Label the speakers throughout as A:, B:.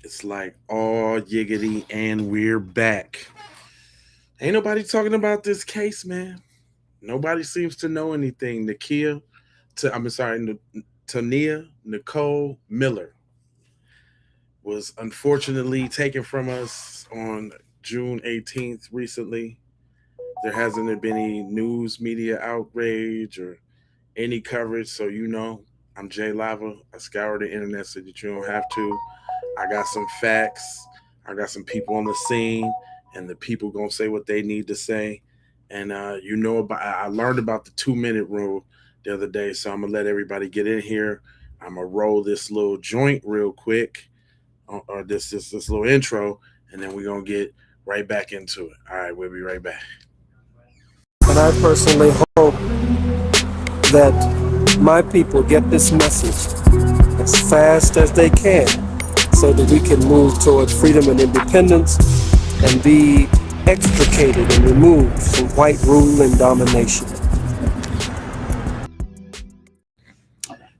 A: It's like, oh, yiggity, and we're back. Ain't nobody talking about this case, man. Nobody seems to know anything. I'm sorry, Tonea Nicole Miller was unfortunately taken from us on June 18th recently. There hasn't been any news media outrage or any coverage, so I'm Jay Lava. I scour the internet so that you don't have to. I got some facts. I got some people on the scene, and the people gonna say what they need to say. And I learned about the 2 minute rule the other day, so I'm gonna let everybody get in here. I'm gonna roll this little joint real quick, or this little intro, and then we're gonna get right back into it. All right, we'll be right back.
B: And I personally hope that my people get this message as fast as they can so that we can move toward freedom and independence and be extricated and removed from white rule and domination.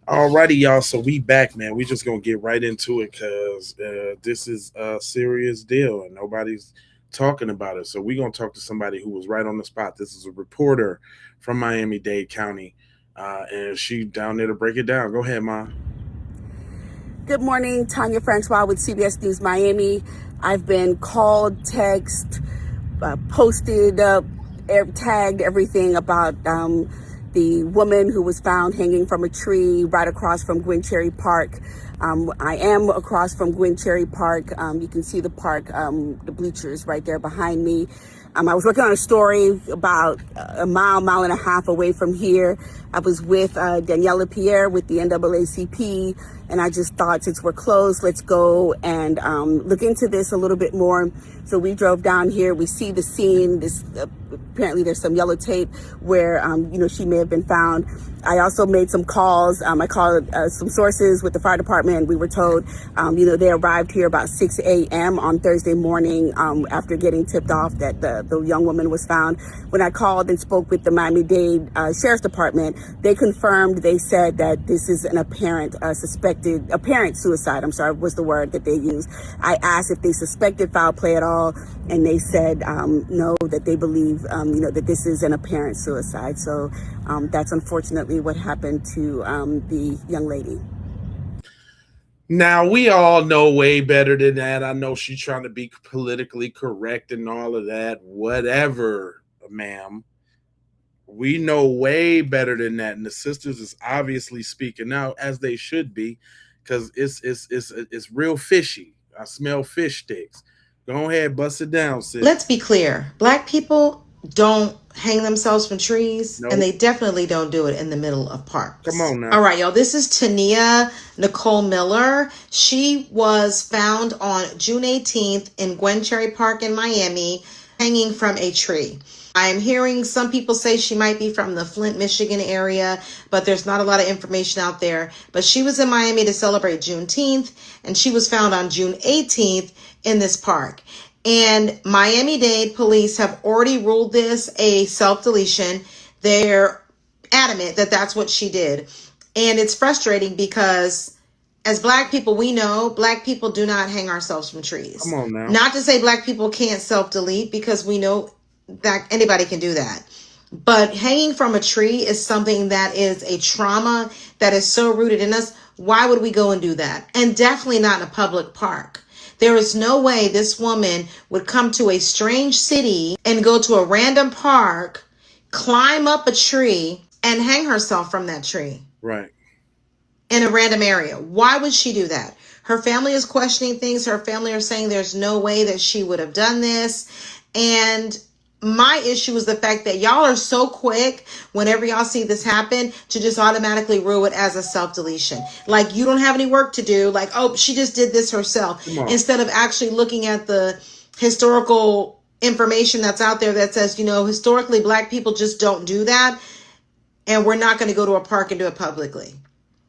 A: Alrighty, y'all. So we back, man. We just gonna get right into it because this is a serious deal and nobody's talking about it. So we gonna talk to somebody who was right on the spot. This is a reporter from Miami-Dade County, and she down there to break it down. Go ahead, Ma.
C: Good morning, Tanya Francois with CBS News Miami. I've been called, text, posted, tagged everything about the woman who was found hanging from a tree right across from Gwen Cherry Park. I am across from Gwen Cherry Park. You can see the park, the bleachers right there behind me. I was working on a story about a mile and a half away from here. I was with Daniela Pierre with the NAACP, and I just thought, since we're closed, let's go and look into this a little bit more. So we drove down here. We see the scene. Apparently there's some yellow tape where she may have been found. I also made some calls. I called some sources with the fire department. We were told, they arrived here about 6 a.m. on Thursday morning after getting tipped off that the young woman was found. When I called and spoke with the Miami-Dade Sheriff's Department, they confirmed. They said that this is an apparent suicide. I'm sorry, was the word that they used. I asked if they suspected foul play at all, and they said no, that they believe that this is an apparent suicide. So that's unfortunately what happened to the young lady.
A: Now we all know way better than that. I know she's trying to be politically correct and all of that. Whatever, ma'am. We know way better than that, and the sisters is obviously speaking out as they should be, because it's real fishy. I smell fish sticks. Go ahead, bust it down, sis.
D: Let's be clear. Black people don't hang themselves from trees,
A: Nope.
D: and they definitely don't do it in the middle of parks.
A: Come on now.
D: All right, y'all. This is Tonea Nicole Miller. She was found on June 18th in Gwen Cherry Park in Miami, hanging from a tree. I am hearing some people say she might be from the Flint, Michigan area, but there's not a lot of information out there. But she was in Miami to celebrate Juneteenth, and she was found on June 18th in this park. And Miami-Dade police have already ruled this a self-deletion. They're adamant that that's what she did. And it's frustrating because as Black people, we know Black people do not hang ourselves from trees.
A: Come on now.
D: Not to say Black people can't self-delete, because we know that anybody can do that. But hanging from a tree is something that is a trauma that is so rooted in us. Why would we go and do that? And definitely not in a public park. There is no way this woman would come to a strange city and go to a random park, climb up a tree, and hang herself from that tree.
A: Right.
D: In a random area. Why would she do that? Her family is questioning things. Her family are saying there's no way that she would have done this. And my issue is the fact that y'all are so quick whenever y'all see this happen to just automatically rule it as a self-deletion. Like you don't have any work to do. Like, oh, she just did this herself. Instead of actually looking at the historical information that's out there that says, historically Black people just don't do that. And we're not going to go to a park and do it publicly.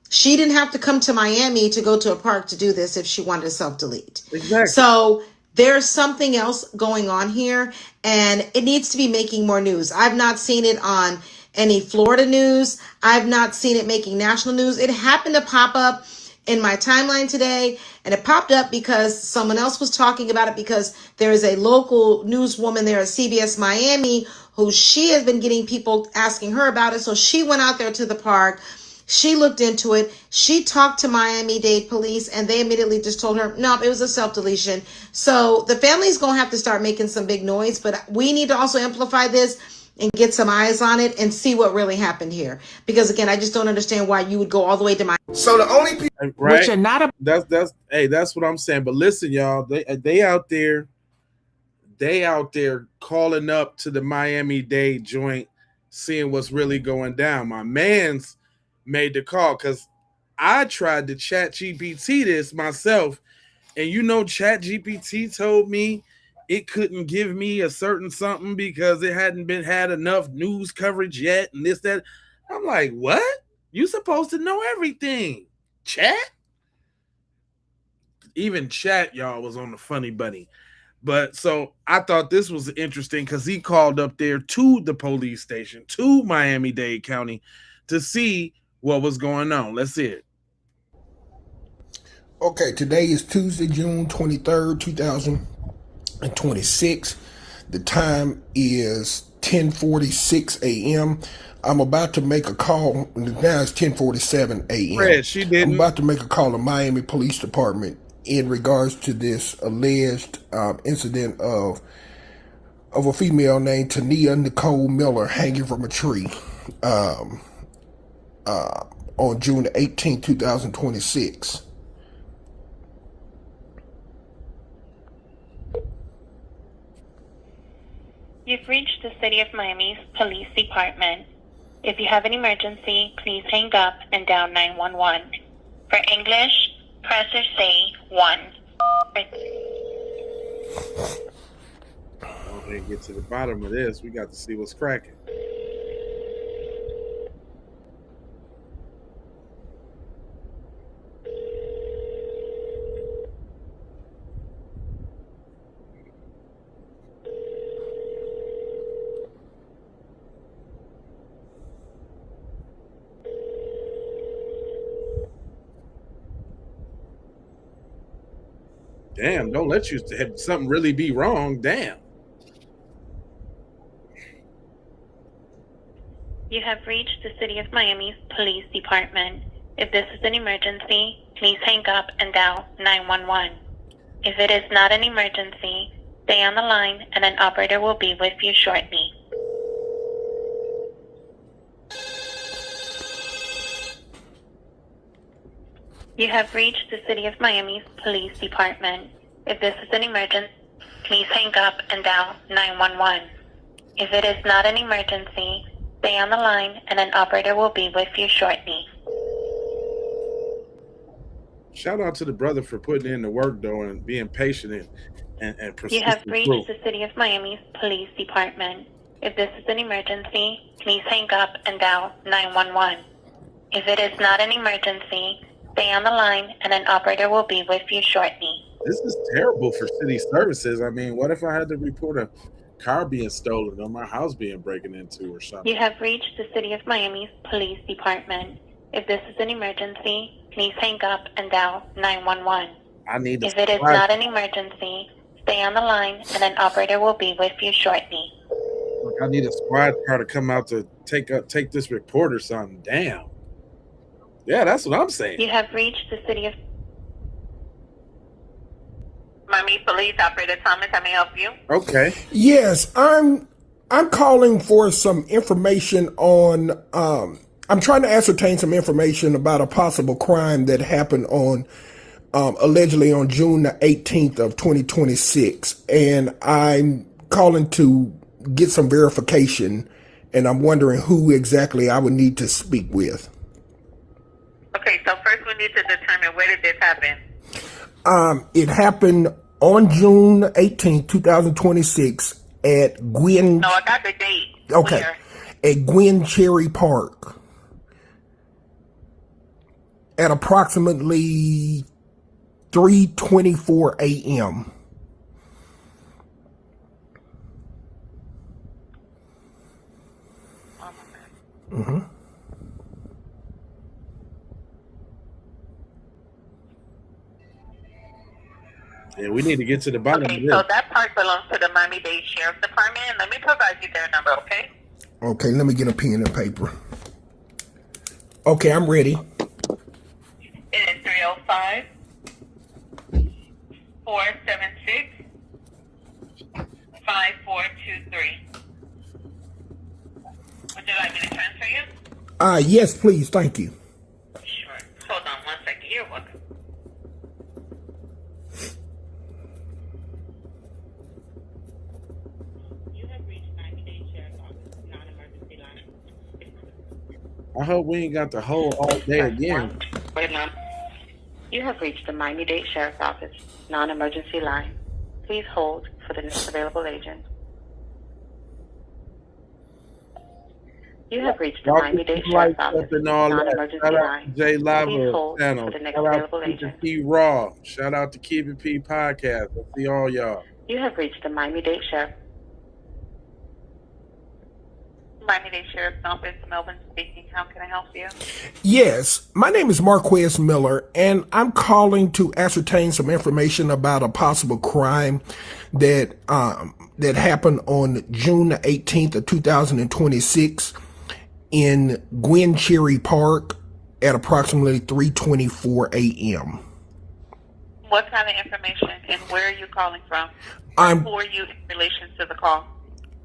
D: She didn't have to come to Miami to go to a park to do this if she wanted to self-delete.
A: Exactly.
D: So there's something else going on here, and it needs to be making more news. I've not seen it on any Florida news. I've not seen it making national news. It happened to pop up in my timeline today, and it popped up because someone else was talking about it, because there is a local newswoman there at CBS Miami who she has been getting people asking her about it. So she went out there to the park. She looked into it. She talked to Miami-Dade police, and they immediately just told her, nope, it was a self-deletion. So the family's going to have to start making some big noise, but we need to also amplify this and get some eyes on it and see what really happened here. Because again, I just don't understand why you would go all the way to my.
E: So the only people
A: right.
C: Which are not a.
A: That's what I'm saying. But listen, y'all, they out there calling up to the Miami-Dade joint, seeing what's really going down. My man's made the call because I tried to chat GPT this myself, and chat GPT told me it couldn't give me a certain something because it hadn't had enough news coverage yet, and this, that. I'm like, what? You supposed to know everything, chat? Even chat, y'all, was on the funny bunny. But so I thought this was interesting because he called up there to the police station, to Miami-Dade County, to see what was going on. Let's see it.
E: Okay, today is Tuesday, June 23rd, 2026. The time is 10:46 a.m. I'm about to make a call. Now it's 10:47 a.m.
A: Fred, she didn't.
E: I'm about to make a call to Miami Police Department in regards to this alleged incident of a female named Tonea Nicole Miller hanging from a tree on June 18th, 2026.
F: You've reached the City of Miami's Police Department. If you have an emergency, please hang up and dial 911. For English, press or say 1.
A: Go ahead and get to the bottom of this. We got to see what's cracking. Damn, don't let you have something really be wrong. Damn.
F: You have reached the City of Miami's Police Department. If this is an emergency, please hang up and dial 911. If it is not an emergency, stay on the line and an operator will be with you shortly. You have reached the City of Miami's Police Department. If this is an emergency, please hang up and dial 911. If it is not an emergency, stay on the line and an operator will be with you shortly.
A: Shout out to the brother for putting in the work, though, and being patient and persistent.
F: You have reached the City of Miami's Police Department. If this is an emergency, please hang up and dial 911. If it is not an emergency, stay on the line and an operator will be with you shortly.
A: This is terrible for city services. I mean, what if I had to report a car being stolen or my house being broken into or something?
F: You have reached the City of Miami's Police Department. If this is an emergency, please hang up and dial 911.
A: I need to.
F: If it is not an emergency, stay on the line and an operator will be with you shortly.
A: Look, I need a squad car to come out to take this report or something. Damn. Yeah, that's what I'm saying.
F: You have reached the City of Miami Police Operator Thomas. How may I help you?
A: Okay.
E: Yes, I'm calling for some information on. I'm trying to ascertain some information about a possible crime that happened on allegedly on June the 18th of 2026, and I'm calling to get some verification, and I'm wondering who exactly I would need to speak with.
F: Okay, so first we need to determine where did this happen?
E: It happened on June 18th, 2026 at Gwen.
F: No, I got the date.
E: Okay.
F: Where?
E: At Gwen Cherry Park at approximately 3:24 a.m.
A: Yeah, we need to get to the bottom of
F: Okay,
A: this.
F: so that park belongs to the Miami-Dade Sheriff's Department. Let me provide you their number, okay?
E: Okay, let me get a pen and paper. Okay, I'm ready.
F: It is 305 476 5423. Would you like me to transfer you?
E: Yes, please, thank you.
F: Sure. Hold on one second. You're welcome. You have reached Miami-Dade Sheriff's Office non-emergency line.
A: I hope we ain't got to hold all day again.
F: Wait, ma'am. You have reached the Miami-Dade Sheriff's Office non-emergency line. Please hold for the next available agent. You have reached the Miami-Dade Sheriff's Office non-emergency
A: Shout out
F: line.
A: to J
F: Please
A: Lava
F: hold
A: channel.
F: for the next
A: Shout out
F: available
A: to Keep
F: agent.
A: It P Raw. Shout out to Keep It P Podcast. I see all y'all.
F: You have reached the Miami-Dade Sheriff. Miami-Dade Sheriff's Office, Melvin speaking. How can I help you?
E: Yes, my name is Marquez Miller, and I'm calling to ascertain some information about a possible crime that that happened on June 18th of 2026 in Gwen Cherry Park at approximately 3:24 a.m.
F: What kind of information and where are you calling from? Who are you in relation to the call?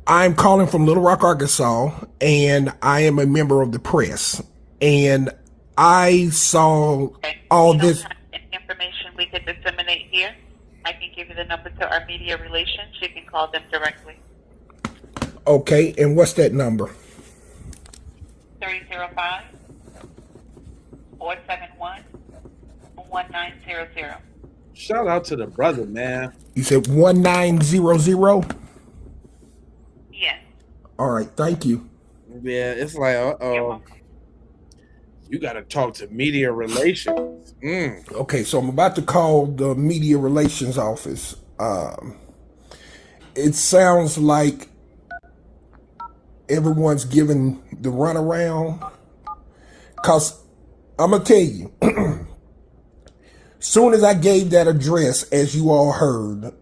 E: I'm calling from Little Rock, Arkansas, and I am a member of the press. And I saw all this.
F: Any information we could disseminate here? I can give you the number to our media relations. You can call them directly.
E: Okay, and what's that number?
F: 305 471 1900.
A: Shout out to the brother, man.
E: You said 1900?
F: Yes.
E: All right, thank you.
A: Yeah, it's like, you got to talk to media relations.
E: Okay, so I'm about to call the media relations office. It sounds like everyone's giving the runaround. Because I'm going to tell you, soon as I gave that address, as you all heard,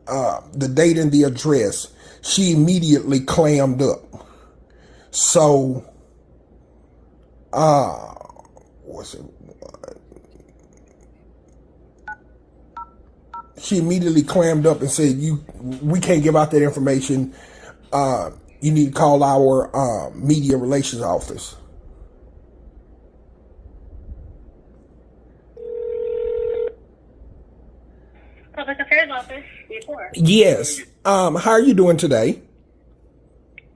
E: the date and the address, she immediately clammed up. So, what's it? She immediately clammed up and said, we can't give out that information. You need to call our media relations office.
F: Public Affairs Office, report.
E: Yes. How are you doing today?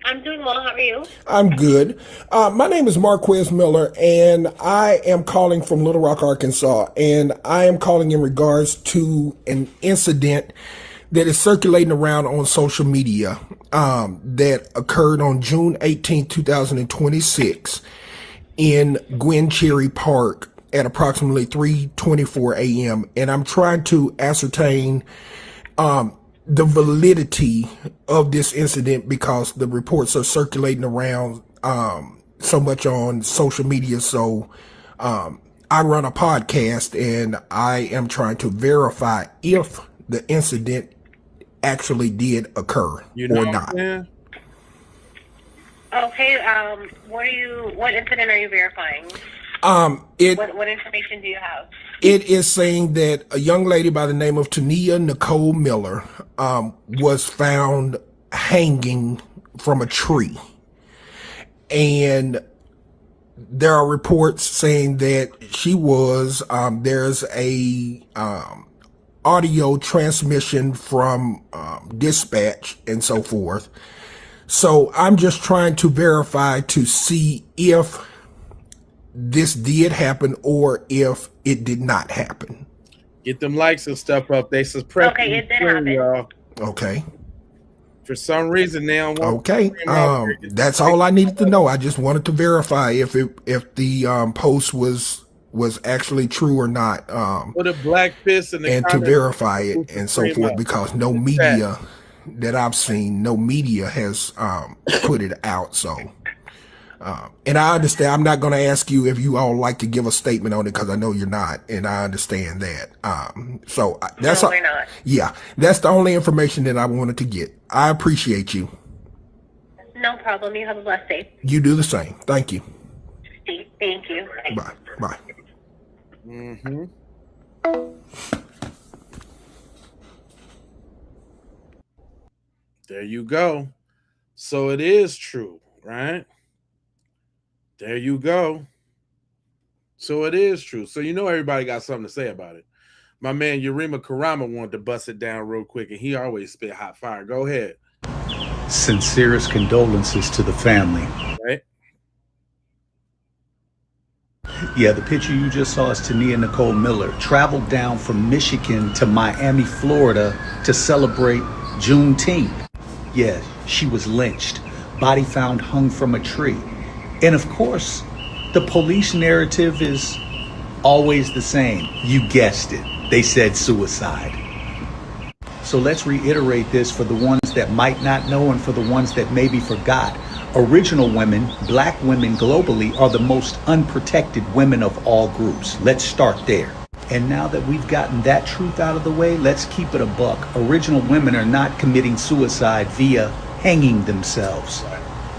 F: I'm doing well. How are you?
E: I'm good. My name is Marquez Miller, and I am calling from Little Rock, Arkansas, and I am calling in regards to an incident that is circulating around on social media that occurred on June 18, 2026 in Gwen Cherry Park at approximately 3:24 a.m. And I'm trying to ascertain the validity of this incident because the reports are circulating around so much on social media. So I run a podcast and I am trying to verify if the incident actually did occur or not.
A: Man?
F: Okay. What incident are you verifying? What information do you have?
E: It is saying that a young lady by the name of Tonea Nicole Miller was found hanging from a tree. And there are reports saying that she was, there's a audio transmission from dispatch and so forth. So I'm just trying to verify to see if this did happen or if it did not happen.
A: Get them likes and stuff up. They suppress.
F: Okay, it did happen.
A: Y'all.
E: Okay.
A: For some reason, they don't want.
E: Okay. That's all I needed to know. I just wanted to verify if the post was actually true or not.
A: Put a black fist in the
E: and to verify it and so forth, because no media that I've seen, no media has put it out. So And I understand. I'm not going to ask you if you all like to give a statement on it because I know you're not, and I understand that. That's
F: No, we're not.
E: Yeah, that's the only information that I wanted to get. I appreciate you.
F: No problem. You have a blessed day.
E: You do the same. Thank you.
F: Thank you.
E: Bye. Bye.
A: Mm-hmm. There you go. So it is true, right? There you go. So it is true. So you know everybody got something to say about it. My man Yurima Karama wanted to bust it down real quick, and he always spit hot fire. Go ahead.
G: Sincerest condolences to the family.
A: Right?
G: Yeah, the picture you just saw is Tonea Nicole Miller. Traveled down from Michigan to Miami, Florida to celebrate Juneteenth. Yeah, she was lynched. Body found hung from a tree. And of course, the police narrative is always the same. You guessed it. They said suicide. So let's reiterate this for the ones that might not know and for the ones that maybe forgot. Original women, black women globally, are the most unprotected women of all groups. Let's start there. And now that we've gotten that truth out of the way, let's keep it a buck. Original women are not committing suicide via hanging themselves.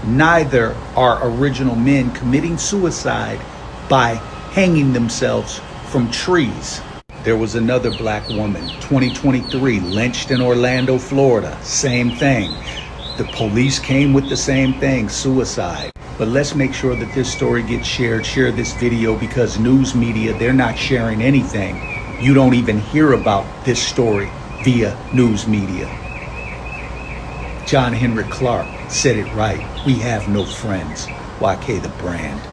G: Neither are original men committing suicide by hanging themselves from trees. There was another black woman, 2023, lynched in Orlando, Florida. Same thing. The police came with the same thing, suicide. But let's make sure that this story gets shared. Share this video because news media, they're not sharing anything. You don't even hear about this story via news media. John Henrik Clark said it right. We have no friends. YK the brand.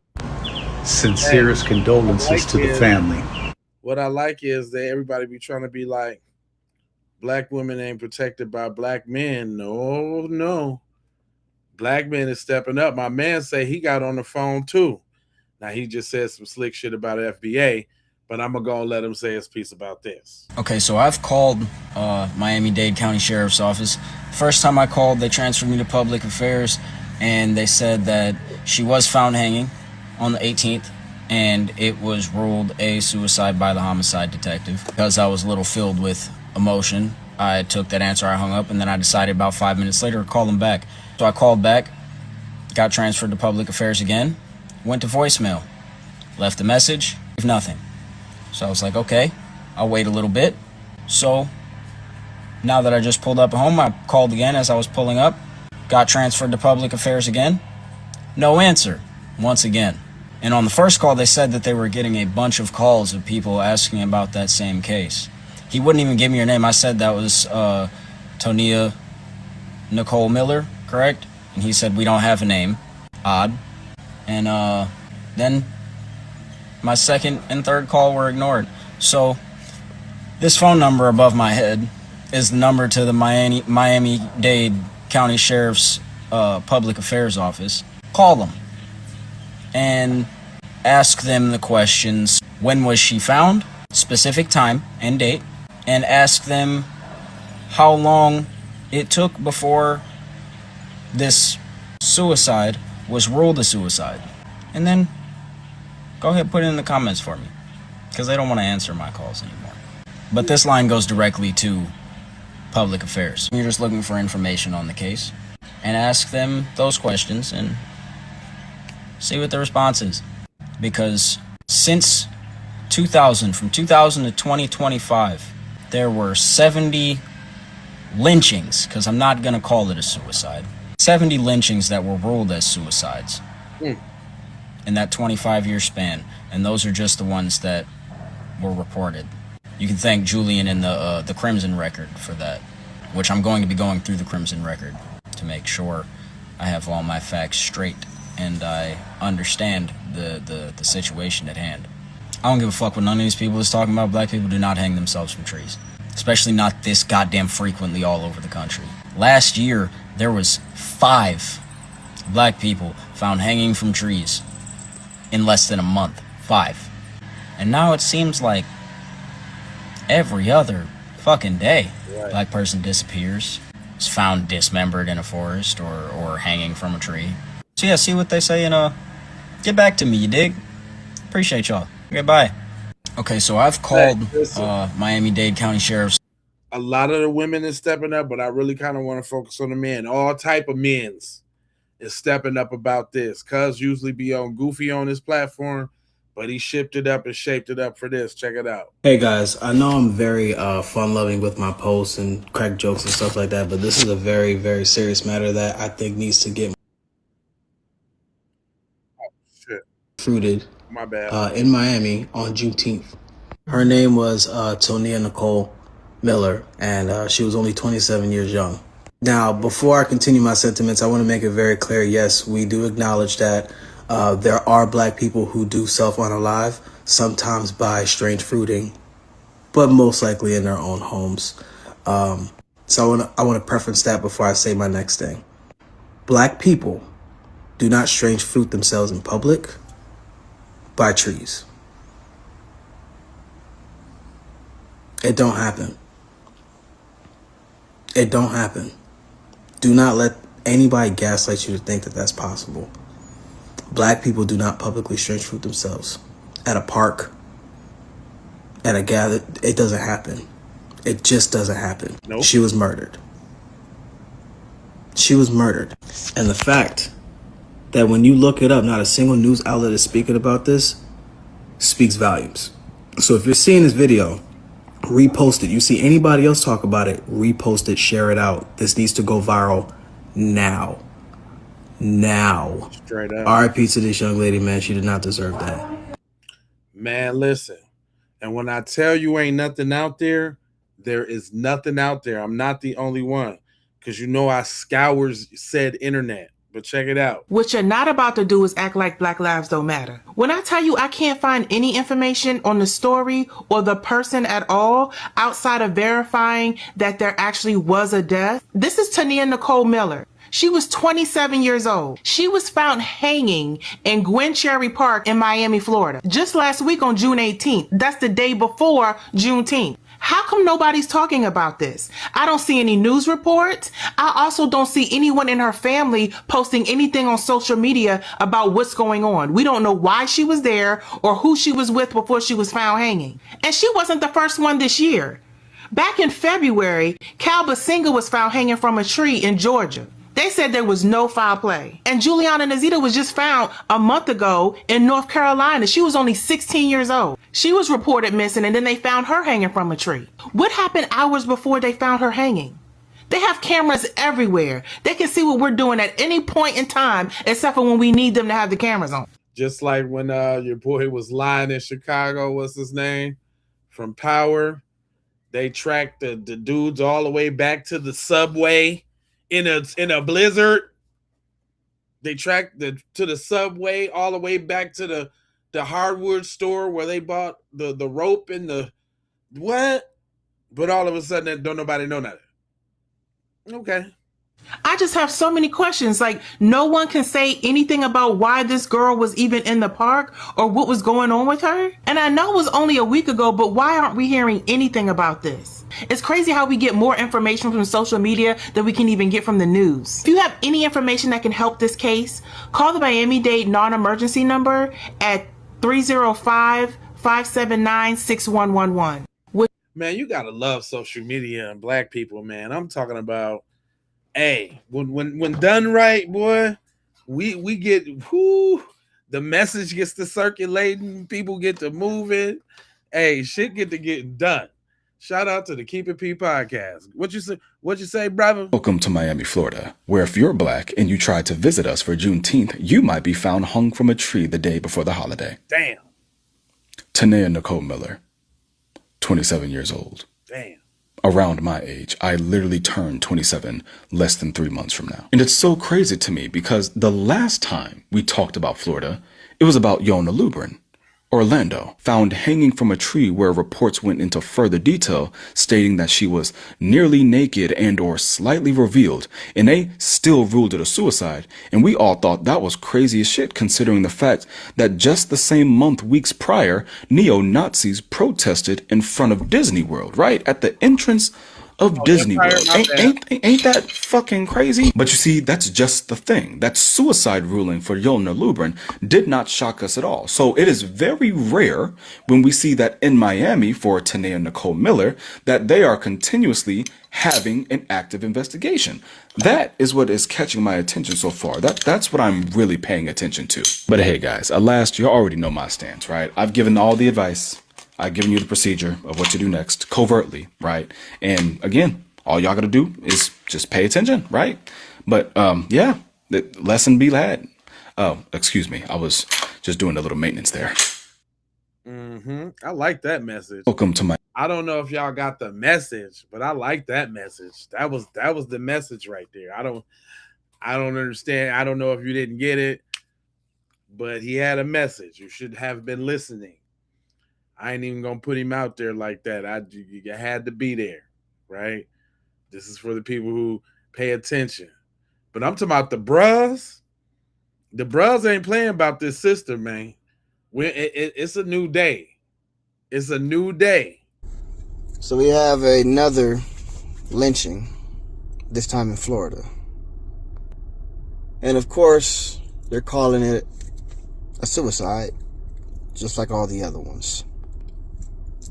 G: Sincerest condolences to the family.
A: What I like is that everybody be trying to be like, black women ain't protected by black men. No. Black men is stepping up. My man say he got on the phone too. Now he just said some slick shit about FBA, but I'm gonna go and let him say his piece about this.
H: Okay, so I've called Miami-Dade County Sheriff's Office. First time I called, they transferred me to Public Affairs, and they said that she was found hanging on the 18th, and it was ruled a suicide by the homicide detective. Because I was a little filled with emotion, I took that answer, I hung up, and then I decided about 5 minutes later to call them back. So I called back, got transferred to Public Affairs again, went to voicemail, left a message, nothing. So I was like, okay, I'll wait a little bit. So now that I just pulled up at home, I called again as I was pulling up, got transferred to Public Affairs again, no answer, once again. And on the first call, they said that they were getting a bunch of calls of people asking about that same case. He wouldn't even give me her name. I said that was Tonea Nicole Miller, correct? And he said, we don't have a name. Odd. And then my second and third call were ignored. So this phone number above my head is the number to the Miami-Dade County Sheriff's Public Affairs Office. Call them and ask them the questions. When was she found? Specific time and date. And ask them how long it took before this suicide was ruled a suicide. And then go ahead and put it in the comments for me, because they don't want to answer my calls anymore. But this line goes directly to Public Affairs. You're just looking for information on the case, and ask them those questions and see what the response is. Because since 2000, from 2000 to 2025, there were 70 lynchings, because I'm not going to call it a suicide, 70 lynchings that were ruled as suicides in that 25-year span. And those are just the ones that were reported. You can thank Julian in the Crimson Record for that, which I'm going to be going through the Crimson Record to make sure I have all my facts straight and I understand the situation at hand. I don't give a fuck what none of these people is talking about. Black people do not hang themselves from trees, especially not this goddamn frequently all over the country. Last year, there was 5 black people found hanging from trees in less than a month. 5. And now it seems like every other fucking day, black person disappears, is found dismembered in a forest or hanging from a tree. So yeah, see what they say and get back to me, you dig? Appreciate y'all. Goodbye. Okay, so I've called
A: Listen,
H: Miami-Dade County Sheriff's.
A: a lot of the women is stepping up, but I really kind of want to focus on the men. All type of men's is stepping up about this. Cuz usually be on goofy on his platform, but he shipped it up and shaped it up for this. Check it out.
I: Hey guys, I know I'm very fun-loving with my posts and crack jokes and stuff like that, but this is a very, very serious matter that I think needs to get
A: Shit.
I: fruited
A: My bad.
I: in Miami on Juneteenth. Her name was Tonea Nicole Miller, and she was only 27 years young. Now, before I continue my sentiments, I want to make it very clear, yes, we do acknowledge that there are black people who do self-unalive, sometimes by strange fruiting, but most likely in their own homes. So I want to preference that before I say my next thing. Black people do not strange fruit themselves in public by trees. It don't happen. It don't happen. Do not let anybody gaslight you to think that that's possible. Black people do not publicly strange fruit themselves at a park, at a gather. It doesn't happen. It just doesn't happen.
A: Nope.
I: She was murdered. She was murdered. And the fact that when you look it up, not a single news outlet is speaking about this speaks volumes. So if you're seeing this video, repost it. You see anybody else talk about it, repost it, share it out. This needs to go viral now. Now.
A: Straight up.
I: RIP to this young lady, man. She did not deserve that.
A: Man, listen. And when I tell you ain't nothing out there, there is nothing out there. I'm not the only one. Because you know I scours said internet. But check it out.
J: What you're not about to do is act like Black lives don't matter. When I tell you I can't find any information on the story or the person at all outside of verifying that there actually was a death, this is Tonea Nicole Miller. She was 27 years old. She was found hanging in Gwen Park in Miami, Florida, just last week on June 18th. That's the day before Juneteenth. How come nobody's talking about this? I don't see any news reports. I also don't see anyone in her family posting anything on social media about what's going on. We don't know why she was there or who she was with before she was found hanging. And she wasn't the first one this year. Back in February, Cal Basinga was found hanging from a tree in Georgia. They said there was no foul play. And Juliana Nazita was just found a month ago in North Carolina. She was only 16 years old. She was reported missing and then they found her hanging from a tree. What happened hours before they found her hanging? They have cameras everywhere. They can see what we're doing at any point in time except for when we need them to have the cameras on.
A: Just like when your boy was lying in Chicago, what's his name? From Power. They tracked the dudes all the way back to the subway. In a blizzard, they tracked to the subway all the way back to the hardwood store where they bought the rope and the what? But all of a sudden, don't nobody know that. Okay.
J: I just have so many questions. Like, no one can say anything about why this girl was even in the park or what was going on with her. And I know it was only a week ago, but why aren't we hearing anything about this? It's crazy how we get more information from social media than we can even get from the news. If you have any information that can help this case, call the Miami-Dade non-emergency number at 305-579-6111.
A: Man, you gotta love social media and black people, man. I'm talking about, hey, when done right, boy, we get the message gets to circulating, people get to moving, hey, shit get to getting done. Shout out to the Keep It P podcast. What you say, brother?
K: Welcome to Miami, Florida, where if you're black and you try to visit us for Juneteenth, you might be found hung from a tree the day before the holiday.
A: Damn.
K: Tonea Nicole Miller, 27 years old.
A: Damn.
K: Around my age, I literally turned 27 less than 3 months from now. And it's so crazy to me because the last time we talked about Florida, it was about Yona Lubrin. Orlando, found hanging from a tree where reports went into further detail stating that she was nearly naked and or slightly revealed, and they still ruled it a suicide, and we all thought that was crazy as shit considering the fact that just the same month weeks prior, neo-Nazis protested in front of Disney World, right at the entrance of Disney
A: Empire,
K: World.
A: my bad.
K: Ain't that fucking crazy? But you see, that's just the thing. That suicide ruling for Yona Lubrin did not shock us at all. So it is very rare when we see that in Miami for Tonea Nicole Miller, that they are continuously having an active investigation. That is what is catching my attention so far. That's what I'm really paying attention to. But hey guys, at last, you already know my stance, right? I've given all the advice. I've given you the procedure of what to do next, covertly, right? And again, all y'all gotta do is just pay attention, right? But yeah, the lesson be had. Oh, excuse me, I was just doing a little maintenance there.
A: I like that message.
K: Welcome to my.
A: I don't know if y'all got the message, but I like that message. That was the message right there. I don't understand. I don't know if you didn't get it, but he had a message. You should have been listening. I ain't even gonna put him out there like that. You had to be there, right? This is for the people who pay attention. But I'm talking about the bros. The bros ain't playing about this sister, man. It's a new day. It's a new day.
L: So we have another lynching, this time in Florida. And of course, they're calling it a suicide, just like all the other ones.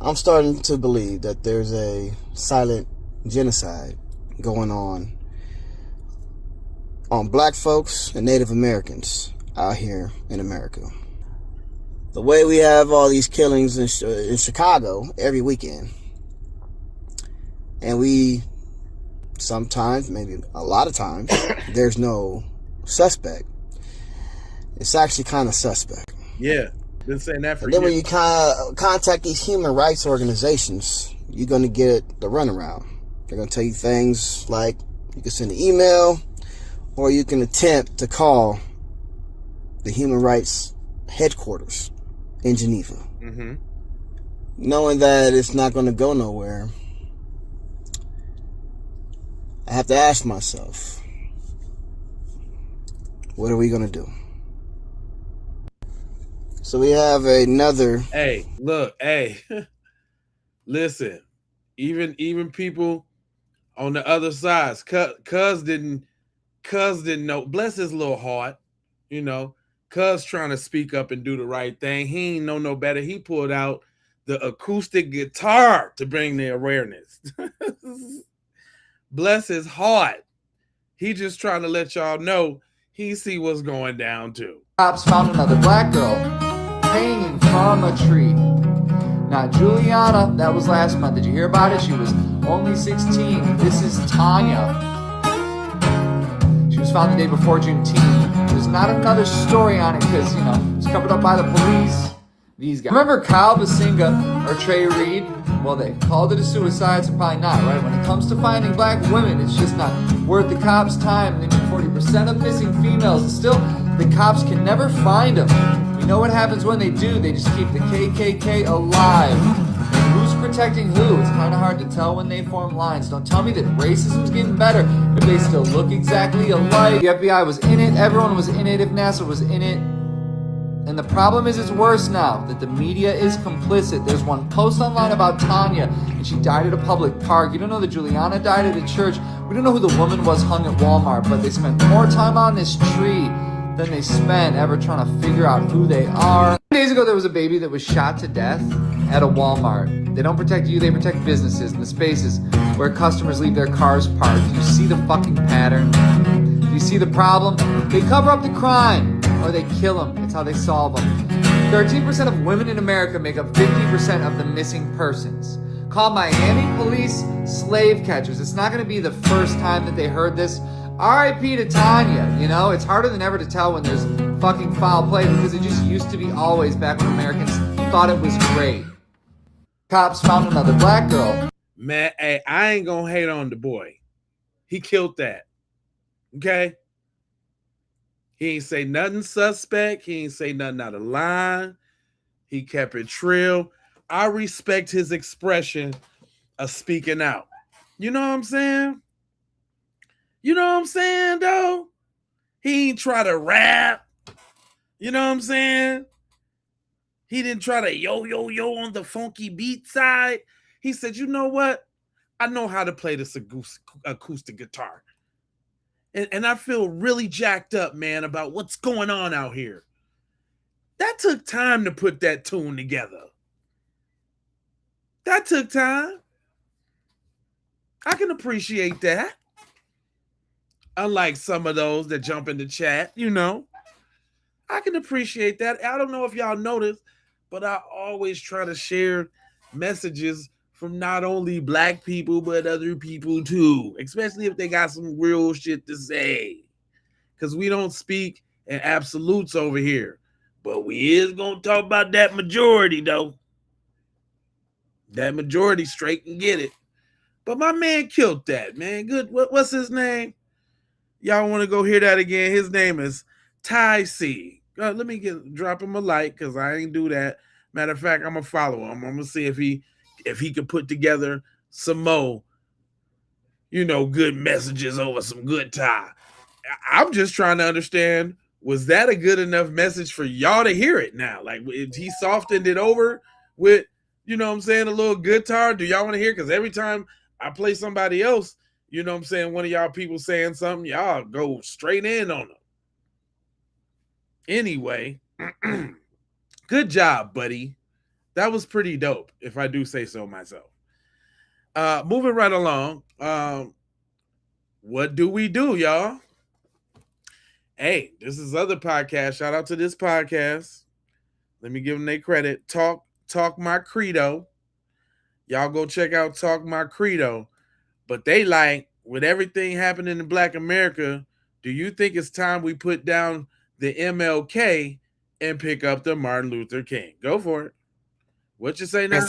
L: I'm starting to believe that there's a silent genocide going on black folks and Native Americans out here in America. The way we have all these killings in Chicago every weekend, and we sometimes, maybe a lot of times, there's no suspect. It's actually kind of suspect.
A: Yeah, been saying that for
L: and then
A: years.
L: when you contact these human rights organizations, you're going to get the runaround. They're going to tell you things like you can send an email, or you can attempt to call the human rights headquarters in Geneva. Knowing that it's not going to go nowhere, I have to ask myself, what are we going to do? So we have another.
A: Hey, look, hey, listen. Even people on the other sides, cuz didn't know. Bless his little heart, you know. Cuz trying to speak up and do the right thing. He ain't know no better. He pulled out the acoustic guitar to bring the awareness. Bless his heart. He just trying to let y'all know he see what's going down too.
M: Cops found another black girl hanging from a tree. Now, Juliana, that was last month. Did you hear about it? She was only 16. This is Tanya. She was found the day before Juneteenth. There's not another story on it because, you know, it's covered up by the police. These guys. Remember Kyle Basinga or Trey Reed? Well, they called it a suicide, so probably not, right? When it comes to finding black women, it's just not worth the cops' time. They need 40% of missing females, and still, the cops can never find them. You know what happens when they do? They just keep the KKK alive. And who's protecting who? It's kind of hard to tell when they form lines. Don't tell me that racism's getting better if they still look exactly alike. The FBI was in it, everyone was in it, if NASA was in it. And the problem is it's worse now, that the media is complicit. There's one post online about Tanya, and she died at a public park. You don't know that Juliana died at a church. We don't know who the woman was hung at Walmart, but they spent more time on this tree than they spent ever trying to figure out who they are. 2 days ago, there was a baby that was shot to death at a Walmart. They don't protect you, they protect businesses and the spaces where customers leave their cars parked. Do you see the fucking pattern? Do you see the problem? They cover up the crime, or they kill them. It's how they solve them. 13% of women in America make up 50% of the missing persons. Call Miami police slave catchers. It's not going to be the first time that they heard this. R.I.P. to Tanya. You know, it's harder than ever to tell when there's fucking foul play because it just used to be always back when Americans thought it was great. Cops found another black girl.
A: Man, hey, I ain't gonna hate on the boy. He killed that. Okay? He ain't say nothing suspect. He ain't say nothing out of line. He kept it trill. I respect his expression of speaking out. You know what I'm saying? You know what I'm saying, though? He ain't try to rap. You know what I'm saying? He didn't try to yo on the funky beat side. He said, you know what? I know how to play this acoustic guitar. And I feel really jacked up, man, about what's going on out here. That took time to put that tune together. That took time. I can appreciate that. Unlike some of those that jump in the chat, I can appreciate that. I don't know if y'all noticed, but I always try to share messages from not only black people, but other people too, especially if they got some real shit to say. Because we don't speak in absolutes over here. But we is going to talk about that majority, though. That majority straight can get it. But my man killed that, man. Good. What's his name? Y'all want to go hear that again? His name is Ty C. Let me drop him a like because I ain't do that. Matter of fact, I'm gonna follow him. I'm gonna see if he could put together some more, good messages over some good Ty. I'm just trying to understand, was that a good enough message for y'all to hear it now? Like, if he softened it over with, a little guitar, do y'all want to hear? Because every time I play somebody else, one of y'all people saying something, y'all go straight in on them. Anyway, good job, buddy. That was pretty dope, if I do say so myself. Moving right along. What do we do, y'all? Hey, this is other podcast. Shout out to this podcast. Let me give them their credit. Talk My Credo. Y'all go check out Talk My Credo. But they like, with everything happening in Black America, do you think it's time we put down the MLK and pick up the Martin Luther King? Go for it. What you say now?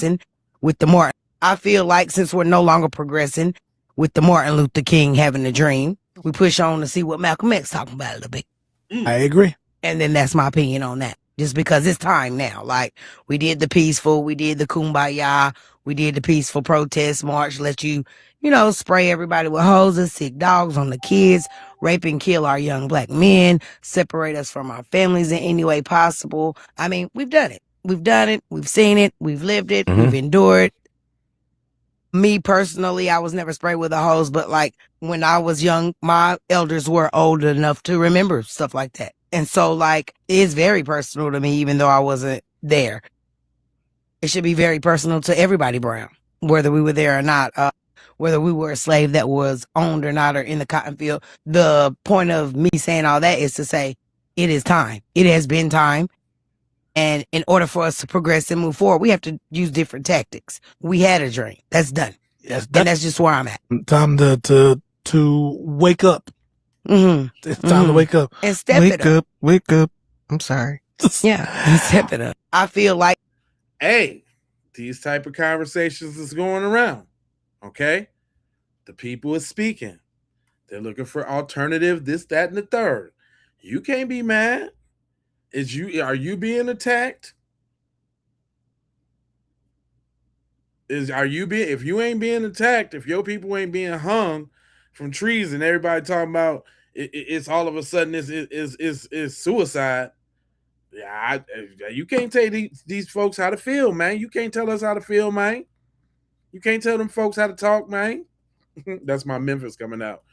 N: With the Martin, I feel like since we're no longer progressing with the Martin Luther King having a dream, we push on to see what Malcolm X talking about a little bit.
O: I agree.
N: And then that's my opinion on that. Just because it's time now. Like, we did the peaceful, we did the kumbaya, we did the peaceful protest march, let you, spray everybody with hoses, sick dogs on the kids, rape and kill our young Black men, separate us from our families in any way possible. I mean, we've done it. We've done it. We've seen it. We've lived it. We've endured. Me personally, I was never sprayed with a hose, but like when I was young, my elders were old enough to remember stuff like that. And so like, it's very personal to me, even though I wasn't there. It should be very personal to everybody brown, whether we were there or not, whether we were a slave that was owned or not, or in the cotton field. The point of me saying all that is to say, it is time. It has been time. And in order for us to progress and move forward, we have to use different tactics. We had a dream. That's done.
O: Yes,
N: and that's just where I'm at.
O: Time to wake up.
N: Mm-hmm.
O: It's time to wake up.
N: And step it up.
O: Wake up. I'm sorry.
N: Yeah, and step it up. I feel like,
A: hey, these type of conversations is going around. Okay? The people is speaking. They're looking for alternative, this, that, and the third. You can't be mad. Are you being attacked? If you ain't being attacked, if your people ain't being hung from trees and everybody talking about it's all of a sudden is suicide. Yeah, you can't tell these folks how to feel, man. You can't tell us how to feel, man. You can't tell them folks how to talk, man. That's my Memphis coming out.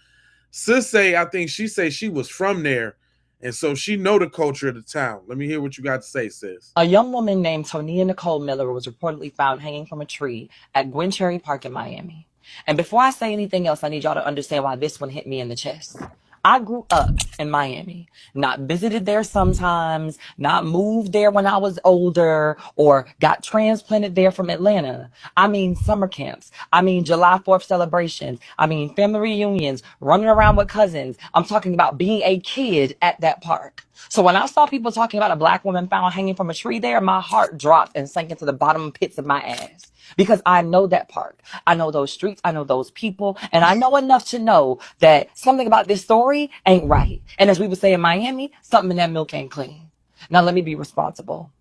A: Sis I think she was from there. And so she know the culture of the town. Let me hear what you got to say, sis.
P: A young woman named Tonea Nicole Miller was reportedly found hanging from a tree at Gwencherry Park in Miami. And before I say anything else, I need y'all to understand why this one hit me in the chest. I grew up in Miami, not visited there sometimes, not moved there when I was older, or got transplanted there from Atlanta. I mean summer camps. I mean July 4th celebrations. I mean family reunions, running around with cousins. I'm talking about being a kid at that park. So when I saw people talking about a Black woman found hanging from a tree there, my heart dropped and sank into the bottom pits of my ass. Because I know that park. I know those streets. I know those people. And I know enough to know that something about this story ain't right. And as we would say in Miami, something in that milk ain't clean. Now let me be responsible.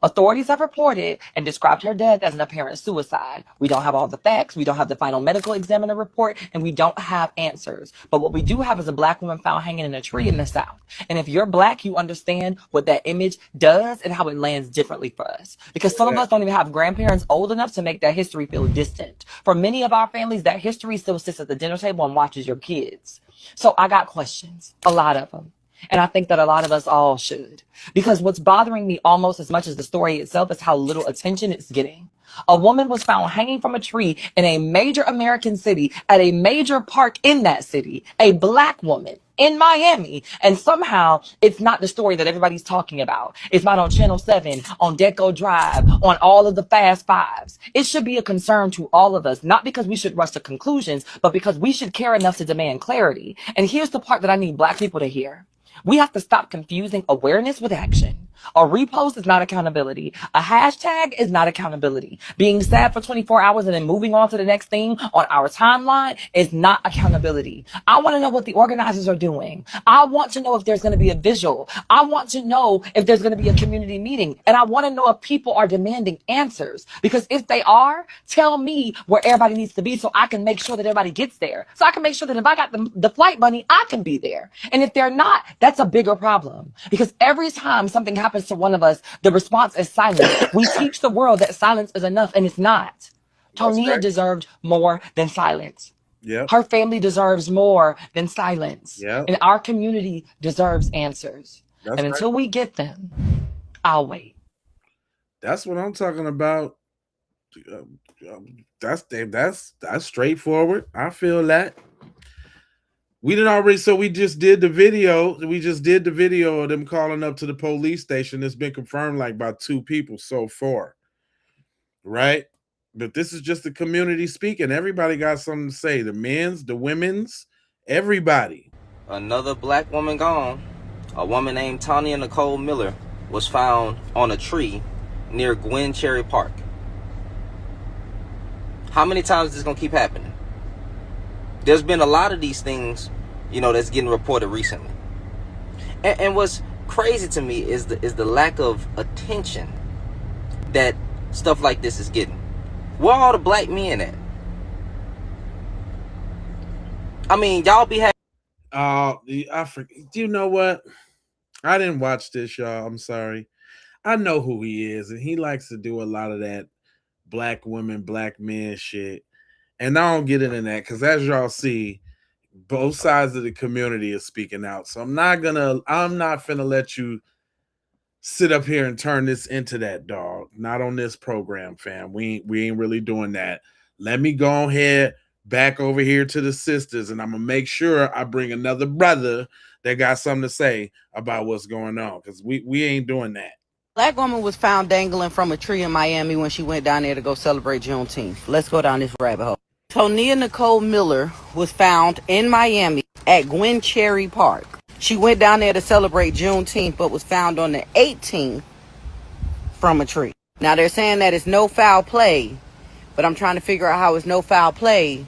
P: Authorities have reported and described her death as an apparent suicide. We don't have all the facts, we don't have the final medical examiner report, and we don't have answers. But what we do have is a black woman found hanging in a tree in the South. And if you're black, you understand what that image does and how it lands differently for us. Because some of us don't even have grandparents old enough to make that history feel distant. For many of our families, that history still sits at the dinner table and watches your kids. So I got questions, a lot of them. And I think that a lot of us all should. Because what's bothering me almost as much as the story itself is how little attention it's getting. A woman was found hanging from a tree in a major American city at a major park in that city. A black woman in Miami. And somehow it's not the story that everybody's talking about. It's not on Channel 7, on Deco Drive, on all of the Fast Fives. It should be a concern to all of us, not because we should rush to conclusions, but because we should care enough to demand clarity. And here's the part that I need black people to hear. We have to stop confusing awareness with action. A repost is not accountability. A hashtag is not accountability. Being sad for 24 hours and then moving on to the next thing on our timeline is not accountability. I want to know what the organizers are doing. I want to know if there's going to be a visual. I want to know if there's going to be a community meeting. And I want to know if people are demanding answers. Because if they are, tell me where everybody needs to be so I can make sure that everybody gets there. So I can make sure that if I got the flight money, I can be there. And if they're not, that's a bigger problem. Because every time something happens to one of us, the response is silence. We teach the world that silence is enough, and it's not. Tonea deserved more than silence.
A: Yep.
P: Her family deserves more than silence.
A: Yep.
P: And our community deserves answers.
A: That's
P: and until we get them, I'll wait.
A: That's what I'm talking about. That's straightforward. I feel that. We did already, so we just did the video. We just did the video of them calling up to the police station. It's been confirmed like by 2 people so far, right? But this is just the community speaking. Everybody got something to say. The men's, the women's, everybody.
Q: Another black woman gone. A woman named Tonea Nicole Miller was found on a tree near Gwen Cherry Park. How many times is this gonna keep happening? There's been a lot of these things, that's getting reported recently. And what's crazy to me is the lack of attention that stuff like this is getting. Where are all the black men at? I mean, y'all be having...
A: I forget. You know what? I didn't watch this, y'all. I'm sorry. I know who he is, and he likes to do a lot of that black women, black men shit. And I don't get into that because, as y'all see, both sides of the community is speaking out. So I'm not finna let you sit up here and turn this into that, dog. Not on this program, fam. We ain't really doing that. Let me go ahead back over here to the sisters, and I'm gonna make sure I bring another brother that got something to say about what's going on, because we ain't doing that.
N: Black woman was found dangling from a tree in Miami when she went down there to go celebrate Juneteenth. Let's go down this rabbit hole. Tonea Nicole Miller was found in Miami at Gwen Cherry Park. She went down there to celebrate Juneteenth, but was found on the 18th from a tree. Now they're saying that it's no foul play, but I'm trying to figure out how it's no foul play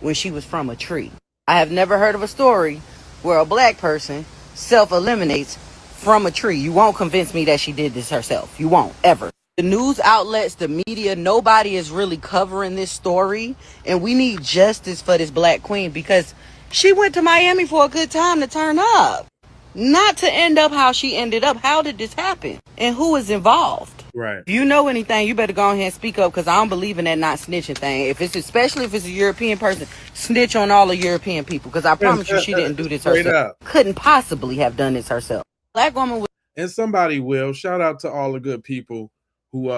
N: when she was from a tree. I have never heard of a story where a black person self-eliminates from a tree. You won't convince me that she did this herself. You won't, ever. The news outlets, the media, nobody is really covering this story. And we need justice for this black queen because she went to Miami for a good time to turn up. Not to end up how she ended up. How did this happen? And who is involved?
A: Right.
N: If you know anything, you better go ahead and speak up because I don't believe in that not snitching thing. Especially if it's a European person, snitch on all the European people because I promise you she didn't do this herself. Couldn't possibly have done this herself. Black woman was...
A: And somebody will. Shout out to all the good people who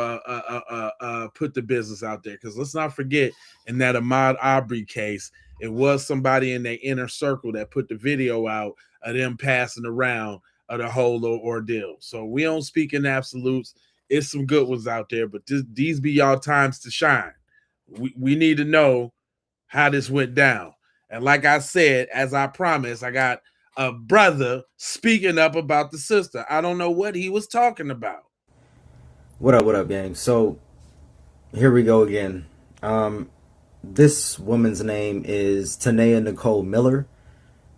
A: put the business out there, because let's not forget, in that Ahmaud Arbery case, it was somebody in their inner circle that put the video out of them passing around of the whole ordeal. So we don't speak in absolutes. It's some good ones out there, but these be y'all times to shine. We need to know how this went down. And like I said, as I promised, I got a brother speaking up about the sister. I don't know what he was talking about.
R: What up, gang? So here we go again. This woman's name is Tonea Nicole Miller.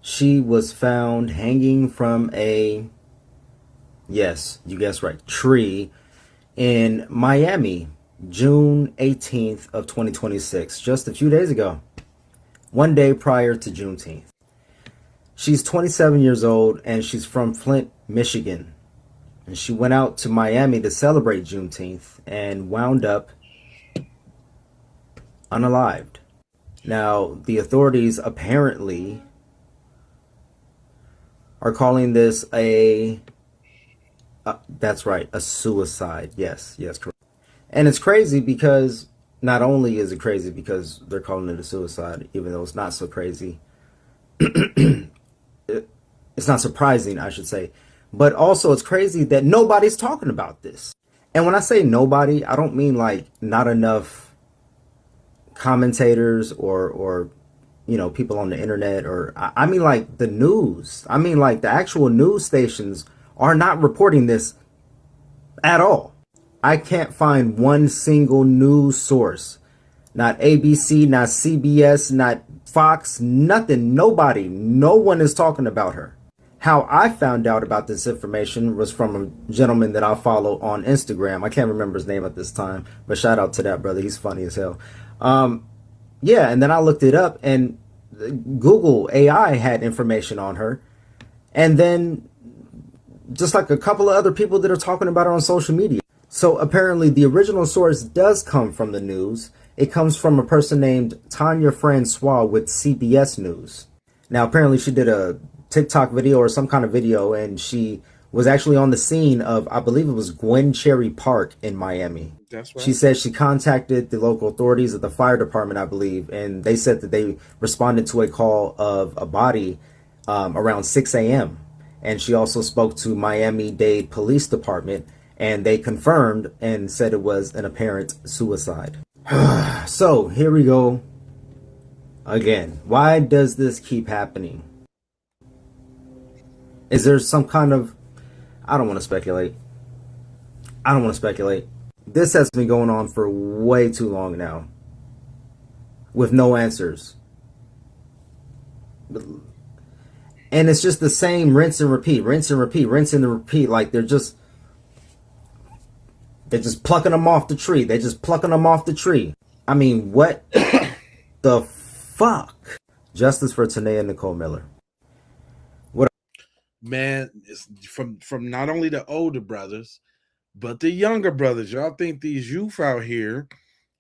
R: She was found hanging from a, yes, you guessed right, tree in Miami, June 18th of 2026, just a few days ago, one day prior to Juneteenth. She's 27 years old and she's from Flint, Michigan. And she went out to Miami to celebrate Juneteenth and wound up unalived. Now, the authorities apparently are calling this that's right, a suicide. Yes, correct. And it's crazy because not only is it crazy because they're calling it a suicide, even though it's not so crazy, it's not surprising, I should say, but also it's crazy that nobody's talking about this. And when I say nobody, I don't mean like not enough commentators or people on the internet, or I mean like the news. I mean like the actual news stations are not reporting this at all. I can't find one single news source, not ABC, not CBS, not Fox, nothing, nobody, no one is talking about her. How I found out about this information was from a gentleman that I follow on Instagram. I can't remember his name at this time, but shout out to that brother. He's funny as hell. Yeah, and then I looked it up, and Google AI had information on her. And then just like a couple of other people that are talking about her on social media. So apparently the original source does come from the news. It comes from a person named Tanya Francois with CBS News. Now, apparently she did a TikTok video or some kind of video, and she was actually on the scene of, I believe it was Gwen Cherry Park in Miami.
A: That's right.
R: She said she contacted the local authorities at the fire department, I believe, and they said that they responded to a call of a body around 6 a.m. And she also spoke to Miami-Dade Police Department, and they confirmed and said it was an apparent suicide. So here we go again. Why does this keep happening? Is there some kind of... I don't want to speculate. This has been going on for way too long now, with no answers. And it's just the same rinse and repeat. Like they're just plucking them off the tree. I mean, what the fuck? Justice for Tonea Nicole Miller.
A: Man, it's from not only the older brothers, but the younger brothers. Y'all think these youth out here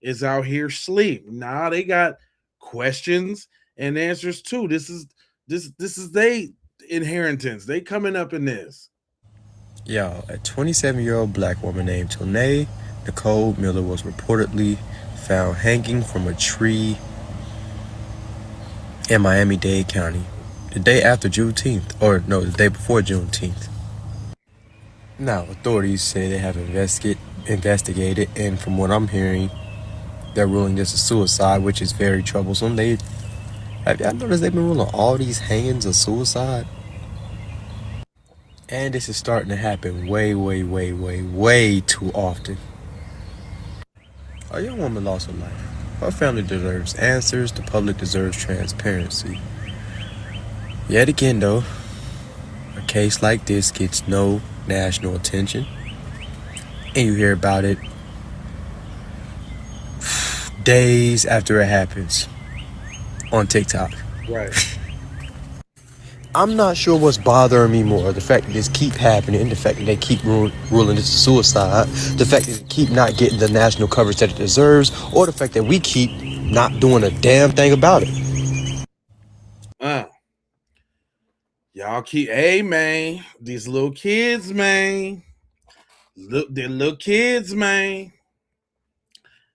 A: is out here sleep? Nah, they got questions and answers too. This is they inheritance. They coming up in this.
S: Yo, a 27-year-old black woman named Tonea Nicole Miller was reportedly found hanging from a tree in Miami-Dade County the day after Juneteenth, or no, the day before Juneteenth. Now, authorities say they have investigated, and from what I'm hearing, they're ruling this a suicide, which is very troublesome. Have y'all noticed they've been ruling all these hangings a suicide? And this is starting to happen way too often. A young woman lost her life. Her family deserves answers. The public deserves transparency. Yet again, though, a case like this gets no national attention. And you hear about it days after it happens on TikTok.
A: Right.
S: I'm not sure what's bothering me more, the fact that this keep happening, the fact that they keep ruling this a suicide, the fact that they keep not getting the national coverage that it deserves, or the fact that we keep not doing a damn thing about it.
A: Y'all keep, hey man, these little kids, man. Look, they're little kids, man.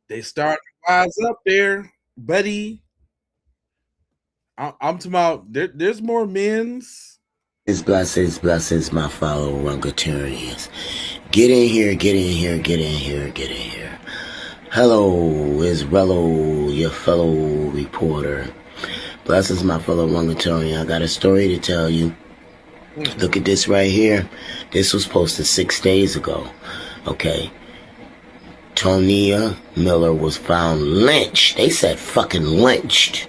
A: They start to rise up there, buddy. I'm talking about there's more men's.
T: It's blessings, my fellow Rungotarians. Get in here. Hello, it's Rello, your fellow reporter. Blessings, my fellow Rungotarian. I got a story to tell you. Look at this right here. This was posted 6 days ago. Okay. Tonea Miller was found lynched. They said fucking lynched.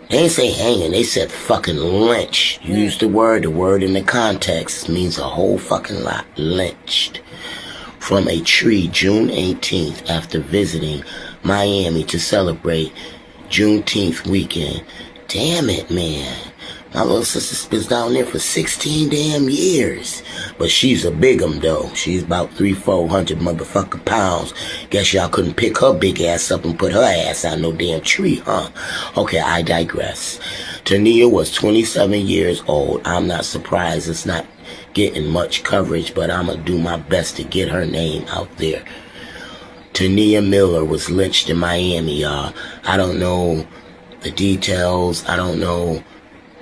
T: They didn't say hanging, they said fucking lynch. Use the word in the context means a whole fucking lot. Lynched. from a tree June 18th after visiting Miami to celebrate Juneteenth weekend. Damn it, man. My little sister's been down there for 16 damn years. But she's a big 'em though. She's about 300-400 motherfucking pounds. Guess y'all couldn't pick her big ass up and put her ass on no damn tree, huh? Okay, I digress. Tonea was 27 years old. I'm not surprised it's not getting much coverage, but I'ma do my best to get her name out there. Tonea Miller was lynched in Miami, y'all. I don't know the details. I don't know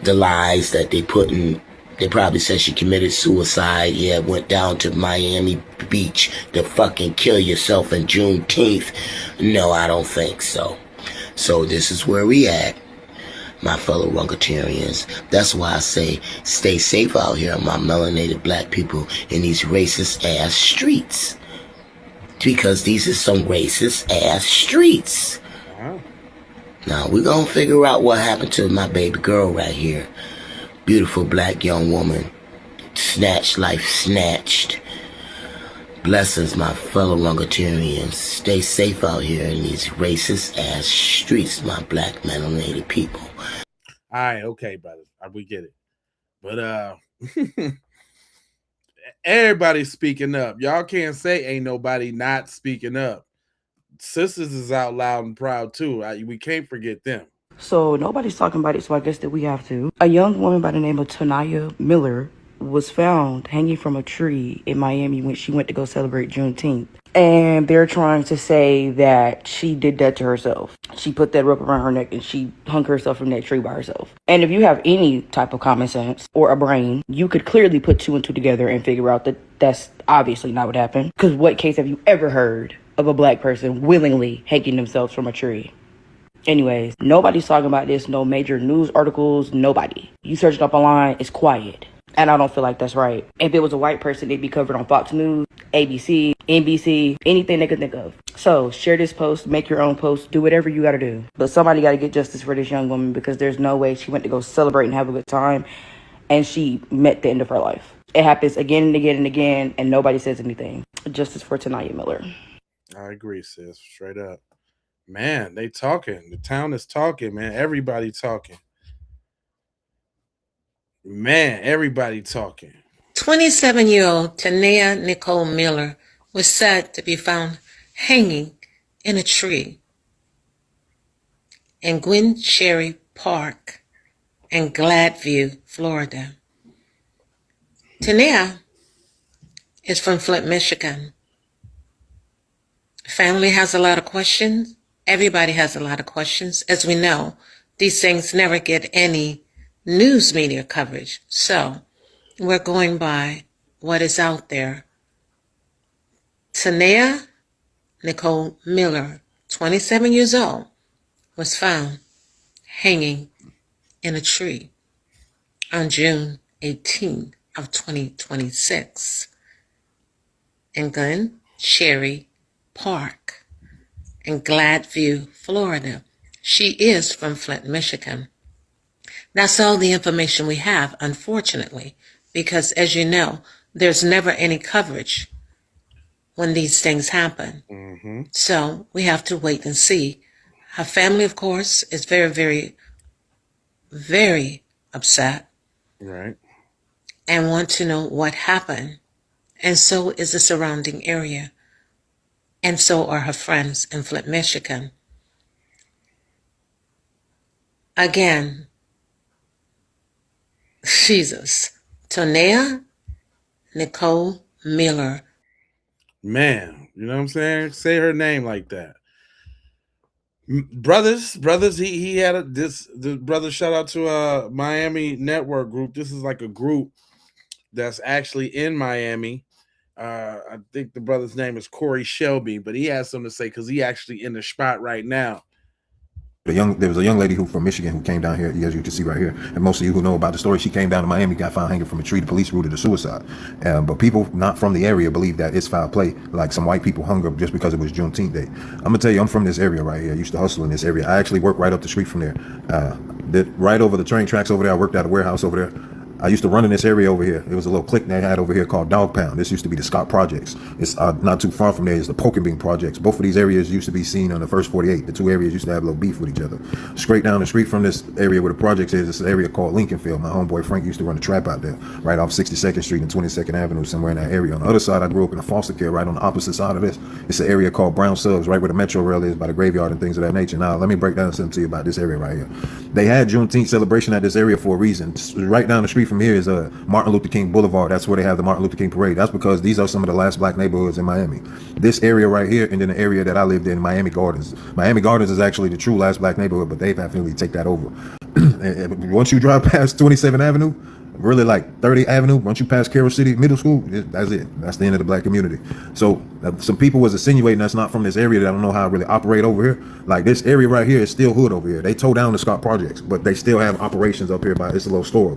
T: the lies that they put in. They probably said she committed suicide. Yeah, went down to Miami Beach to fucking kill yourself on Juneteenth. No, I don't think so. So this is where we at, my fellow Rungatarians. That's why I say stay safe out here, my melanated black people, in these racist ass streets. Because these are some racist ass streets. Now we're gonna figure out what happened to my baby girl right here. Beautiful black young woman. Snatched, life snatched. Blessings, my fellow Rungatarians. Stay safe out here in these racist ass streets, my black melanated people.
A: All right, okay, brothers. We get it. But everybody's speaking up. Y'all can't say ain't nobody not speaking up. Sisters is out loud and proud too. We can't forget them.
U: So nobody's talking about it, so I guess that we have to. A young woman by the name of Tonea Miller was found hanging from a tree in Miami when she went to go celebrate Juneteenth. And they're trying to say that she did that to herself. She put that rope around her neck and she hung herself from that tree by herself. And if you have any type of common sense or a brain, you could clearly put two and two together and figure out that that's obviously not what happened. Because what case have you ever heard of a black person willingly hanging themselves from a tree? Anyways, nobody's talking about this. No major news articles. Nobody. You search it up online, it's quiet. And I don't feel like that's right. If it was a white person, they'd be covered on Fox News, ABC, NBC, anything they could think of. So share this post, make your own post, do whatever you gotta do. But somebody gotta get justice for this young woman, because there's no way she went to go celebrate and have a good time and she met the end of her life. It happens again and again and again, and nobody says anything. Justice for Tonea Miller.
A: I agree, sis. Straight up. Man, they talking. The town is talking, man. Everybody talking. Man, everybody talking.
V: 27-year-old Tonea Nicole Miller was said to be found hanging in a tree in Gwinnett Park in Gladview, Florida. Tonea is from Flint, Michigan. Family has a lot of questions. Everybody has a lot of questions. As we know, these things never get any news media coverage. So we're going by what is out there. Tonea Nicole Miller, 27 years old, was found hanging in a tree on June 18 of 2026 in Glen Park in Gladview, Florida. She is from Flint, Michigan. That's all the information we have, unfortunately, because as you know, there's never any coverage when these things happen.
A: Mm-hmm.
V: So we have to wait and see. Her family, of course, is very, very, very upset.
A: Right.
V: And want to know what happened. And so is the surrounding area. And so are her friends in Flint, Michigan. Again, Jesus. Tonea Nicole Miller.
A: Man, you know what I'm saying? Say her name like that. Brothers, he had the brother, shout out to Miami Network Group. This is like a group that's actually in Miami. I think the brother's name is Corey Shelby, but he has something to say because he actually in the spot right now.
W: There was a young lady who from Michigan who came down here, as you can see right here, and most of you who know about the story, she came down to Miami, got found hanging from a tree. The police ruled it a suicide, but people not from the area believe that it's foul play, like some white people hung up just because it was Juneteenth Day. I'm gonna tell you, I'm from this area right here. I used to hustle in this area. I actually worked right up the street from there, right over the train tracks over there. I worked at a warehouse over there. I used to run in this area over here. It was a little clique they had over here called Dog Pound. This used to be the Scott Projects. It's not too far from there is the Poke and Bean Projects. Both of these areas used to be seen on the first 48. The two areas used to have a little beef with each other. Straight down the street from this area where the projects is, it's an area called Lincolnfield. My homeboy Frank used to run a trap out there, right off 62nd Street and 22nd Avenue, somewhere in that area. On the other side, I grew up in a foster care, right on the opposite side of this. It's an area called Brown Subs, right where the Metro Rail is, by the graveyard and things of that nature. Now, let me break down something to you about this area right here. They had Juneteenth celebration at this area for a reason. Right down the street from here is Martin Luther King Boulevard. That's where they have the Martin Luther King Parade. That's because these are some of the last black neighborhoods in Miami. This area right here, and then the area that I lived in, Miami Gardens. Miami Gardens is actually the true last black neighborhood, but they've definitely take that over. Once you drive past 27th Avenue, really like 30th Avenue, once you pass Carroll City Middle School, that's it. That's the end of the black community. So some people was insinuating that's not from this area that I don't know how it really operate over here. Like this area right here is still hood over here. They tore down the Scott Projects, but they still have operations up here by, it's a little store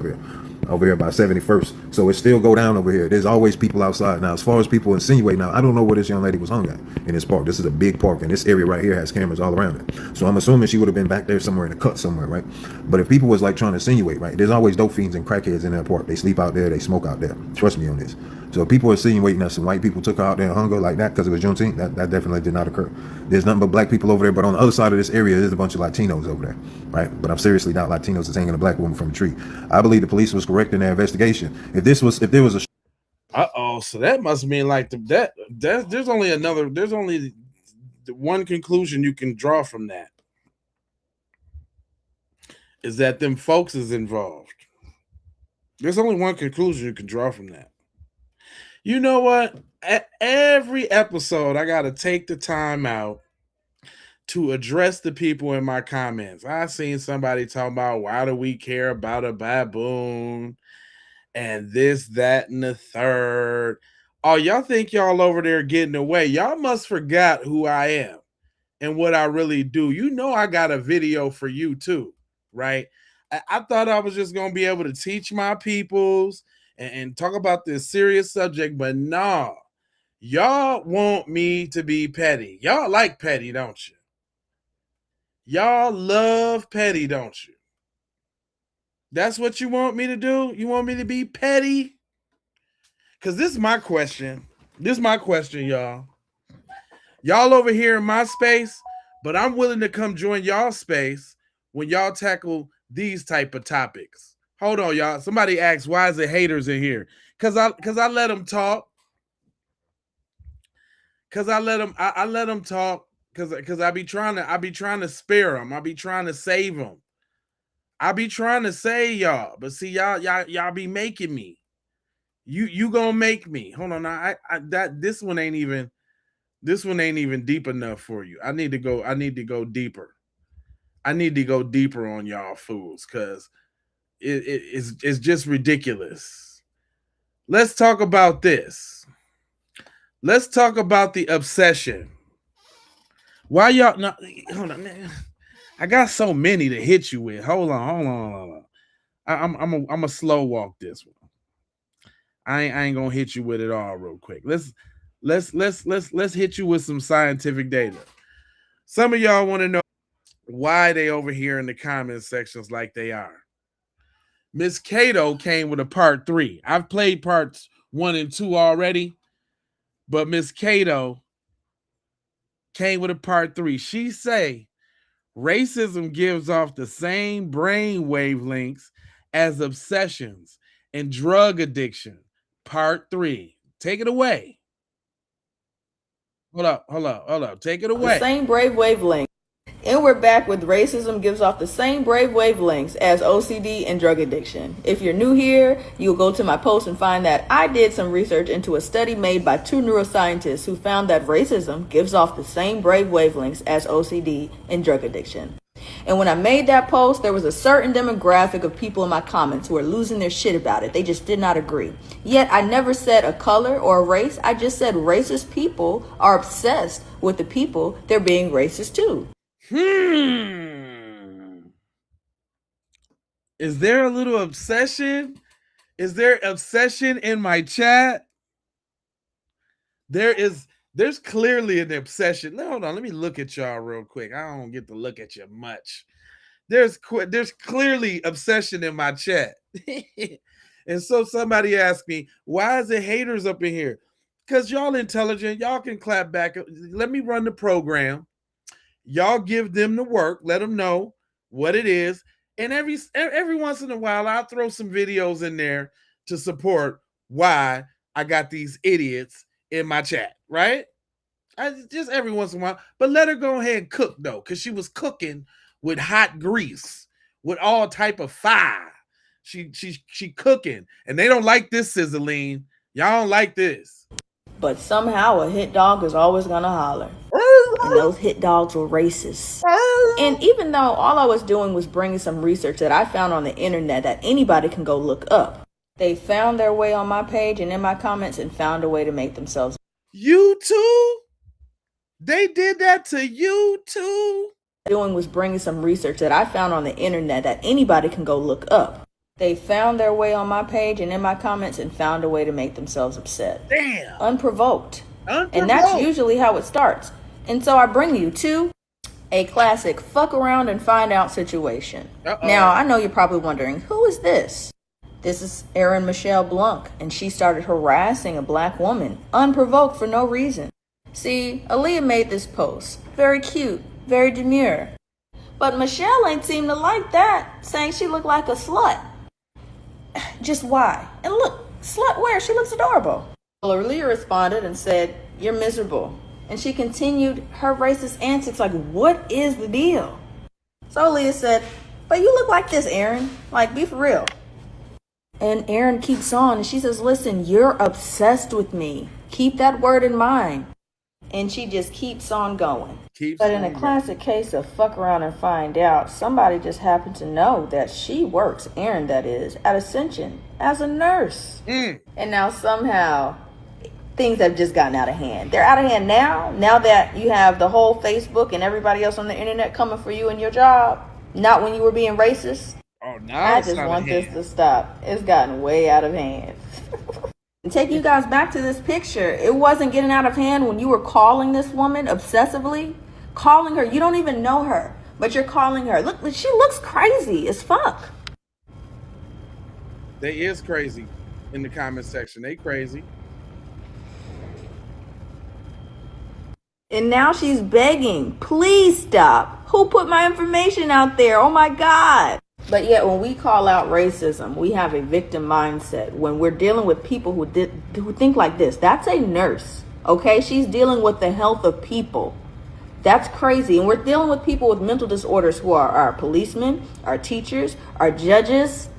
W: over here by 71st. So it still go down over here. There's always people outside. Now, as far as people insinuate, now I don't know where this young lady was hung at in this park. This is a big park, and this area right here has cameras all around it. So I'm assuming she would have been back there somewhere in a cut somewhere, right? But if people was like trying to insinuate, right, there's always dope fiends and crackheads in that park. They sleep out there, they smoke out there. Trust me on this. So if people are insinuating that some white people took her out there and hung her like that because it was Juneteenth, that definitely did not occur. There's nothing but black people over there, but on the other side of this area, there's a bunch of Latinos over there, right? But I'm seriously not Latinos that's hanging a black woman from a tree. I believe the police was correct in their investigation. If there was a
A: so that must mean like there's only the one conclusion you can draw from that is that them folks is involved. There's only one conclusion you can draw from that. You know what? At every episode, I got to take the time out to address the people in my comments. I seen somebody talking about why do we care about a baboon and this, that, and the third. Oh, y'all think y'all over there getting away. Y'all must forgot who I am and what I really do. You know I got a video for you too, right? I thought I was just going to be able to teach my peoples and talk about this serious subject, but nah. Y'all want me to be petty. Y'all like petty, don't you? Y'all love petty, don't you? That's what you want me to do? You want me to be petty? Because this is my question. This is my question, y'all. Y'all over here in my space, but I'm willing to come join y'all space when y'all tackle these type of topics. Hold on, y'all. Somebody asked, why is it haters in here? Because I let them talk. Because I let them talk. Because I be trying to spare them. I be trying to save them. I be trying to save y'all. But see, y'all be making me. You gonna make me. Hold on. This one ain't even deep enough for you. I need to go deeper. I need to go deeper on y'all fools because it's just ridiculous. Let's talk about this. Let's talk about the obsession. Why y'all not? Hold on, man. I got so many to hit you with. Hold on. I'm a slow walk this one. I ain't gonna hit you with it all real quick. Let's hit you with some scientific data. Some of y'all want to know why they over here in the comment sections like they are. Miss Cato came with a part 3. I've played parts 1 and 2 already, but Miss Cato came with a part 3. She say racism gives off the same brain wavelengths as obsessions and drug addiction. Part 3. Take it away. Hold up. Take it away.
B: The same brave wavelength. And we're back with racism gives off the same brave wavelengths as OCD and drug addiction. If you're new here, you'll go to my post and find that I did some research into a study made by 2 neuroscientists who found that racism gives off the same brave wavelengths as OCD and drug addiction. And when I made that post, there was a certain demographic of people in my comments who were losing their shit about it. They just did not agree. Yet I never said a color or a race. I just said racist people are obsessed with the people they're being racist to.
A: Is there a little obsession? Is there obsession in my chat? There's clearly an obsession. Hold on, let me look at y'all real quick. I don't get to look at you much. There's clearly obsession in my chat. And so somebody asked me, why is it haters up in here? Because y'all intelligent, y'all can clap back. Let me run the program. Y'all give them the work, let them know what it is. And every once in a while, I'll throw some videos in there to support why I got these idiots in my chat, right? Just every once in a while. But let her go ahead and cook, though, because she was cooking with hot grease, with all type of fire. She cooking. And they don't like this, Sizzling. Y'all don't like this.
B: But somehow a hit dog is always gonna holler. And those hit dogs were racist. And even though all I was doing was bringing some research that I found on the internet that anybody can go look up, they found their way on my page and in my comments and found a way to make themselves.
A: You too? They did that to you too?
B: Doing was bringing some research that I found on the internet that anybody can go look up. They found their way on my page and in my comments and found a way to make themselves upset.
A: Damn.
B: Unprovoked. And that's usually how it starts. And so I bring you to a classic fuck around and find out situation. Now, I know you're probably wondering, who is this? This is Erin Michelle Blanc, and she started harassing a black woman, unprovoked for no reason. See, Aaliyah made this post. Very cute, very demure. But Michelle ain't seem to like that, saying she looked like a slut. Just why? And look, slut where? She looks adorable. Well, Aaliyah responded and said, you're miserable. And she continued her racist antics like, what is the deal? So Aaliyah said, but you look like this, Erin. Like, be for real. And Erin keeps on and she says, listen, you're obsessed with me. Keep that word in mind. And she just keeps on going. But in a classic case of fuck around and find out, somebody just happened to know that she works, Erin that is, at Ascension as a nurse. And now somehow things have just gotten out of hand. They're out of hand now that you have the whole Facebook and everybody else on the internet coming for you and your job. Not when you were being racist.
A: Oh, now
B: I just want this to stop. It's gotten way out of hand. And take you guys back to this picture. It wasn't getting out of hand when you were calling this woman obsessively. Calling her. You don't even know her, but you're calling her. Look, she looks crazy as fuck.
A: They is crazy in the comment section. They crazy.
B: And now she's begging, please stop. Who put my information out there? Oh my God. But yet when we call out racism, we have a victim mindset. When we're dealing with people who think like this, that's a nurse, okay? She's dealing with the health of people. That's crazy. And we're dealing with people with mental disorders who are our policemen, our teachers, our judges.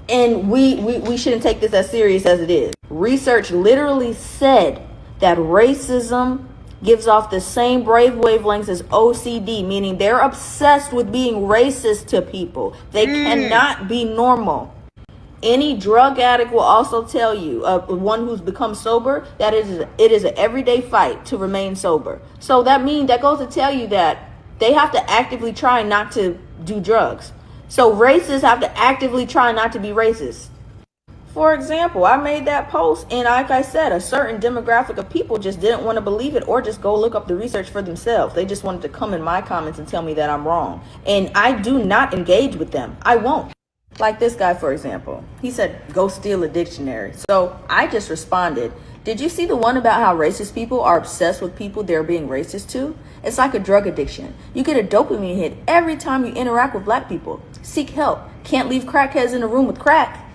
B: And we shouldn't take this as serious as it is. Research literally said that racism gives off the same brave wavelengths as OCD, meaning they're obsessed with being racist to people. They cannot be normal. Any drug addict will also tell you, one who's become sober, that it is an everyday fight to remain sober. So that goes to tell you that they have to actively try not to do drugs. So racists have to actively try not to be racist. For example, I made that post and like I said, a certain demographic of people just didn't want to believe it or just go look up the research for themselves. They just wanted to come in my comments and tell me that I'm wrong. And I do not engage with them. I won't. Like this guy, for example, he said, go steal a dictionary. So I just responded, did you see the one about how racist people are obsessed with people they're being racist to? It's like a drug addiction. You get a dopamine hit every time you interact with black people. Seek help. Can't leave crackheads in a room with crack.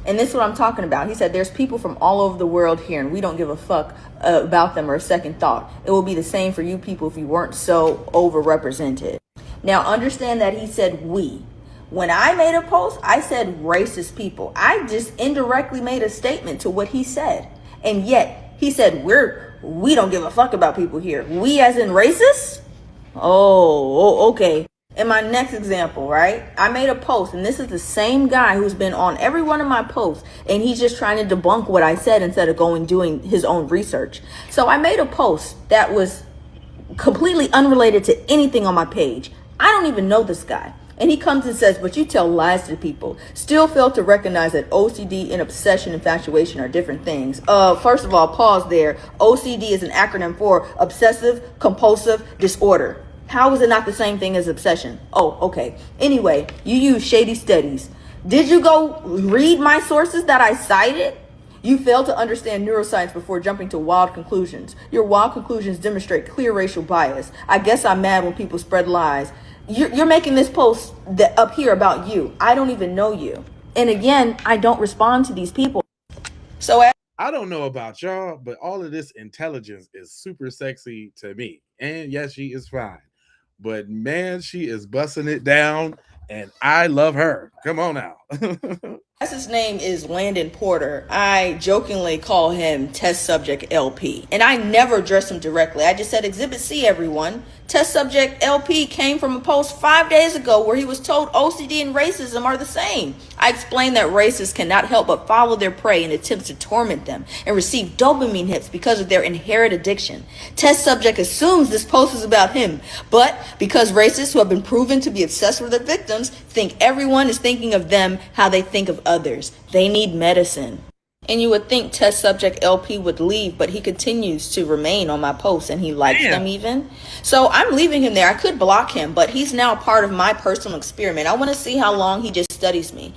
B: And this is what I'm talking about. He said, there's people from all over the world here and we don't give a fuck about them or a second thought. It will be the same for you people if you weren't so overrepresented. Now understand that he said we. When I made a post, I said racist people. I just indirectly made a statement to what he said. And yet he said, we don't give a fuck about people here. We as in racist? Oh, okay. In my next example, right? I made a post and this is the same guy who's been on every one of my posts and he's just trying to debunk what I said instead of doing his own research. So I made a post that was completely unrelated to anything on my page. I don't even know this guy. And he comes and says, but you tell lies to people. Still fail to recognize that OCD and obsession and infatuation are different things. First of all, pause there. OCD is an acronym for obsessive compulsive disorder. How is it not the same thing as obsession? Oh, okay. Anyway, you use shady studies. Did you go read my sources that I cited? You fail to understand neuroscience before jumping to wild conclusions. Your wild conclusions demonstrate clear racial bias. I guess I'm mad when people spread lies. You're making this post up here about you. I don't even know you. And again, I don't respond to these people. So
A: I don't know about y'all, but all of this intelligence is super sexy to me. And yes, she is fine. But man, she is busting it down, and I love her. Come on now.
B: His name is Landon Porter. I jokingly call him Test Subject LP. And I never address him directly. I just said Exhibit C, everyone. Test Subject LP came from a post 5 days ago where he was told OCD and racism are the same. I explained that racists cannot help but follow their prey in attempts to torment them and receive dopamine hits because of their inherent addiction. Test Subject assumes this post is about him, but because racists who have been proven to be obsessed with their victims think everyone is thinking of them how they think of others. They need medicine. And you would think Test Subject LP would leave, but he continues to remain on my posts and he likes them even. So I'm leaving him there. I could block him, but he's now part of my personal experiment. I want to see how long he just studies me.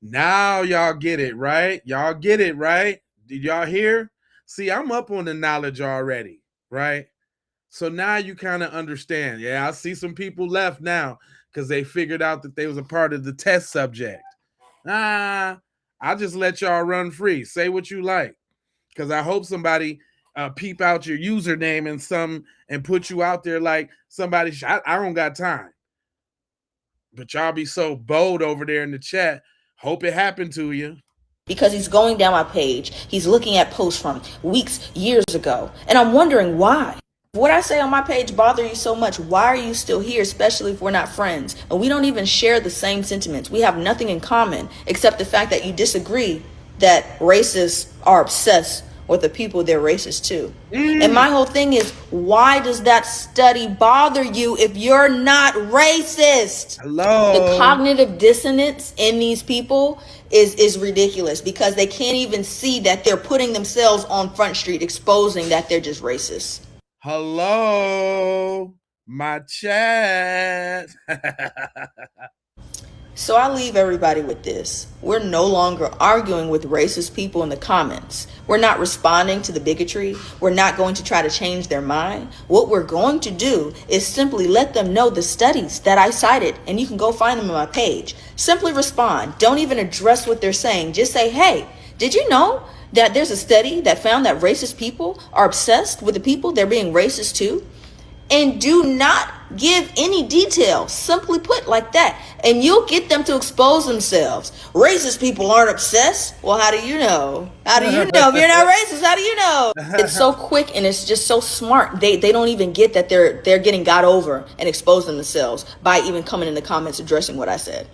A: Now y'all get it, right? Y'all get it, right? Did y'all hear? See, I'm up on the knowledge already, right? So now you kind of understand. Yeah, I see some people left now because they figured out that they was a part of the test subject. I just let y'all run free. Say what you like, because I hope somebody peep out your username and put you out there like somebody. I don't got time, but y'all be so bold over there in the chat. Hope it happened to you.
B: Because he's going down my page, he's looking at posts from weeks, years ago, and I'm wondering why. What I say on my page bother you so much? Why are you still here, especially if we're not friends? And we don't even share the same sentiments. We have nothing in common except the fact that you disagree that racists are obsessed with the people they're racist to. And my whole thing is, why does that study bother you if you're not racist?
A: Hello.
B: The cognitive dissonance in these people is ridiculous because they can't even see that they're putting themselves on Front Street, exposing that they're just racist.
A: Hello, my chat.
B: So I leave everybody with this. We're no longer arguing with racist people in the comments. We're not responding to the bigotry. We're not going to try to change their mind. What we're going to do is simply let them know the studies that I cited, and you can go find them on my page. Simply respond. Don't even address what they're saying. Just say, hey, did you know that there's a study that found that racist people are obsessed with the people they're being racist to? And do not give any detail. Simply put like that. And you'll get them to expose themselves. Racist people aren't obsessed. Well, how do you know? How do you know? If you're not racist, how do you know? It's so quick and it's just so smart. They don't even get that they're getting got over and exposing themselves by even coming in the comments addressing what I said.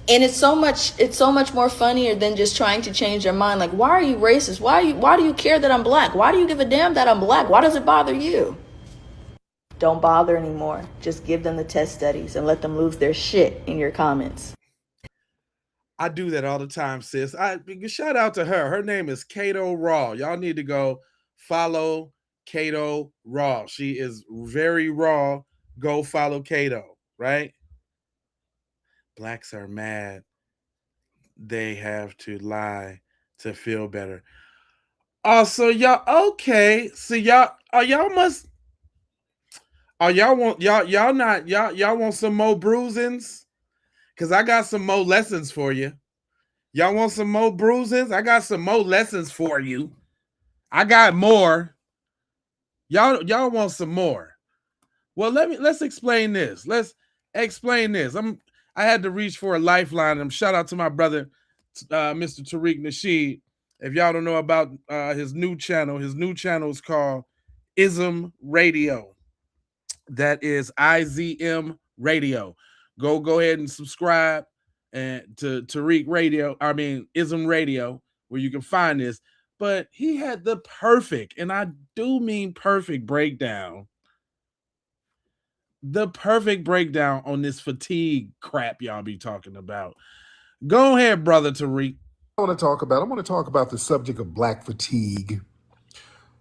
B: And it's so much more funnier than just trying to change their mind. Like, why are you racist? Why do you care that I'm black? Why do you give a damn that I'm black? Why does it bother you? Don't bother anymore. Just give them the test studies and let them lose their shit in your comments.
A: I do that all the time, sis. Shout out to her. Her name is Kato Raw. Y'all need to go follow Kato Raw. She is very raw. Go follow Kato, right? Blacks are mad. They have to lie to feel better. Oh, so y'all okay. So y'all must y'all want some more bruisings? Cause I got some more lessons for you. Y'all want some more bruisings? I got some more lessons for you. I got more. Y'all want some more. Well, let's explain this. Let's explain this. I had to reach for a lifeline. Shout out to my brother, Mr. Tariq Nasheed. If y'all don't know about his new channel is called IZM Radio. That is IZM Radio. Go ahead and subscribe and to Tariq Radio. I mean IZM Radio, where you can find this. But he had the perfect, and I do mean perfect breakdown. The perfect breakdown on this fatigue crap y'all be talking about. Go ahead, brother Tariq.
C: I want to talk about the subject of black fatigue.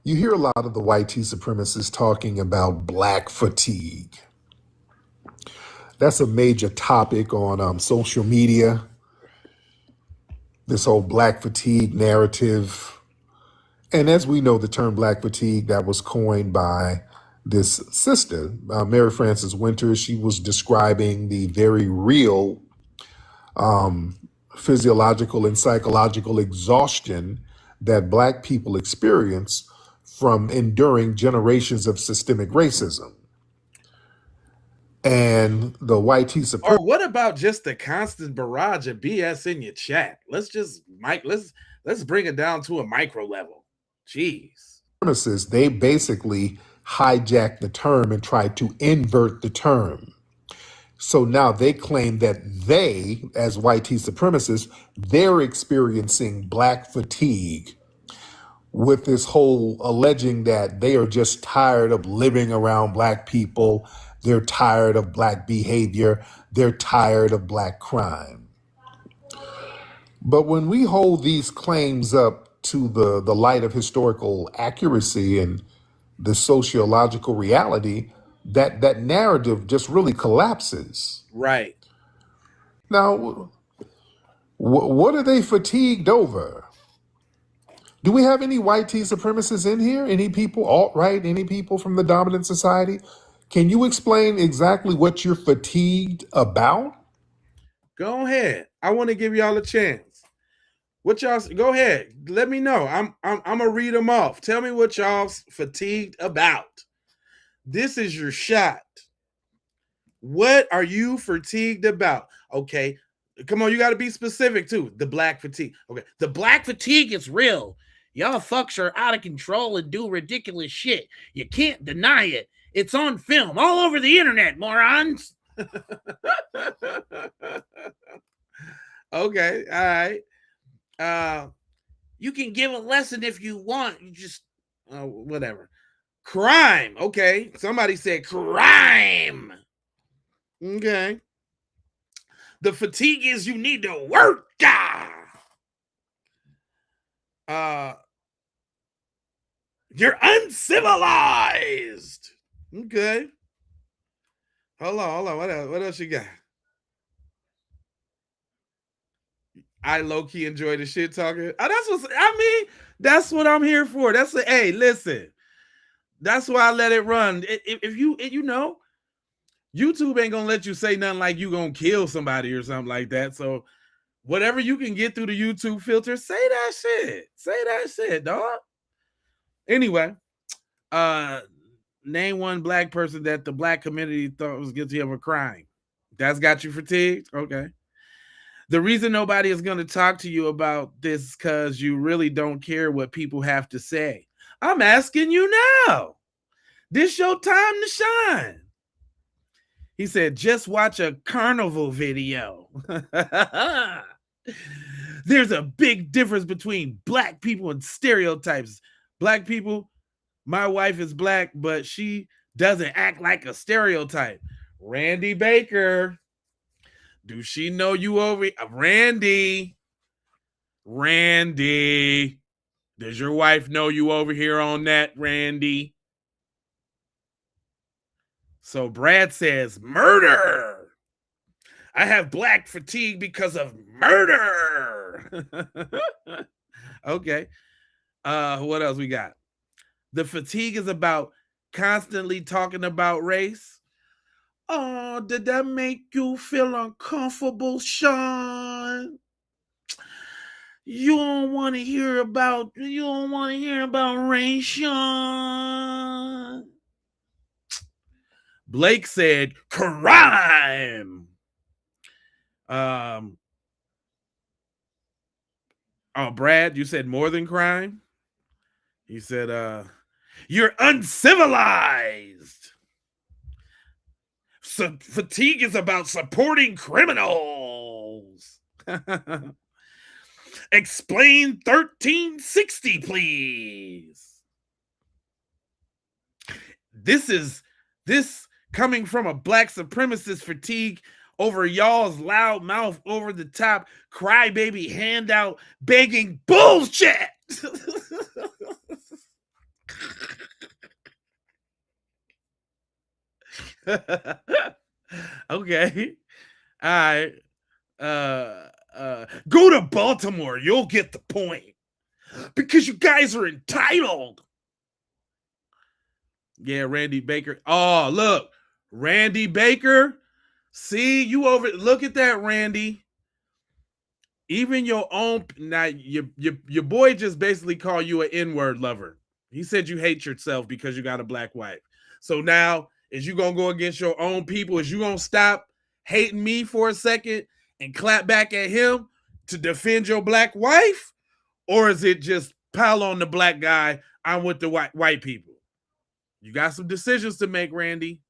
C: You hear a lot of the white supremacists talking about black fatigue. That's a major topic on social media. this whole black fatigue narrative. And as we know, the term black fatigue that was coined by this sister, Mary Frances Winters. She was describing the very real physiological and psychological exhaustion that black people experience from enduring generations of systemic racism. And the white T supremacy.
A: Or what about just the constant barrage of BS in your chat? Let's bring it down to a micro level. Jeez.
C: They basically hijacked the term and tried to invert the term. So now they claim that they, as white T supremacists, they're experiencing black fatigue, with this whole alleging that they are just tired of living around black people. They're tired of black behavior. They're tired of black crime. But when we hold these claims up to the light of historical accuracy and the sociological reality, that narrative just really collapses.
A: Right.
C: Now, what are they fatigued over? Do we have any white T supremacists in here? Any people, alt-right, any people from the dominant society? Can you explain exactly what you're fatigued about?
A: Go ahead. I want to give y'all a chance. What y'all go ahead. Let me know. I'm gonna read them off. Tell me what y'all's fatigued about. This is your shot. What are you fatigued about? Okay. Come on, you got to be specific too. The black fatigue. Okay. The black fatigue is real. Y'all fucks are out of control and do ridiculous shit. You can't deny it. It's on film all over the internet, morons. Okay. All right. You can give a lesson if you want. You just whatever. Crime. Okay. Somebody said crime. Okay. The fatigue is you need to work. You're uncivilized. Okay. Hold on. What else you got? I low-key enjoy the shit talking. That's what I'm here for. Hey, listen. That's why I let it run. If you know, YouTube ain't gonna let you say nothing like you gonna kill somebody or something like that. So whatever you can get through the YouTube filter, say that shit. Say that shit, dog. Anyway, name one black person that the black community thought was guilty of a crime. That's got you fatigued? Okay. The reason nobody is going to talk to you about this is because you really don't care what people have to say. I'm asking you now. This your time to shine. He said, just watch a carnival video. There's a big difference between black people and stereotypes. Black people, my wife is black, but she doesn't act like a stereotype. Randy Baker. Do she know you over here? Randy. Does your wife know you over here on that, Randy? So Brad says, murder. I have black fatigue because of murder. Okay. What else we got? The fatigue is about constantly talking about race. Oh, did that make you feel uncomfortable, Sean? You don't want to hear about race, Sean. Blake said crime. Brad, you said more than crime? He said, you're uncivilized. Fatigue is about supporting criminals. Explain 1360, please. This coming from a black supremacist fatigue over y'all's loud mouth, over the top, crybaby handout, begging bullshit. Okay. All right. Go to Baltimore. You'll get the point. Because you guys are entitled. Yeah, Randy Baker. Oh, look. Randy Baker. See, you over. Look at that, Randy. Even your own. Now, your boy just basically called you an N-word lover. He said you hate yourself because you got a black wife. So now, is you going to go against your own people? Is you going to stop hating me for a second and clap back at him to defend your black wife? Or is it just pile on the black guy? I'm with the white people. You got some decisions to make, Randy.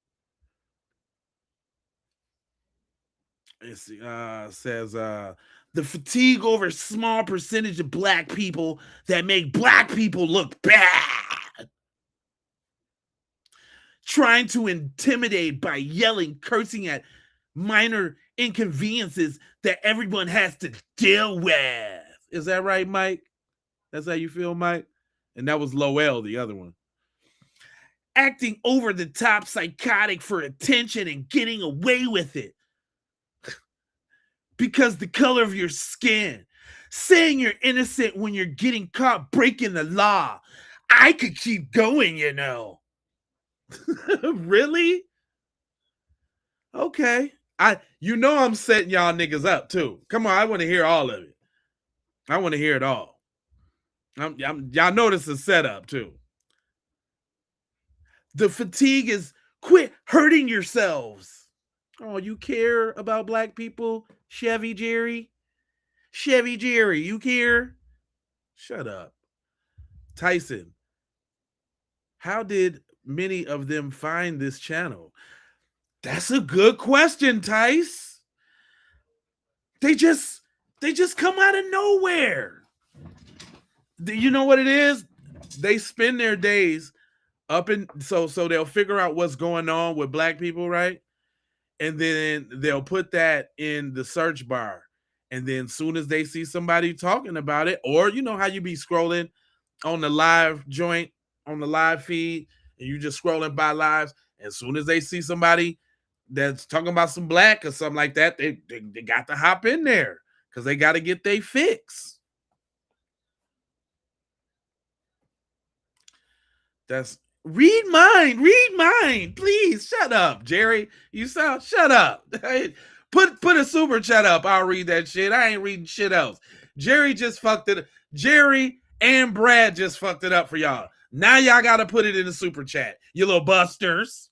A: It says the fatigue over small percentage of black people that make black people look bad. Trying to intimidate by yelling, cursing at minor inconveniences that everyone has to deal with. Is that right, Mike? That's how you feel, Mike? And that was Lowell, the other one. Acting over the top psychotic for attention and getting away with it. Because the color of your skin. Saying you're innocent when you're getting caught breaking the law. I could keep going, you know. Really? Okay. I'm setting y'all niggas up too. Come on, I want to hear all of it. I want to hear it all. Y'all know this is set up too. The fatigue is quit hurting yourselves. Oh, you care about black people? Chevy Jerry? Chevy Jerry, you care? Shut up. Tyson, how did many of them find this channel? That's a good question, Tice. They just come out of nowhere. You know what it is? They spend their days up in so they'll figure out what's going on with black people, right? And then they'll put that in the search bar. And then soon as they see somebody talking about it, or you know how you be scrolling on the live joint, on the live feed, and you just scrolling by lives, as soon as they see somebody that's talking about some black or something like that, they got to hop in there because they got to get their fix. That's read mine, please. Shut up, Jerry. Shut up. Put a super chat up. I'll read that shit. I ain't reading shit else. Jerry just fucked it. Jerry and Brad just fucked it up for y'all. Now y'all got to put it in the super chat. You little busters.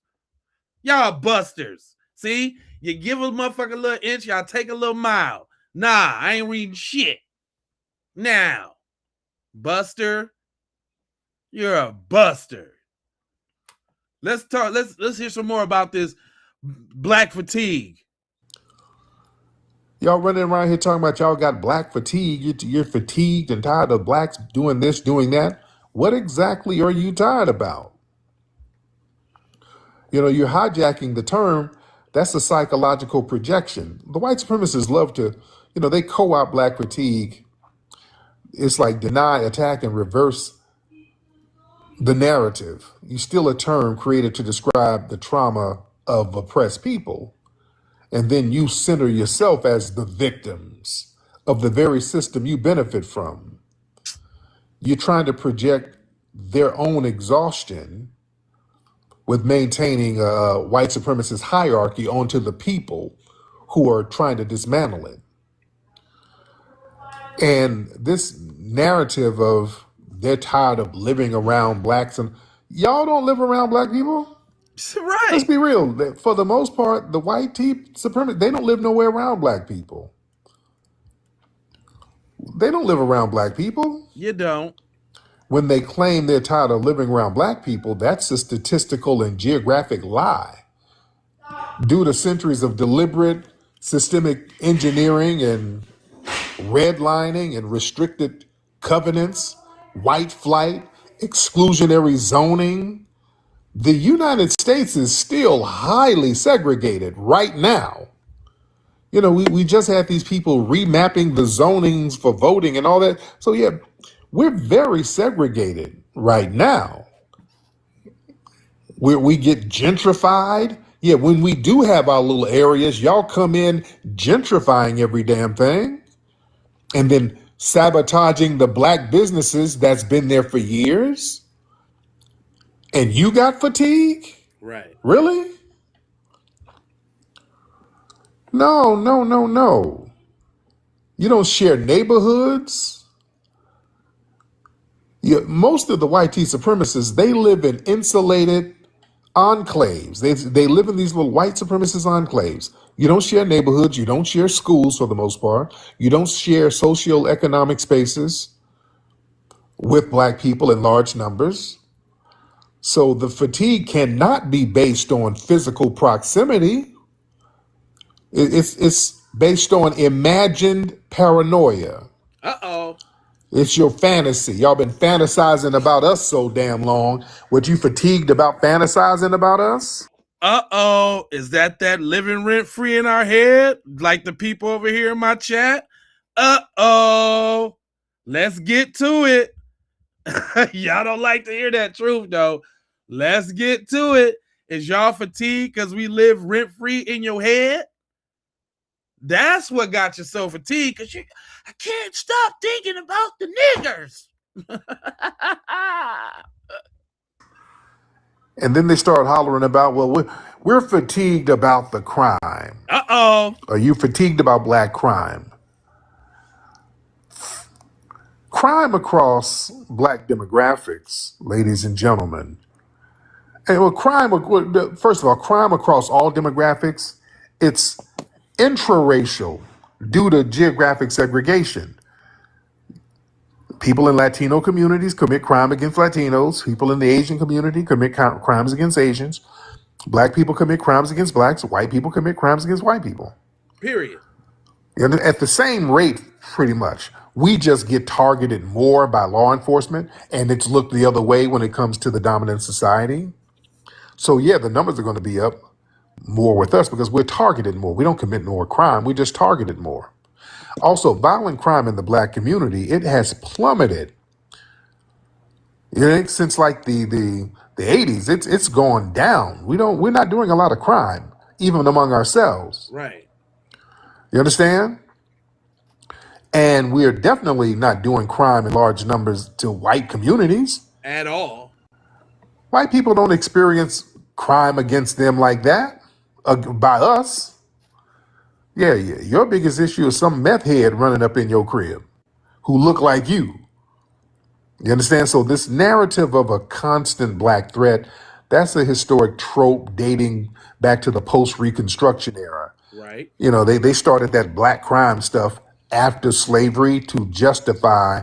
A: Y'all busters. See? You give a motherfucker a little inch, y'all take a little mile. Nah, I ain't reading shit. Now, Buster, you're a buster. Let's talk. Let's hear some more about this black fatigue.
C: Y'all running around here talking about y'all got black fatigue. You're fatigued and tired of blacks doing this, doing that. What exactly are you tired about? You know, you're hijacking the term. That's a psychological projection. The white supremacists love to, they co-opt black fatigue. It's like deny, attack, and reverse the narrative. You steal a term created to describe the trauma of oppressed people, and then you center yourself as the victims of the very system you benefit from. You're trying to project their own exhaustion with maintaining a white supremacist hierarchy onto the people who are trying to dismantle it. And this narrative of they're tired of living around blacks, and y'all don't live around black people.
A: Right.
C: Let's be real. For the most part, the white supremacists, they don't live nowhere around black people. They don't live around black people.
A: You don't.
C: When they claim they're tired of living around black people, that's a statistical and geographic lie. Due to centuries of deliberate systemic engineering and redlining and restricted covenants, white flight, exclusionary zoning, the United States is still highly segregated right now. We just had these people remapping the zonings for voting and all that. So yeah, we're very segregated right now. We get gentrified. Yeah, when we do have our little areas, y'all come in gentrifying every damn thing. and then sabotaging the black businesses that's been there for years, and you got fatigue?
A: Right.
C: Really? No, no, no, no. You don't share neighborhoods. Most of the white supremacists, they live in insulated enclaves. They live in these little white supremacist enclaves. You don't share neighborhoods. You don't share schools for the most part. You don't share socioeconomic spaces with black people in large numbers. So the fatigue cannot be based on physical proximity. It's based on imagined paranoia.
A: Uh-oh.
C: It's your fantasy. Y'all been fantasizing about us so damn long. What, you fatigued about fantasizing about us?
A: Uh-oh. Is that living rent free in our head? Like the people over here in my chat? Uh-oh. Let's get to it. Y'all don't like to hear that truth, though. Let's get to it. Is y'all fatigued because we live rent free in your head? That's what got you so fatigued, because I can't stop thinking about the niggers.
C: And then they start hollering about, well, we're fatigued about the crime.
A: Uh-oh.
C: Are you fatigued about black crime? Crime across black demographics, ladies and gentlemen. And first of all, crime across all demographics, it's intraracial due to geographic segregation. People in Latino communities commit crime against Latinos. People in the Asian community commit crimes against Asians. Black people commit crimes against blacks. White people commit crimes against white people.
A: Period.
C: And at the same rate, pretty much. We just get targeted more by law enforcement, and it's looked the other way when it comes to the dominant society. So yeah, the numbers are going to be up more with us because we're targeted more. We don't commit more crime. We just targeted more. Also, violent crime in the black community, it has plummeted. Since like the 80s, it's gone down. We're not doing a lot of crime, even among ourselves.
A: Right.
C: You understand? And we're definitely not doing crime in large numbers to white communities.
A: At all.
C: White people don't experience crime against them like that by us. Yeah, your biggest issue is some meth head running up in your crib who look like you. You understand? So this narrative of a constant black threat, that's a historic trope dating back to the post-Reconstruction era.
A: Right.
C: They started that black crime stuff after slavery to justify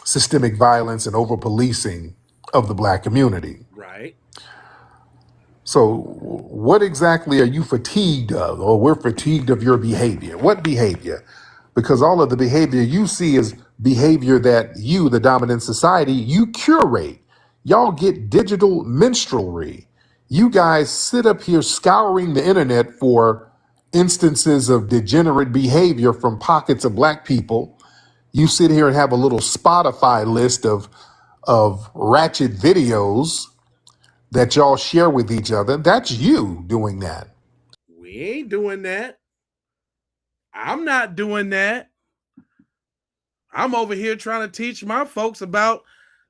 C: systemic violence and over-policing of the black community.
A: Right.
C: So what exactly are you fatigued of? Or we're fatigued of your behavior. What behavior? Because all of the behavior you see is behavior that you, the dominant society, you curate. Y'all get digital minstrelry. You guys sit up here scouring the internet for instances of degenerate behavior from pockets of black people. You sit here and have a little Spotify list of ratchet videos that y'all share with each other. That's you doing that.
A: We ain't doing that. I'm not doing that. I'm over here trying to teach my folks about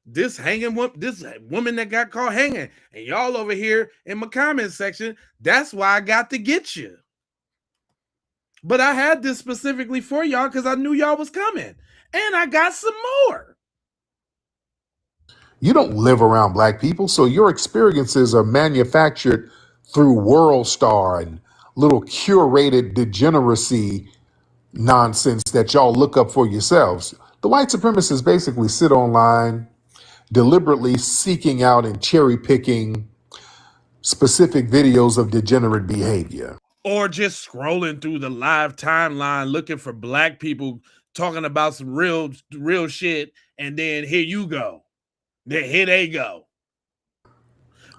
A: this woman that got caught hanging. And y'all over here in my comment section, that's why I got to get you. But I had this specifically for y'all because I knew y'all was coming. And I got some more.
C: You don't live around black people, so your experiences are manufactured through World Star and little curated degeneracy nonsense that y'all look up for yourselves. The white supremacists basically sit online, deliberately seeking out and cherry picking specific videos of degenerate behavior.
A: Or just scrolling through the live timeline looking for black people talking about some real shit, and then here you go. Here they go.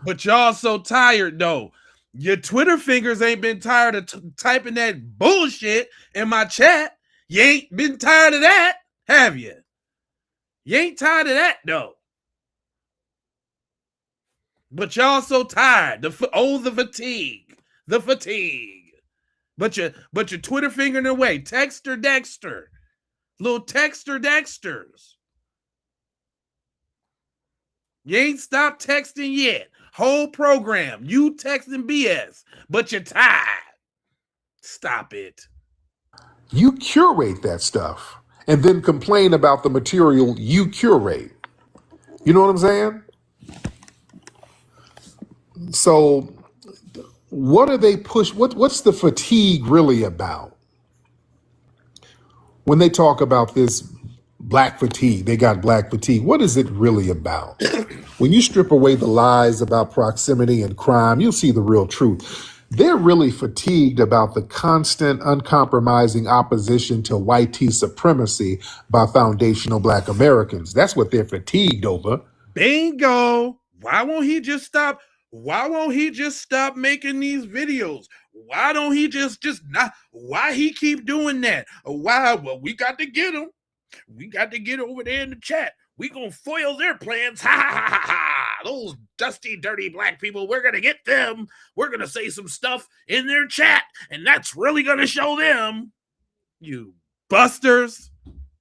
A: But y'all so tired though. Your Twitter fingers ain't been tired of typing that bullshit in my chat. You ain't been tired of that, have you? You ain't tired of that though. But y'all so tired. The fatigue. The fatigue. But your Twitter fingering away. Texter Dexter. Little texter Dexters. You ain't stopped texting yet. Whole program, you texting BS, but you're tired. Stop it.
C: You curate that stuff and then complain about the material you curate. You know what I'm saying? So what are they what's the fatigue really about? When they talk about this black fatigue, they got black fatigue. What is it really about? When you strip away the lies about proximity and crime, you'll see the real truth. They're really fatigued about the constant, uncompromising opposition to white supremacy by foundational black Americans. That's what they're fatigued over.
A: Bingo. Why won't he just stop? Why won't he just stop making these videos? Why don't he just not? Why he keep doing that? Why? Well, we got to get him. We got to get over there in the chat. We gonna foil their plans. Ha ha ha ha! Those dusty, dirty black people. We're gonna get them. We're gonna say some stuff in their chat, and that's really gonna show them. You busters!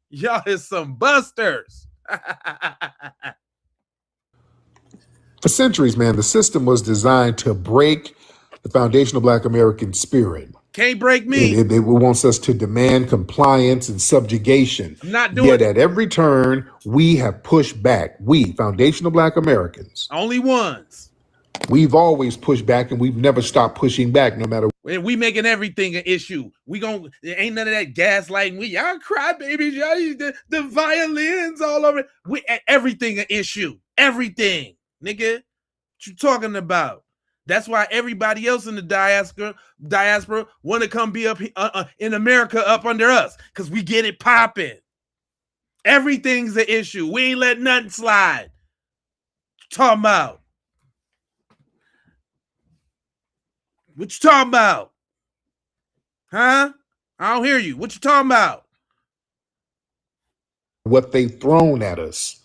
A: Y'all is some busters.
C: For centuries, man, the system was designed to break the foundational black American spirit.
A: Can't break me.
C: It wants us to demand compliance and subjugation.
A: I'm not doing
C: Yet
A: it.
C: at every turn, we have pushed back. We, foundational black Americans.
A: Only ones.
C: We've always pushed back and we've never stopped pushing back no matter
A: what. We making everything an issue. We gon' ain't none of that gaslighting. Y'all cry babies. Y'all the violins all over. Everything an issue. Everything. Nigga. What you talking about? That's why everybody else in the diaspora want to come be up in America up under us, because we get it popping. Everything's an issue. We ain't let nothing slide. What you talking about? What you talking about? Huh? I don't hear you. What you talking about?
C: what they've thrown at us.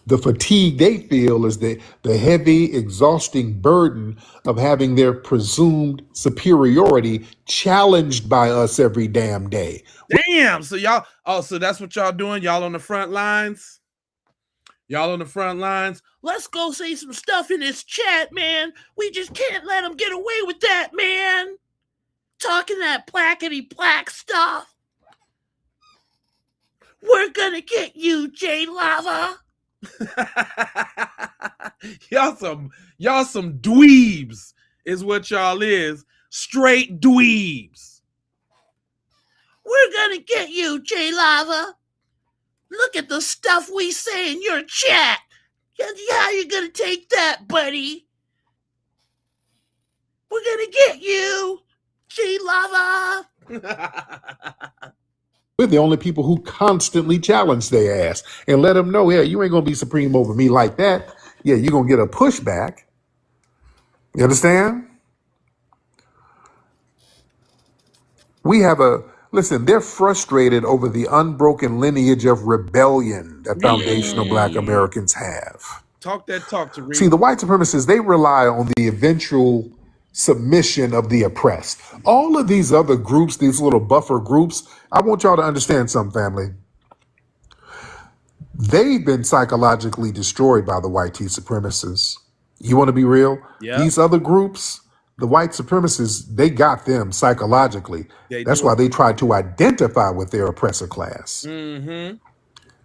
C: The fatigue they feel is the heavy, exhausting burden of having their presumed superiority challenged by us every damn day.
A: Damn. So y'all, so that's what y'all doing? Y'all on the front lines? Y'all on the front lines? Let's go say some stuff in this chat, man. We just can't let them get away with that, man. Talking that plackety-plack stuff. We're gonna get you, J Lava. y'all some dweebs is what y'all is. Straight dweebs. We're gonna get you, J Lava. Look at the stuff we say in your chat. How you gonna take that, buddy? We're gonna get you, J Lava.
C: We're the only people who constantly challenge their ass and let them know, yeah, you ain't gonna be supreme over me like that. Yeah, you're gonna get a pushback. You understand? We have listen, they're frustrated over the unbroken lineage of rebellion that foundational black Americans have.
A: Talk that talk to
C: See, the white supremacists, they rely on the eventual submission of the oppressed. All of these other groups, these little buffer groups, I want y'all to understand something, family. They've been psychologically destroyed by the white supremacists. You want to be real?
A: Yep.
C: These other groups, the white supremacists, they got them psychologically. That's why they tried to identify with their oppressor class.
A: Mm-hmm.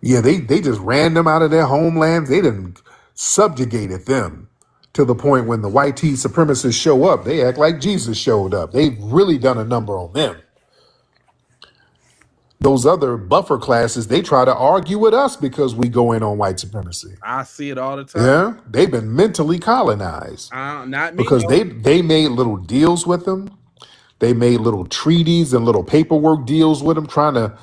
C: Yeah, they just ran them out of their homelands. They didn't subjugated them to the point when the white supremacists show up, they act like Jesus showed up. They've really done a number on them. Those other buffer classes, they try to argue with us because we go in on white supremacy.
A: I see it all the time.
C: Yeah, they've been mentally colonized.
A: Not me.
C: Because they made little deals with them. They made little treaties and little paperwork deals with them, trying to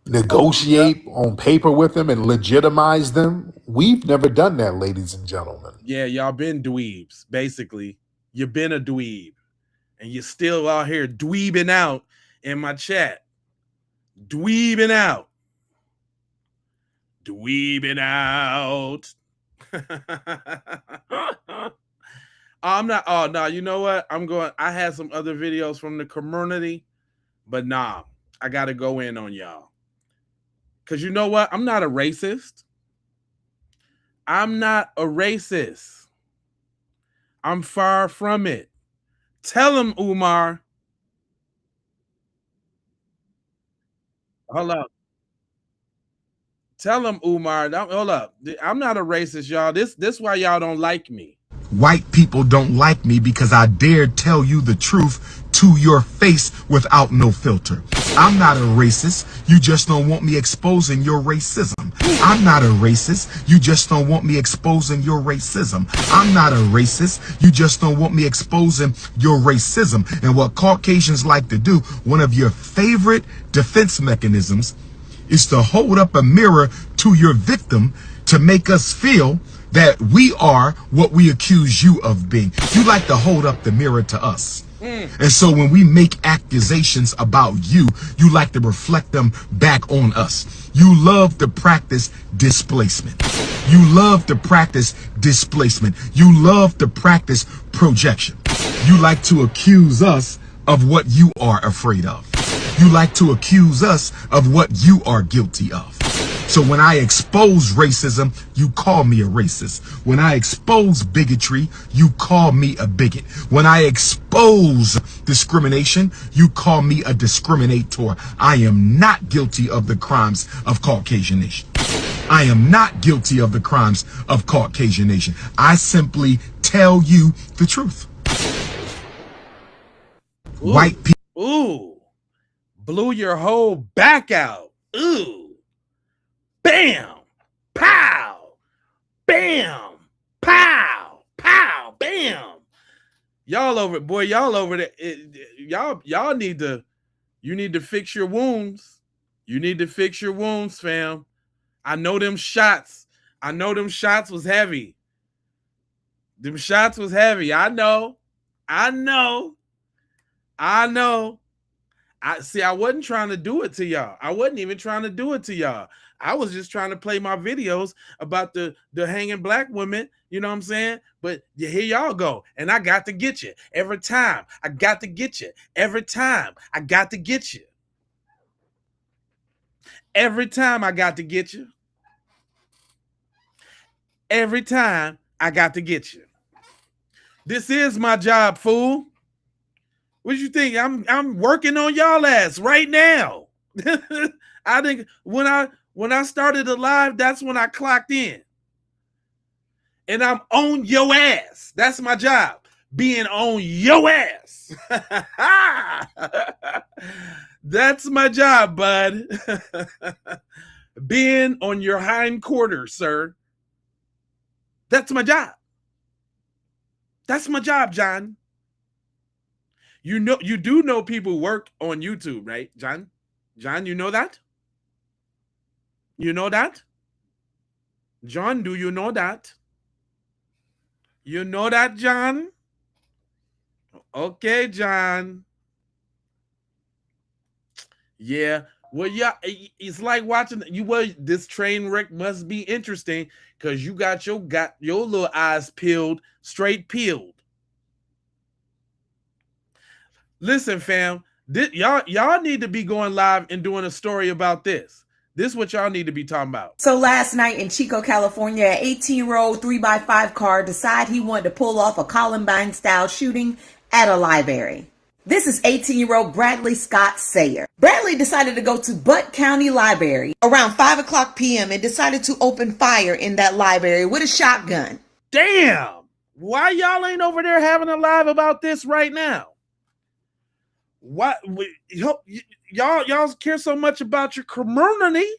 C: negotiate on paper with them and legitimize them. We've never done that, ladies and gentlemen.
A: Yeah, y'all been dweebs, basically. You've been a dweeb. And you're still out here dweebing out in my chat. Dweebing out. Dweebing out. I'm not. Oh, no, you know what? I had some other videos from the community, but nah, I got to go in on y'all. Because you know what? I'm not a racist. I'm not a racist. I'm far from it. Tell him, Umar. Hold up. Tell him, Umar. Hold up. I'm not a racist, y'all. This why y'all don't like me.
C: White people don't like me because I dare tell you the truth to your face without no filter. I'm not a racist. You just don't want me exposing your racism. I'm not a racist. You just don't want me exposing your racism. I'm not a racist. You just don't want me exposing your racism. And what Caucasians like to do, one of your favorite defense mechanisms, is to hold up a mirror to your victim to make us feel that we are what we accuse you of being. You like to hold up the mirror to us. And so when we make accusations about you, you like to reflect them back on us. You love to practice displacement. You love to practice displacement. You love to practice projection. You like to accuse us of what you are afraid of. You like to accuse us of what you are guilty of. So when I expose racism, you call me a racist. When I expose bigotry, you call me a bigot. When I expose discrimination, you call me a discriminator. I am not guilty of the crimes of Caucasian nation. I am not guilty of the crimes of Caucasian nation. I simply tell you the truth.
A: Ooh.
C: White people.
A: Ooh. Blew your whole back out. Ooh. Bam. Pow. Bam. Pow. Pow. Bam. Y'all over it, boy. Y'all over there. Y'all need to, you need to fix your wounds. You need to fix your wounds, fam. I know them shots. I know them shots was heavy. Them shots was heavy. I know. I know. I know. I wasn't trying to do it to y'all. I wasn't even trying to do it to y'all. I was just trying to play my videos about the hanging black women, you know what I'm saying? But here y'all go. And I got to get you. Every time I got to get you. Every time I got to get you. Every time I got to get you. Every time I got to get you. This is my job, fool. What you think? I'm working on y'all ass right now. I think when I started the live, that's when I clocked in. And I'm on your ass. That's my job. Being on your ass. That's my job, bud. Being on your hindquarters, sir. That's my job. That's my job, John. You do know people work on YouTube, right, John? John, you know that? You know that? John, do you know that? You know that, John? Okay, John. Yeah. Well, yeah, it's like watching you. Well, this train wreck must be interesting because you got your little eyes peeled, straight peeled. Listen, fam, y'all need to be going live and doing a story about this. This is what y'all need to be talking about.
D: So last night in Chico, California, an 18-year-old 3x5 car decided he wanted to pull off a Columbine-style shooting at a library. This is 18-year-old Bradley Scott Sayer. Bradley decided to go to Butte County Library around 5 o'clock p.m. and decided to open fire in that library with a shotgun.
A: Damn! Why y'all ain't over there having a live about this right now? What y'all care so much about your community?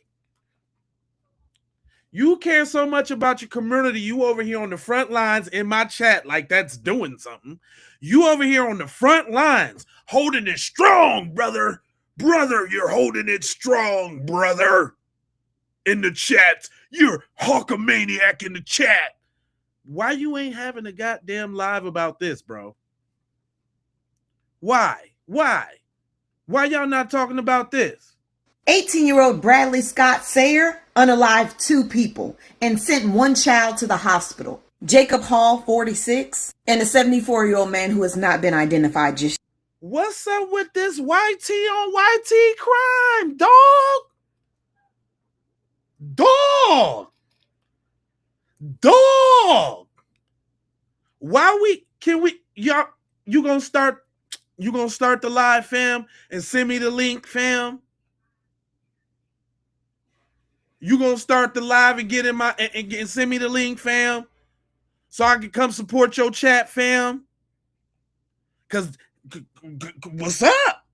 A: You care so much about your community. You over here on the front lines in my chat like that's doing something. You over here on the front lines holding it strong, brother. Brother, you're holding it strong, brother. In the chat, you're Hawkamaniac in the chat. Why you ain't having a goddamn live about this, bro? Why? Why y'all not talking about this?
D: 18-year-old Bradley Scott Sayer unalived 2 people and sent 1 child to the hospital. Jacob Hall, 46, and a 74-year-old man who has not been identified just.
A: What's up with this YT on YT crime, dog? Dog. Dog. Why y'all, you gonna start the live, fam, and send me the link, fam? You gonna start the live and get in my and send me the link, fam, so I can come support your chat, fam? Cause what's up?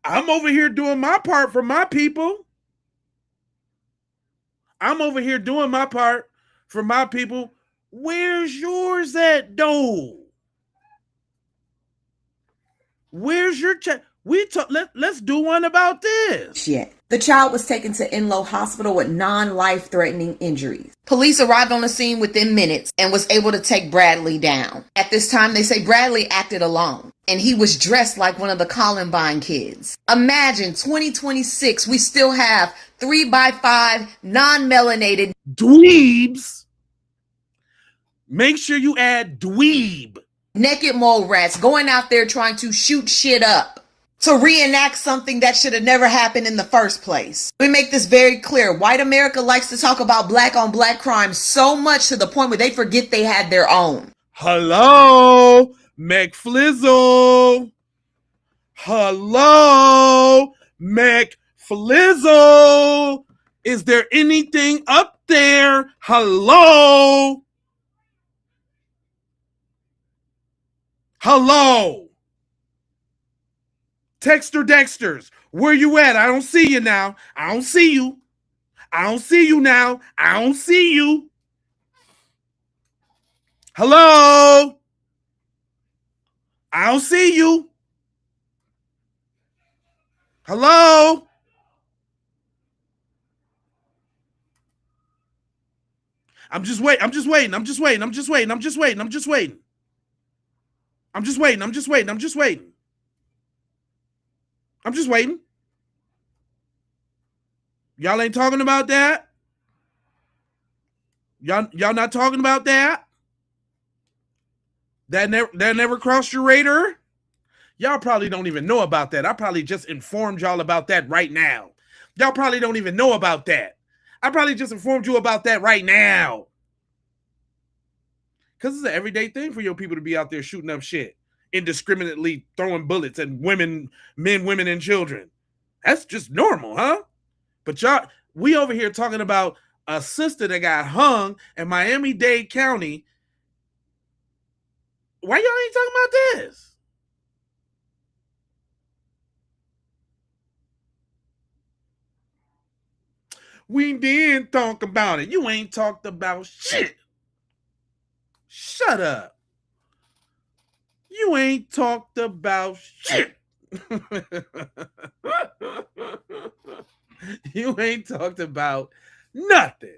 A: I'm over here doing my part for my people. I'm over here doing my part for my people. Where's yours at, though? Where's your chat? Let's do one about this.
D: Yet. The child was taken to Enloe Hospital with non-life threatening injuries. Police arrived on the scene within minutes and was able to take Bradley down. At this time, they say Bradley acted alone and he was dressed like one of the Columbine kids. Imagine 2026, we still have 3x5 non-melanated
A: dweebs. Make sure you add dweeb.
D: Naked mole rats going out there trying to shoot shit up to reenact something that should have never happened in the first place. Let me make this very clear. White America likes to talk about black on black crime so much to the point where they forget they had their own.
A: Hello, McFlizzle. Hello, McFlizzle. Is there anything up there? Hello. Hello. Texter Dexters, where you at? I don't see you now. I don't see you. I don't see you now. I don't see you. Hello. I don't see you. Hello. I'm just waiting. I'm just waiting. I'm just waiting. I'm just waiting. I'm just waiting. I'm just waiting. I'm just waiting. I'm just waiting. I'm just waiting. I'm just waiting. Y'all ain't talking about that? Y'all not talking about that? That never crossed your radar? Y'all probably don't even know about that. I probably just informed y'all about that right now. Y'all probably don't even know about that. I probably just informed you about that right now. Because it's an everyday thing for your people to be out there shooting up shit, indiscriminately throwing bullets at women, men, women, and children. That's just normal, huh? But y'all, we over here talking about a sister that got hung in Miami-Dade County. Why y'all ain't talking about this? We didn't talk about it. You ain't talked about shit. Shut up. You ain't talked about shit. You ain't talked about nothing.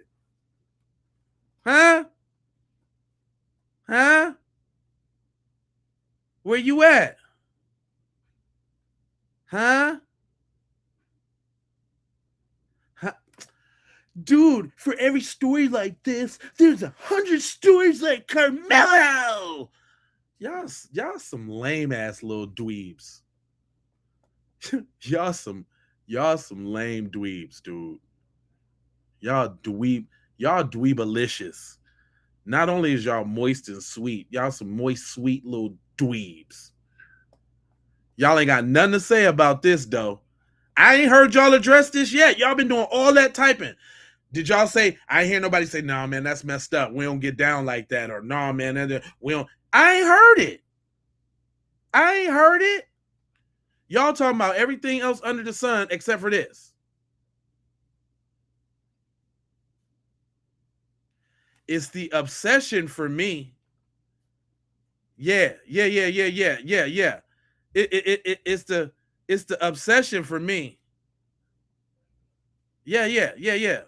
A: Huh? Huh? Where you at? Huh? Huh? Dude, for every story like this, there's 100 stories like Carmelo. Y'all some lame ass little dweebs. y'all some lame dweebs, dude. Y'all dweebalicious. Not only is y'all moist and sweet, y'all some moist, sweet little dweebs. Y'all ain't got nothing to say about this, though. I ain't heard y'all address this yet. Y'all been doing all that typing. Did y'all say, I ain't hear nobody say, nah, man, that's messed up. We don't get down like that. Or, nah, man, we don't. I ain't heard it. I ain't heard it. Y'all talking about everything else under the sun except for this. It's the obsession for me. Yeah. It's the obsession for me. Yeah.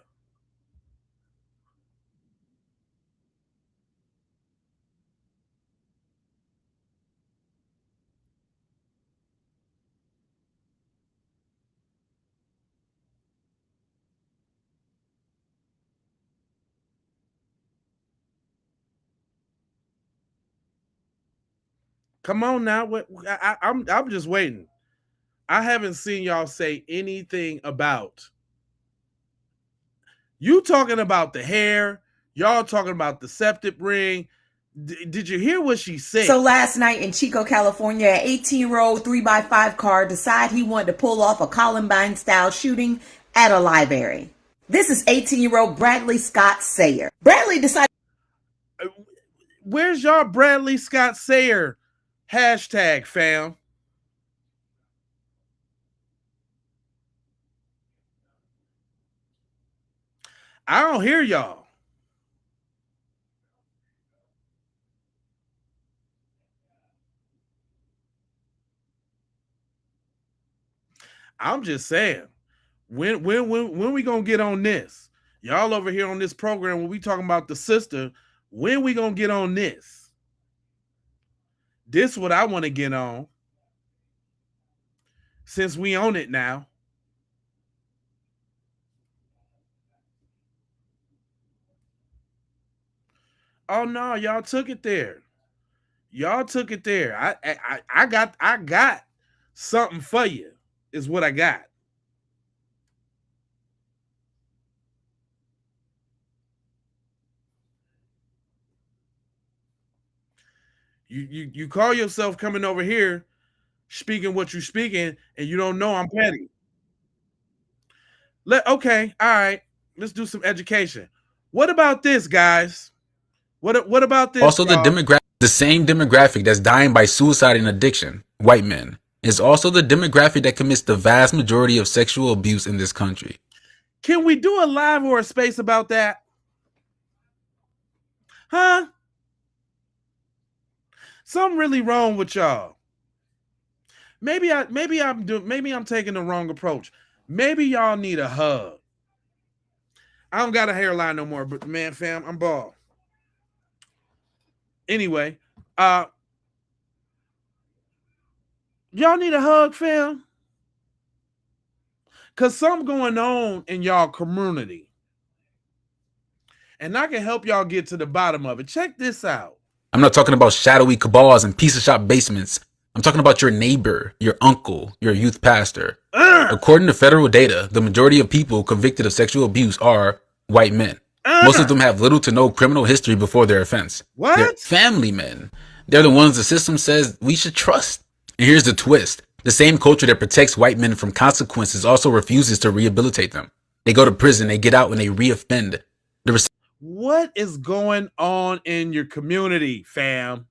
A: Come on now. I'm just waiting. I haven't seen y'all say anything about You talking about the hair. Y'all talking about the septic ring. Did you hear what she said?
D: So last night in Chico, California, an 18-year-old 3x5 car decided he wanted to pull off a Columbine-style shooting at a library. This is 18-year-old Bradley Scott Sayer. Bradley decided...
A: Where's y'all Bradley Scott Sayer hashtag, fam? I don't hear y'all. I'm just saying, when we gonna get on this? Y'all over here on this program when we talking about the sister, when we gonna get on this? This what I want to get on. Since we own it now. Oh no, y'all took it there. Y'all took it there. I got something for you, is what I got. You call yourself coming over here, speaking what you're speaking, and you don't know I'm petty. Okay, all right. Let's do some education. What about this, guys? What about this?
E: Also,
A: y'all?
E: the same demographic that's dying by suicide and addiction, white men, is also the demographic that commits the vast majority of sexual abuse in this country.
A: Can we do a live or a space about that? Huh? Something really wrong with y'all. Maybe I'm taking the wrong approach. Maybe y'all need a hug. I don't got a hairline no more, but man, fam, I'm bald. Anyway, y'all need a hug, fam? Cause something going on in y'all community. And I can help y'all get to the bottom of it. Check this out.
E: I'm not talking about shadowy cabals and piece of shop basements. I'm talking about your neighbor, your uncle, your youth pastor. According to federal data, the majority of people convicted of sexual abuse are white men. Most of them have little to no criminal history before their offense.
A: What?
E: They're family men. They're the ones the system says we should trust. And here's the twist. The same culture that protects white men from consequences also refuses to rehabilitate them. They go to prison, they get out, and they reoffend.
A: What is going on in your community, fam?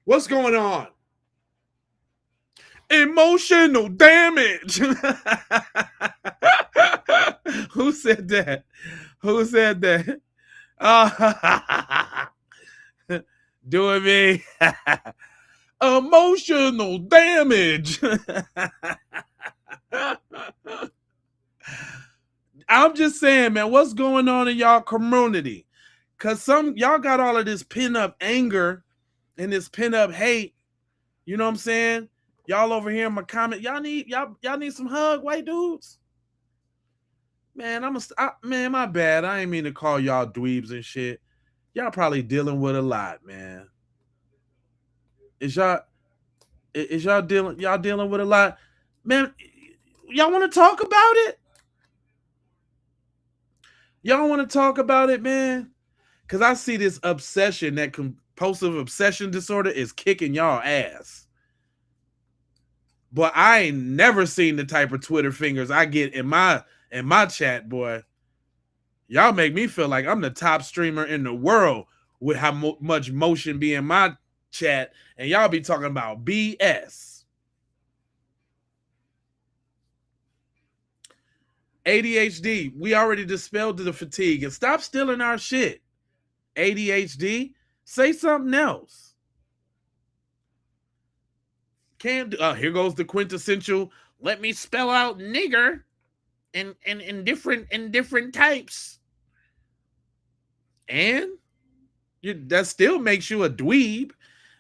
A: What's going on? Emotional damage. Who said that? Who said that? Doing me. Emotional damage. I'm just saying, man, what's going on in y'all community? Cause y'all got all of this pent up anger and this pent up hate. You know what I'm saying? Y'all over here in my comment, y'all need some hug, white dudes. Man, man, my bad. I ain't mean to call y'all dweebs and shit. Y'all probably dealing with a lot, man. Is y'all dealing with a lot? Man, y'all want to talk about it? Y'all want to talk about it, man? Because I see this obsession, that compulsive obsession disorder is kicking y'all ass. But I ain't never seen the type of Twitter fingers I get in my chat, boy. Y'all make me feel like I'm the top streamer in the world with how much motion be in my chat, and y'all be talking about BS. ADHD, we already dispelled the fatigue, and stop stealing our shit. ADHD, say something else. Can't do, here goes the quintessential, let me spell out nigger in different types. And that still makes you a dweeb.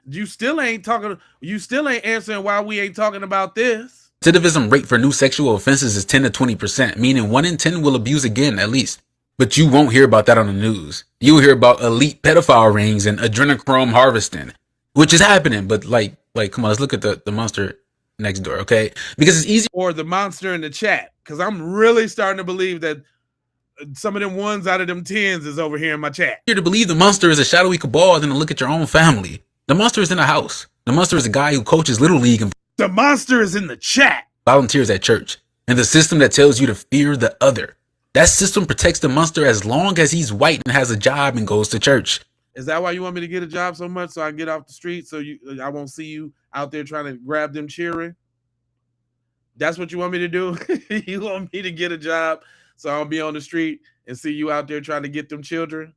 A: You still ain't answering why we ain't talking about this.
E: Recidivism rate for new sexual offenses is 10 to 20%, meaning 1 in 10 will abuse again, at least. But you won't hear about that on the news. You'll hear about elite pedophile rings and adrenochrome harvesting, which is happening. But like, come on, let's look at the monster next door, okay? Because it's easy.
A: Or the monster in the chat, because I'm really starting to believe that some of them ones out of them tens is over here in my chat.
E: Here to believe the monster is a shadowy cabal than to look at your own family. The monster is in the house. The monster is a guy who coaches Little League and
A: the monster is in the chat.
E: Volunteers at church. And the system that tells you to fear the other. That system protects the monster as long as he's white and has a job and goes to church.
A: Is that why you want me to get a job so much so I get off the street so I won't see you out there trying to grab them cheering? That's what you want me to do? You want me to get a job so I'll be on the street and see you out there trying to get them children?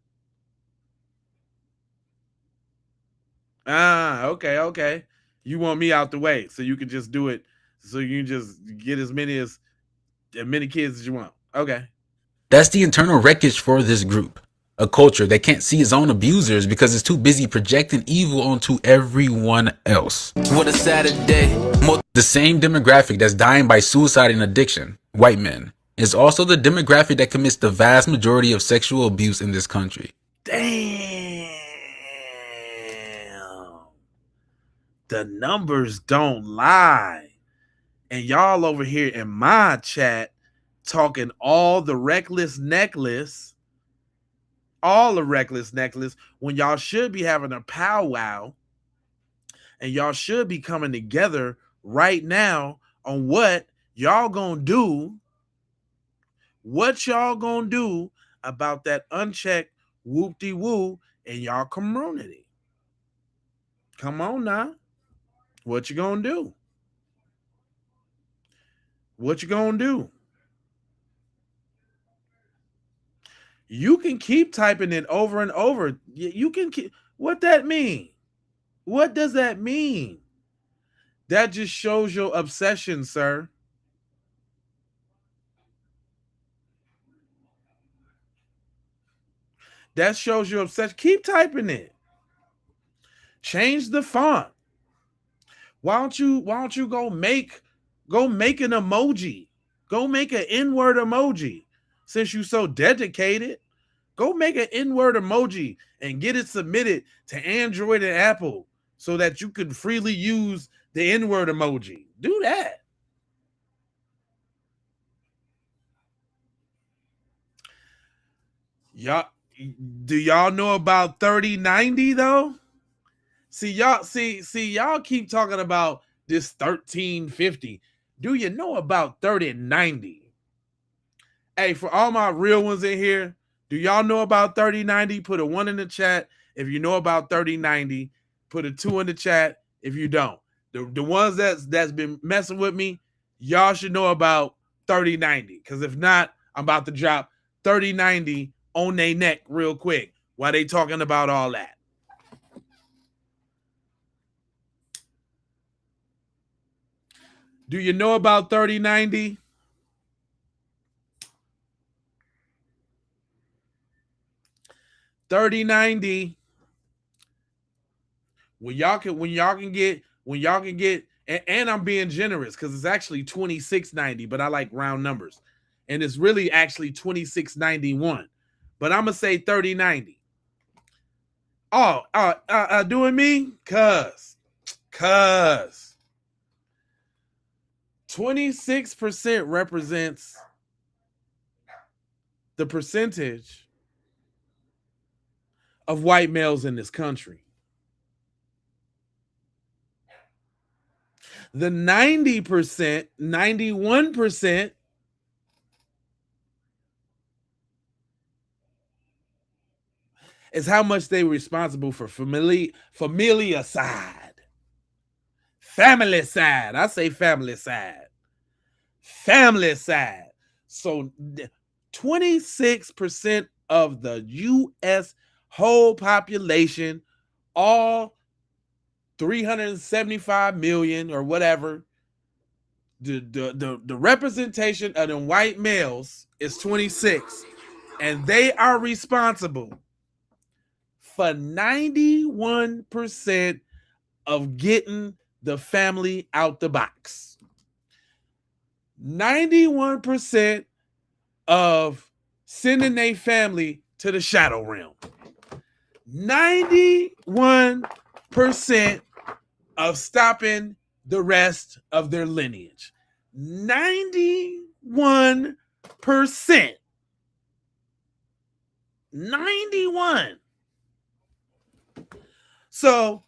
A: Okay. You want me out the way so you can just do it, so you can just get as many kids as you want. Okay.
E: That's the internal wreckage for this group. A culture that can't see its own abusers because it's too busy projecting evil onto everyone else. What a Saturday. The same demographic that's dying by suicide and addiction, white men, is also the demographic that commits the vast majority of sexual abuse in this country.
A: Damn. The numbers don't lie. And y'all over here in my chat talking all the reckless necklace when y'all should be having a powwow and y'all should be coming together right now on what y'all gonna do about that unchecked whoop-de-woo in y'all community. Come on now. What you gonna do? What you gonna do? You can keep typing it over and over. You can keep. What that mean? What does that mean? That just shows your obsession, sir. That shows your obsession. Keep typing it. Change the font. Why don't you go make an emoji? Go make an N-word emoji. Since you so dedicated, go make an N-word emoji and get it submitted to Android and Apple so that you can freely use the N-word emoji. Do that. Do y'all know about 3090 though? See y'all keep talking about this 1350. Do you know about 3090? Hey, for all my real ones in here, do y'all know about 3090? Put a 1 in the chat if you know about 3090. Put a 2 in the chat if you don't. The ones that's been messing with me, y'all should know about 3090. Because if not, I'm about to drop 3090 on their neck real quick while they talking about all that. Do you know about 3090? When y'all can get, and I'm being generous because it's actually 2690, but I like round numbers, and it's really actually 2691, but I'm gonna say 3090. Doing me, cause 26% represents the percentage of white males in this country. The 90%, 91% is how much they were responsible for family side. Family side. I say family side. Family side. So 26% of the U.S. whole population, all 375 million or whatever, the representation of the white males is 26, and they are responsible for 91% of getting the family out the box. 91% of sending their family to the shadow realm. 91% of stopping the rest of their lineage. 91%. 91. So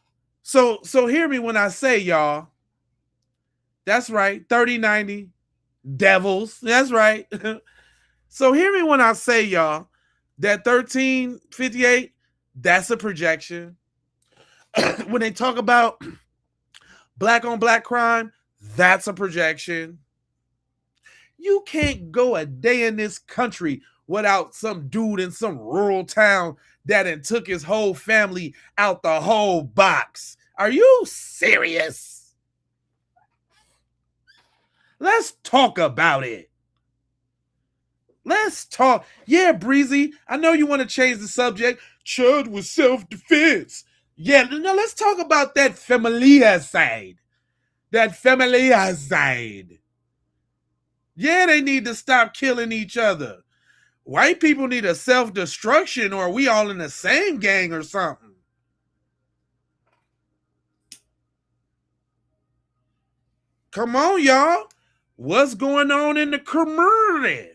A: hear me when I say, y'all. That's right. 3090 devils. That's right. So hear me when I say, y'all, that 1358, that's a projection. When they talk about black on black crime, that's a projection. You can't go a day in this country without some dude in some rural town that took his whole family out the whole box. Are you serious? Let's talk about it. Let's talk. Yeah, Breezy, I know you want to change the subject. Chud was self-defense. Yeah, no, let's talk about that familia side. That familia side. Yeah, they need to stop killing each other. White people need a self-destruction, or are we all in the same gang or something? Come on, y'all. What's going on in the community?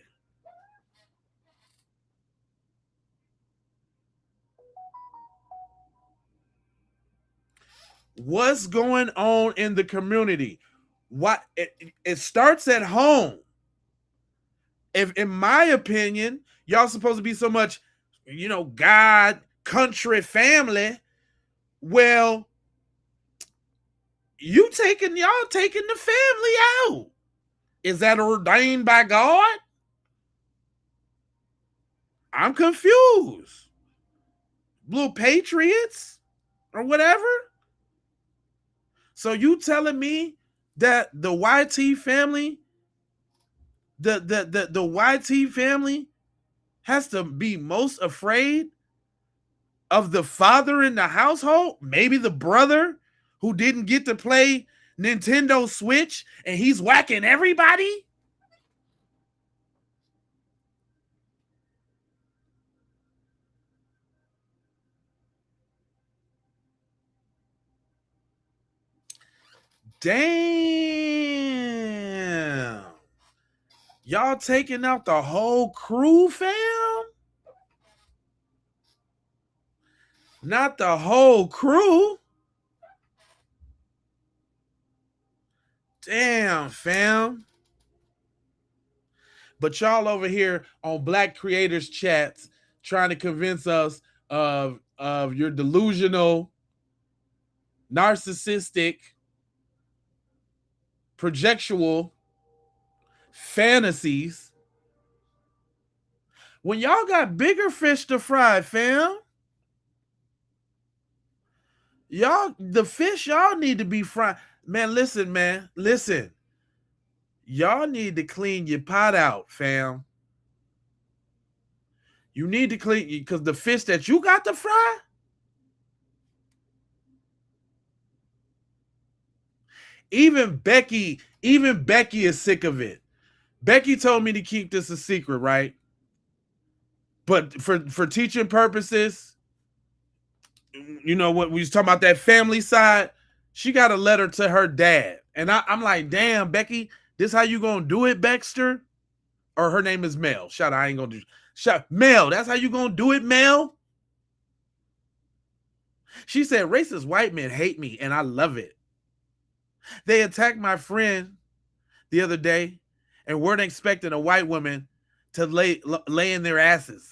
A: What's going on in the community? What it starts at home. If, in my opinion, y'all supposed to be so much, God, country, family. Well, y'all taking the family out. Is that ordained by God? I'm confused. Little patriots or whatever. So you telling me that the YT family, the YT family has to be most afraid of the father in the household? Maybe the brother who didn't get to play Nintendo Switch and he's whacking everybody? Damn. Y'all taking out the whole crew, fam? Not the whole crew. Damn, fam. But y'all over here on Black Creators Chats trying to convince us of your delusional, narcissistic, projectual fantasies when y'all got bigger fish to fry, fam. The fish y'all need to be fried. Man, listen. Y'all need to clean your pot out, fam. You need to clean, because the fish that you got to fry, even Becky is sick of it. Becky told me to keep this a secret, right? But for teaching purposes, what we was talking about, that family side, she got a letter to her dad. And I'm like, damn, Becky, this how you gonna do it, Baxter? Or her name is Mel. Shout out, I ain't gonna do Mel, that's how you gonna do it, Mel? She said, racist white men hate me, and I love it. They attacked my friend the other day and weren't expecting a white woman to lay in their asses.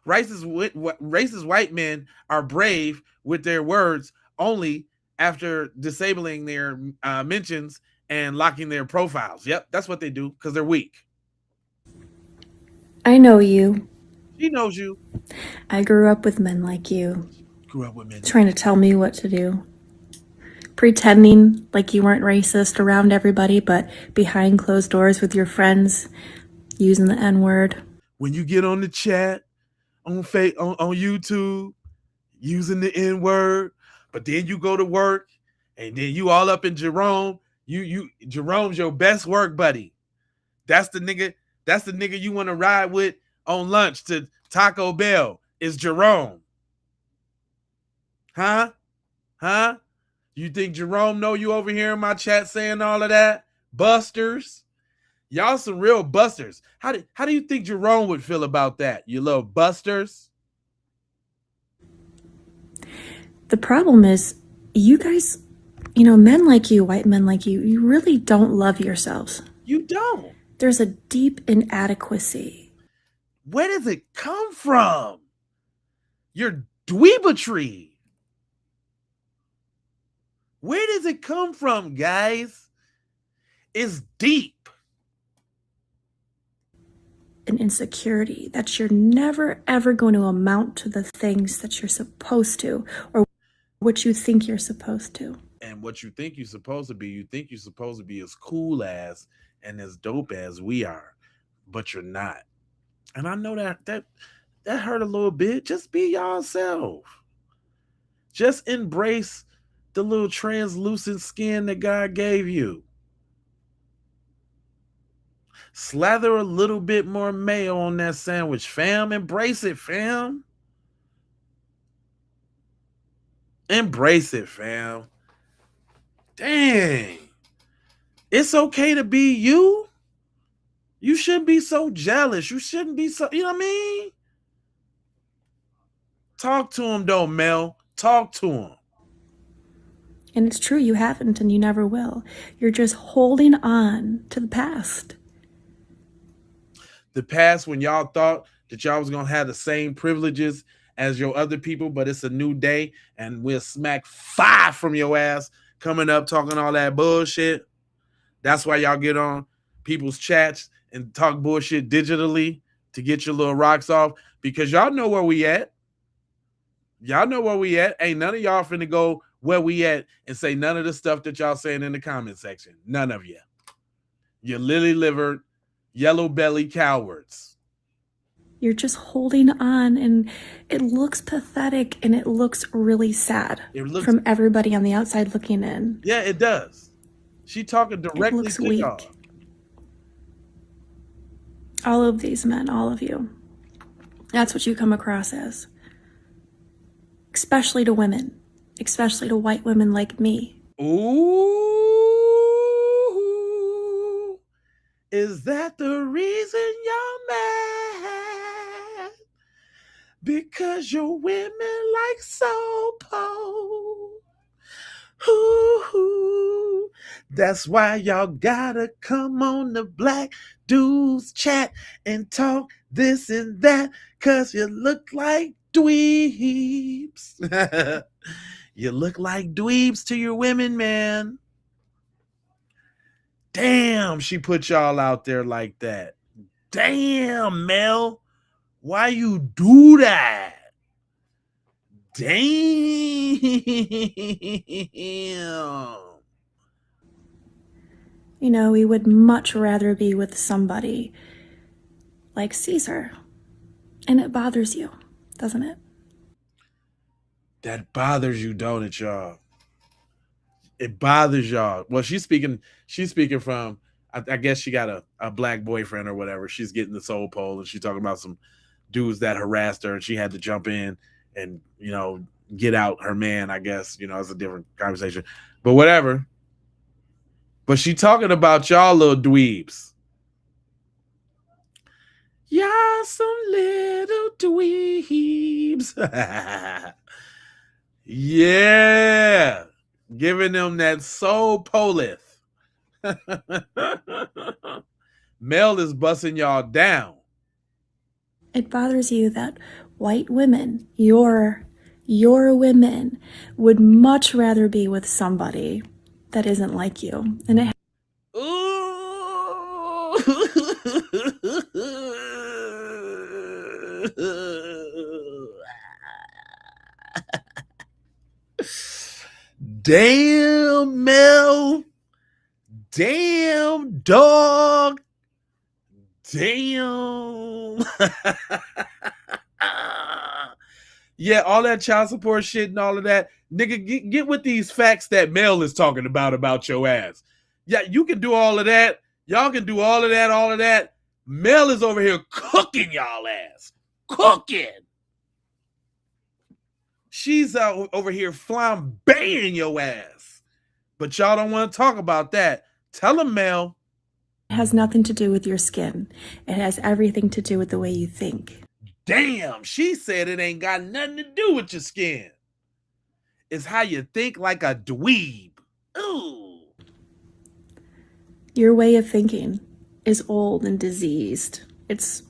A: Racist white men are brave with their words only after disabling their mentions and locking their profiles. Yep, that's what they do, because they're weak.
F: I know you.
A: She knows you.
F: I grew up with men like you.
A: Grew up with men
F: trying to tell me what to do. Pretending like you weren't racist around everybody, but behind closed doors with your friends, using the N-word.
A: When you get on the chat, on YouTube, using the N-word, but then you go to work, and then you all up in Jerome. Jerome's your best work buddy. That's the nigga you want to ride with on lunch to Taco Bell, is Jerome. Huh? You think Jerome know you over here in my chat saying all of that? Busters. Y'all some real busters. How do you think Jerome would feel about that, you little busters?
F: The problem is, you guys, men like you, white men like you really don't love yourselves.
A: You don't.
F: There's a deep inadequacy.
A: Where does it come from? Your dweebatry. Where does it come from, guys? It's deep.
F: An insecurity that you're never ever going to amount to the things that you're supposed to, or what you think you're supposed to.
A: And what you think you're supposed to be, you think you're supposed to be as cool as and as dope as we are, but you're not. And I know that hurt a little bit. Just be yourself. Just embrace the little translucent skin that God gave you. Slather a little bit more mayo on that sandwich, fam. Embrace it, fam. Embrace it, fam. Dang. It's okay to be you. You shouldn't be so jealous. You shouldn't be so, you know what I mean? Talk to him though, Mel. Talk to him.
F: And it's true, you haven't and you never will. You're just holding on to the past.
A: The past when y'all thought that y'all was going to have the same privileges as your other people, but it's a new day and we'll smack 5 from your ass coming up talking all that bullshit. That's why y'all get on people's chats and talk bullshit digitally to get your little rocks off, because y'all know where we at. Y'all know where we at. Ain't none of y'all finna go where we at and say none of the stuff that y'all saying in the comment section. None of you. You lily-livered, yellow-belly cowards.
F: You're just holding on, and it looks pathetic and it looks really sad from everybody on the outside looking in.
A: Yeah, it does. She talking directly to y'all.
F: All of these men, all of you. That's what you come across as. Especially to women. Especially to white women like me.
A: Ooh. Is that the reason you're mad? Because your women like so-po. Ooh. That's why y'all gotta come on the Black Dudes Chat and talk this and that, cause you look like dweebs. You look like dweebs to your women, man. Damn, she put y'all out there like that. Damn, Mel. Why you do that? Damn.
F: We would much rather be with somebody like Caesar. And it bothers you, doesn't it?
A: That bothers you, don't it, y'all? It bothers y'all. Well, she's speaking from, I guess she got a black boyfriend or whatever. She's getting the soul pole and she's talking about some dudes that harassed her and she had to jump in and, get out her man, I guess. It's a different conversation. But whatever. But she talking about y'all little dweebs. Y'all some little dweebs. Yeah. Giving them that soul polith. Mel is busting y'all down.
F: It bothers you that white women, your women, would much rather be with somebody that isn't like you. And it
A: Damn, Mel. Damn, dog. Damn. Yeah, all that child support shit and all of that. Nigga, get with these facts that Mel is talking about your ass. Yeah, you can do all of that. Y'all can do all of that. Mel is over here cooking y'all ass. Cooking. She's out over here flambeing your ass. But y'all don't want to talk about that. Tell him, Mel.
F: It has nothing to do with your skin. It has everything to do with the way you think.
A: Damn, she said it ain't got nothing to do with your skin. is how you think like a dweeb. Ooh.
F: Your way of thinking is old and diseased. It's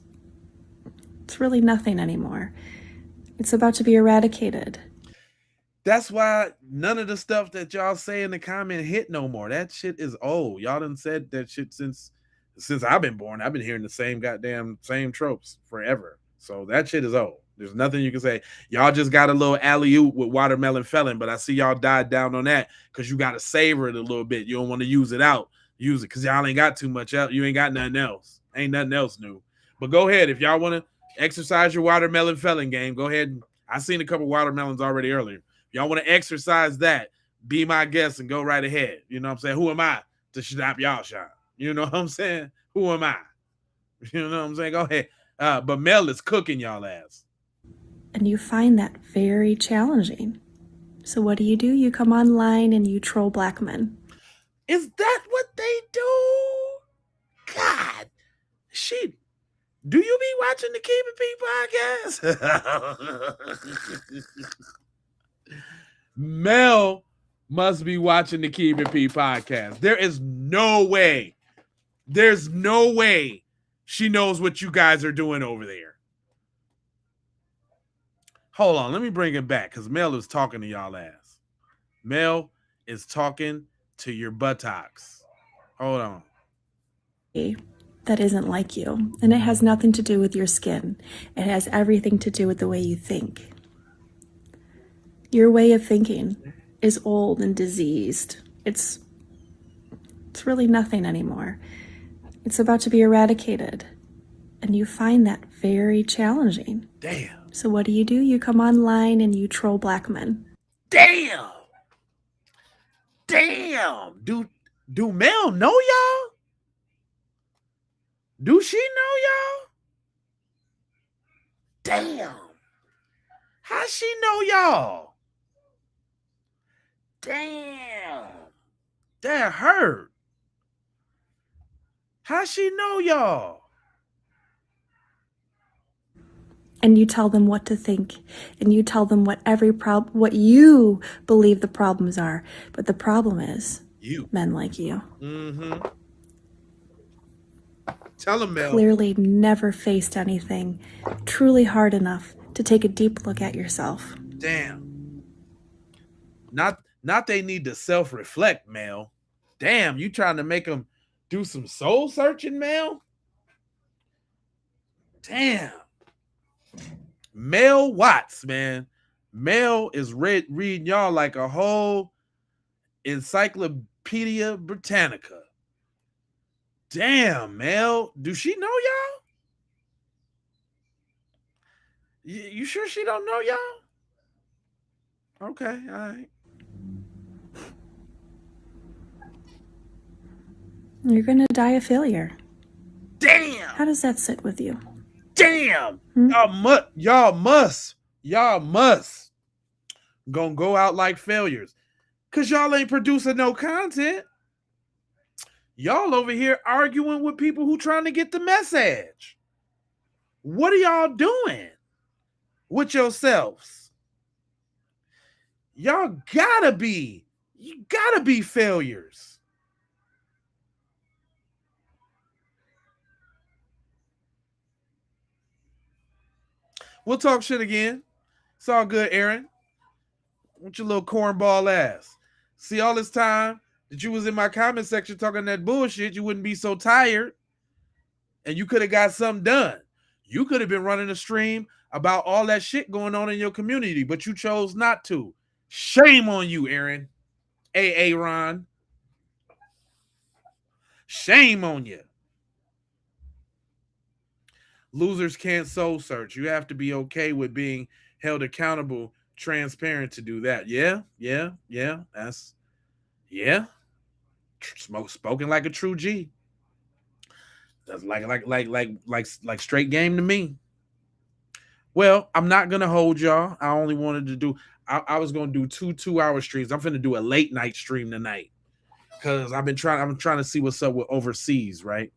F: really nothing anymore. It's about to be eradicated.
A: That's why none of the stuff that y'all say in the comment hit no more. That shit is old. Y'all done said that shit since I've been born. I've been hearing the same tropes forever. So that shit is old. There's nothing you can say. Y'all just got a little alley-oop with watermelon felon, but I see y'all died down on that because you got to savor it a little bit. You don't want to use it out. Use it because y'all ain't got too much out. You ain't got nothing else. Ain't nothing else new. But go ahead. If y'all want to exercise your watermelon felon game, go ahead. I seen a couple watermelons already earlier. Y'all want to exercise that, be my guest and go right ahead. You know what I'm saying? Who am I to stop y'all shot? You know what I'm saying? Who am I? You know what I'm saying? Go ahead. But Mel is cooking y'all ass.
F: And you find that very challenging. So what do? You come online and you troll black men.
A: Is that what they do? God. Shit. Do you be watching the Keep It P podcast? Mel must be watching the Keep It P podcast. There's no way she knows what you guys are doing over there. Hold on, let me bring it back because Mel is talking to y'all ass. Mel is talking to your buttocks. Hold on.
F: That isn't like you, and it has nothing to do with your skin. It has everything to do with the way you think. Your way of thinking is old and diseased. It's really nothing anymore. It's about to be eradicated. And you find that very challenging.
A: Damn.
F: So what do? You come online and you troll black men.
A: Damn. Do Mel know y'all? Do she know y'all? Damn. How she know y'all? Damn. That hurt. How she know y'all?
F: And you tell them what to think, and you tell them what you believe the problems are. But the problem is men like you.
A: Mm-hmm. Tell them, Mel.
F: Clearly never faced anything truly hard enough to take a deep look at yourself.
A: Damn. Not they need to self-reflect, Mel. Damn, you trying to make them do some soul searching, Mel? Damn. Mel Watts, man. Mel is reading y'all like a whole Encyclopedia Britannica. Damn, Mel. Do she know y'all? You sure she don't know y'all? Okay, all right.
F: You're gonna die a failure.
A: Damn.
F: How does that sit with you?
A: Damn. Y'all must gonna go out like failures. Cause y'all ain't producing no content. Y'all over here arguing with people who trying to get the message. What are y'all doing with yourselves? You gotta be failures. We'll talk shit again. It's all good, Aaron. With your little cornball ass. See, all this time that you was in my comment section talking that bullshit, you wouldn't be so tired. And you could have got something done. You could have been running a stream about all that shit going on in your community, but you chose not to. Shame on you, Aaron. AA Ron. Shame on you. Losers can't soul search. You have to be okay with being held accountable, transparent to do that. Yeah. That's spoken like a true G. That's like straight game to me. Well, I'm not gonna hold y'all. I only wanted to do. I was gonna do 2-hour streams. I'm finna do a late night stream tonight because I'm trying to see what's up with overseas, right?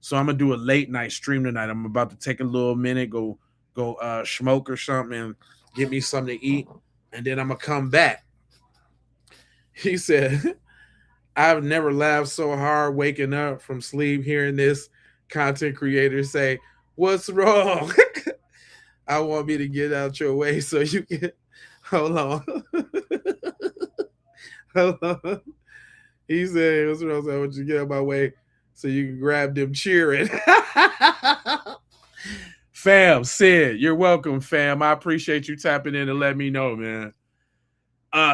A: So I'm gonna do a late night stream tonight. I'm about to take a little minute, go smoke or something, and get me something to eat, and then I'm gonna come back. He said, I've never laughed so hard waking up from sleep hearing this content creator say, "What's wrong?" I want me to get out your way so you can. Hold on. Hold on. He said, "What's wrong? I want you to get out my way so you can grab them cheering." Fam, Sid, you're welcome, fam. I appreciate you tapping in and let me know, man.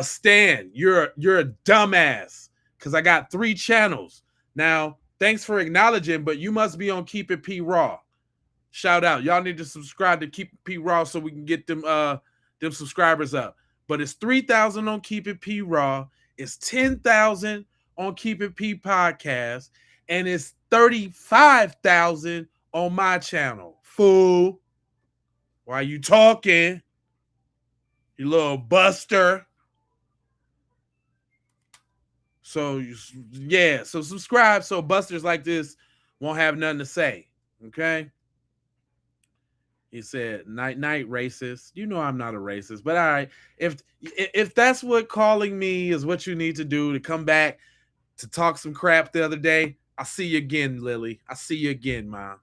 A: Stan, you're a dumbass because I got 3 channels. Now, thanks for acknowledging, but you must be on Keep It P Raw. Shout out. Y'all need to subscribe to Keep It P Raw so we can get them subscribers up. But it's 3,000 on Keep It P Raw. It's 10,000 on Keep It P Podcast. And it's 35,000 on my channel. Fool. Why you talking? You little buster. So, yeah. So subscribe so busters like this won't have nothing to say. Okay? He said, "Night, night, racist." You know I'm not a racist, but all right. If that's what calling me is what you need to do to come back to talk some crap the other day, I'll see you again, Lily. I'll see you again, Mom.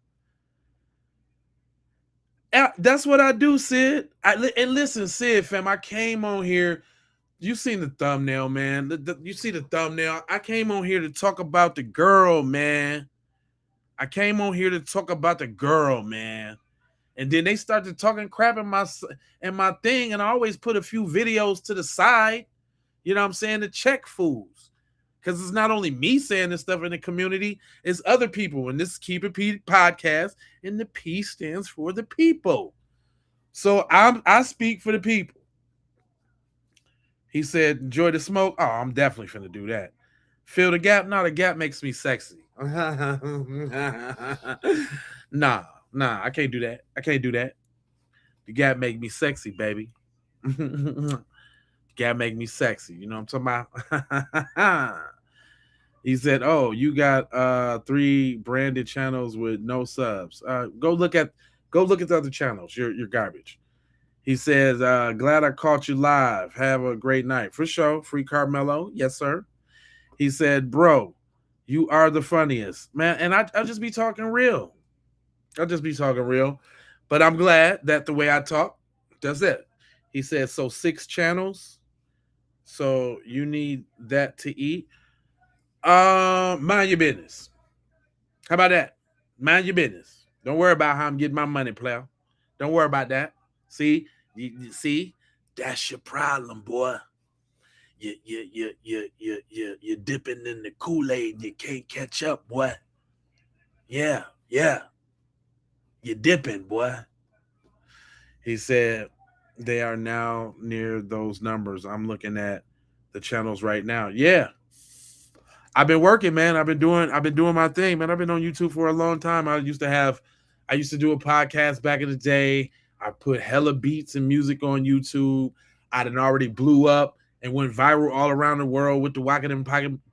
A: That's what I do, Sid. And listen, Sid, fam, I came on here. You seen the thumbnail, man. You see the thumbnail. I came on here to talk about the girl, man. I came on here to talk about the girl, man. And then they started talking crap in my thing, and I always put a few videos to the side, you know what I'm saying, to check fools. Because it's not only me saying this stuff in the community, it's other people. And this is Keep It P podcast, and the P stands for the people. So I speak for the people. He said, "Enjoy the smoke." Oh, I'm definitely finna do that. Fill the gap? No, the gap makes me sexy. Nah, I can't do that. I can't do that. The gap make me sexy, baby. Gap make me sexy. You know what I'm talking about? He said, "Oh, you got 3 branded channels with no subs. Go look at the other channels. You're garbage." He says, "Glad I caught you live. Have a great night." For sure. Free Carmelo. Yes, sir. He said, "Bro, you are the funniest." Man, and I'll just be talking real. I'll just be talking real. But I'm glad that the way I talk, that's it. He said, "So 6 channels. So you need that to eat. Mind your business. How about that? Mind your business. Don't worry about how I'm getting my money, player. Don't worry about that. See, see, that's your problem, boy. You're dipping in the Kool-Aid. You can't catch up, boy. Yeah. You're dipping, boy." He said, "They are now near those numbers. I'm looking at the channels right now." Yeah. I've been working, man. I've been doing my thing, man. I've been on YouTube for a long time. I used to do a podcast back in the day. I put hella beats and music on YouTube. I done already blew up and went viral all around the world with the Wackin' and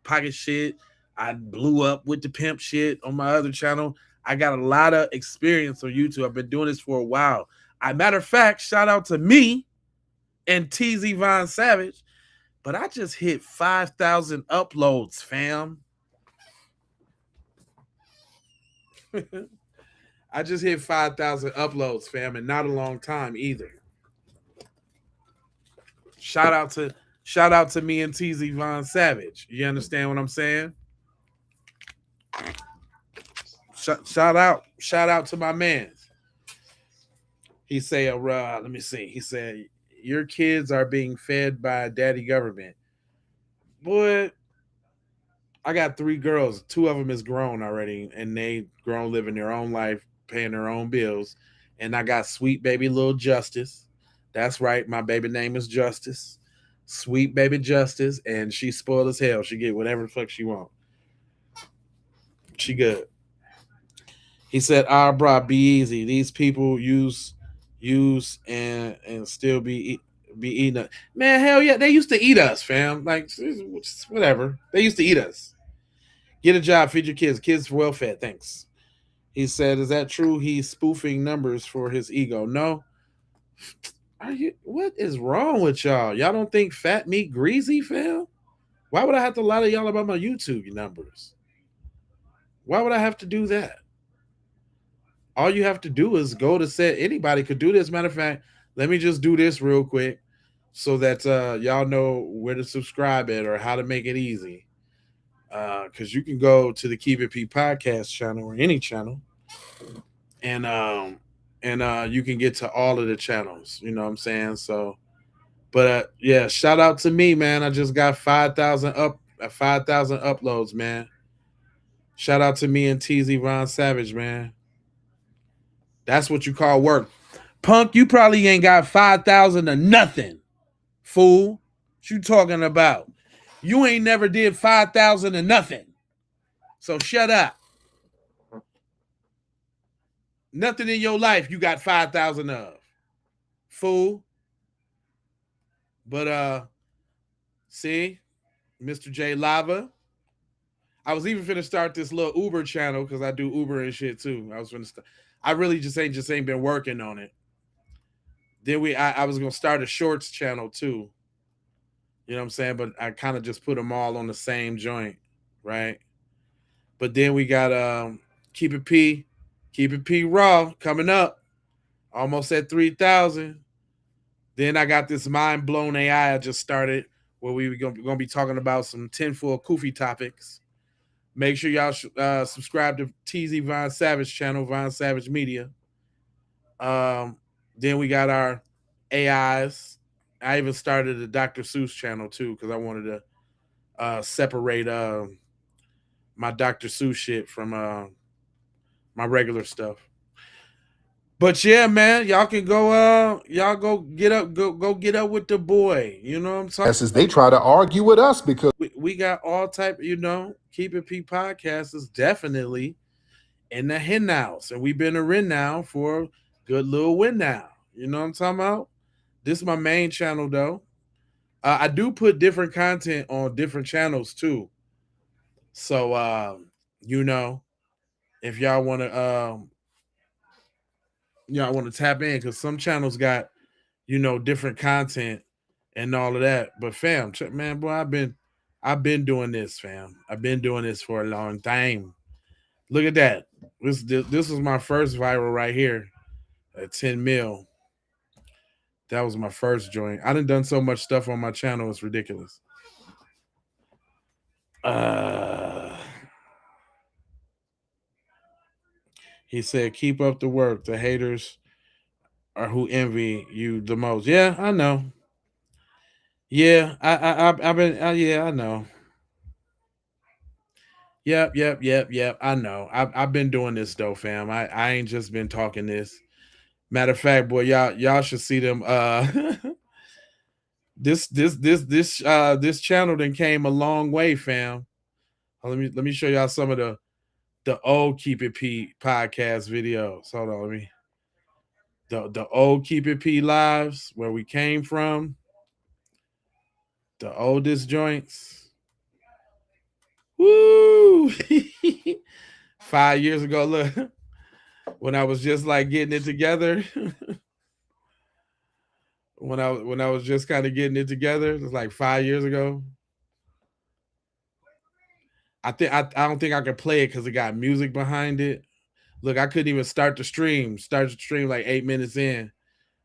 A: Pocket shit. I blew up with the pimp shit on my other channel. I got a lot of experience on YouTube. I've been doing this for a while. Matter of fact, shout out to me and TZ Von Savage. But I just hit 5,000 uploads, fam. I just hit 5,000 uploads, fam, and not a long time either. Shout out to me and TZ Von Savage. You understand what I'm saying? Shout out to my man. He say, let me see. He said, "Your kids are being fed by daddy government." Boy, I got 3 girls. 2 of them is grown already, and they grown living their own life, paying their own bills. And I got sweet baby little Justice. That's right. My baby name is Justice. Sweet baby Justice, and she spoiled as hell. She get whatever the fuck she want. She good. He said, "Bro, be easy. These people use and still be eating us." Man, hell yeah, they used to eat us, fam. Like whatever. They used to eat us. Get a job, feed your kids. Kids well fed. Thanks. He said, "Is that true? He's spoofing numbers for his ego." No. What is wrong with y'all? Y'all don't think fat meat greasy, fam? Why would I have to lie to y'all about my YouTube numbers? Why would I have to do that? All you have to do is go to set. Anybody could do this. Matter of fact, let me just do this real quick so that y'all know where to subscribe at or how to make it easy. Because you can go to the Keep It P podcast channel or any channel, and you can get to all of the channels. You know what I'm saying? So, but yeah, shout out to me, man. I just got 5,000 uploads, man. Shout out to me and TZ Von Savage, man. That's what you call work. Punk, you probably ain't got 5,000 or nothing, fool. What you talking about? You ain't never did 5,000 or nothing. So shut up. Nothing in your life you got 5,000 of, fool. But see, Mr. J Lava. I was even finna start this little Uber channel because I do Uber and shit too. I was finna start. I really just ain't been working on it. Then I was gonna start a shorts channel too. You know what I'm saying? But I kind of just put them all on the same joint, right? But then we got Keep It P Raw coming up, almost at 3,000. Then I got this mind blown AI I just started where we gonna be talking about some tinfoil koofy topics. Make sure y'all subscribe to TZ Von Savage channel, Von Savage Media. Then we got our AIs. I even started a Dr. Seuss channel too because I wanted to separate my Dr. Seuss shit from my regular stuff. But yeah, man, y'all can go y'all go get up with the boy. You know what I'm talking
C: As they try to argue with us because
A: we got all type, Keep It P podcast is definitely in the hen house. And we've been a ren now for a good little win now. You know what I'm talking about? This is my main channel though. I do put different content on different channels too. So if y'all want to tap in because some channels got different content and all of that. But fam, man, boy, I've been doing this, fam. I've been doing this for a long time. Look at that. This was my first viral right here at 10 mil. That was my first joint. I done so much stuff on my channel, it's ridiculous. He said, "Keep up the work. The haters are who envy you the most." Yeah, I know. Yeah, I've been. Yeah, I know. Yep. I know. I've been doing this though, fam. I ain't just been talking this. Matter of fact, boy, y'all should see them. This channel then came a long way, fam. Let me show y'all some of the old Keep It P podcast videos. Hold on, let me the old Keep It P lives where we came from. The oldest joints. Woo! 5 years ago, look, when I was just like getting it together. when I was just kind of getting it together, it was like 5 years ago. I don't think I could play it because it got music behind it. Look, I couldn't even start the stream like 8 minutes in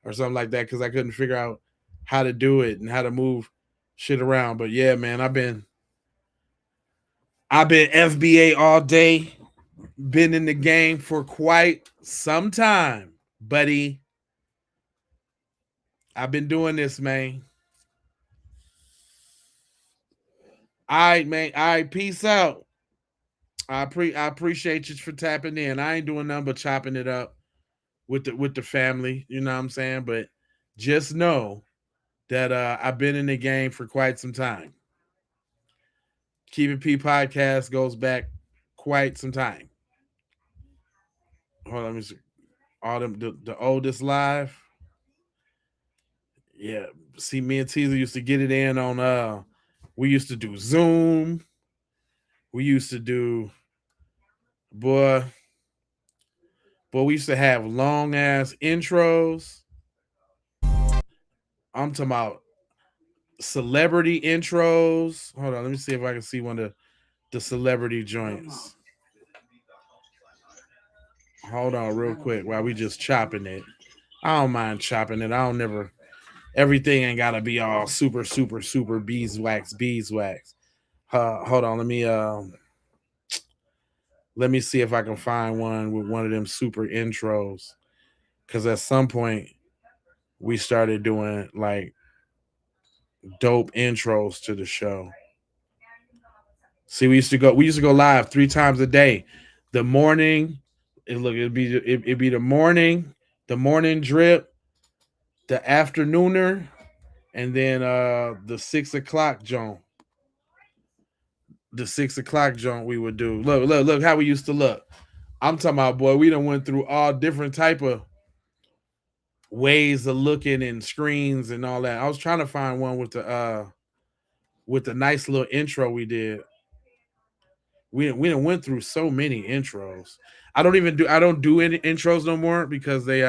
A: or something like that because I couldn't figure out how to do it and how to move shit around. But yeah, man, I've been FBA all day, been in the game for quite some time, buddy. I've been doing this, man. All right, man. All right, peace out. I appreciate you for tapping in. I ain't doing nothing but chopping it up with the family. You know what I'm saying? But just know that I've been in the game for quite some time. Keep It P podcast goes back quite some time. Hold on, let me see. All them the oldest live. Yeah, see, me and Teaser used to get it in on. We used to do Zoom. We used to do, boy. We used to have long ass intros. I'm talking about Celebrity intros. Hold on, let me see if I can see one of the celebrity joints. Hold on, real quick, while we just chopping it. I don't mind chopping it. I don't never. Everything ain't gotta be all super, super, super beeswax. Hold on, let me see if I can find one with one of them super intros. Cause at some point we started doing like dope intros to the show. See, we used to go live 3 times a day. The morning, it'd be the morning drip, the afternooner, and then the 6 o'clock joint. The 6 o'clock joint we would do. Look how we used to look. I'm talking about, boy, we done went through all different type of ways of looking and screens and all that. I was trying to find one with the nice little intro we did. We done went through so many intros. I don't do any intros no more because they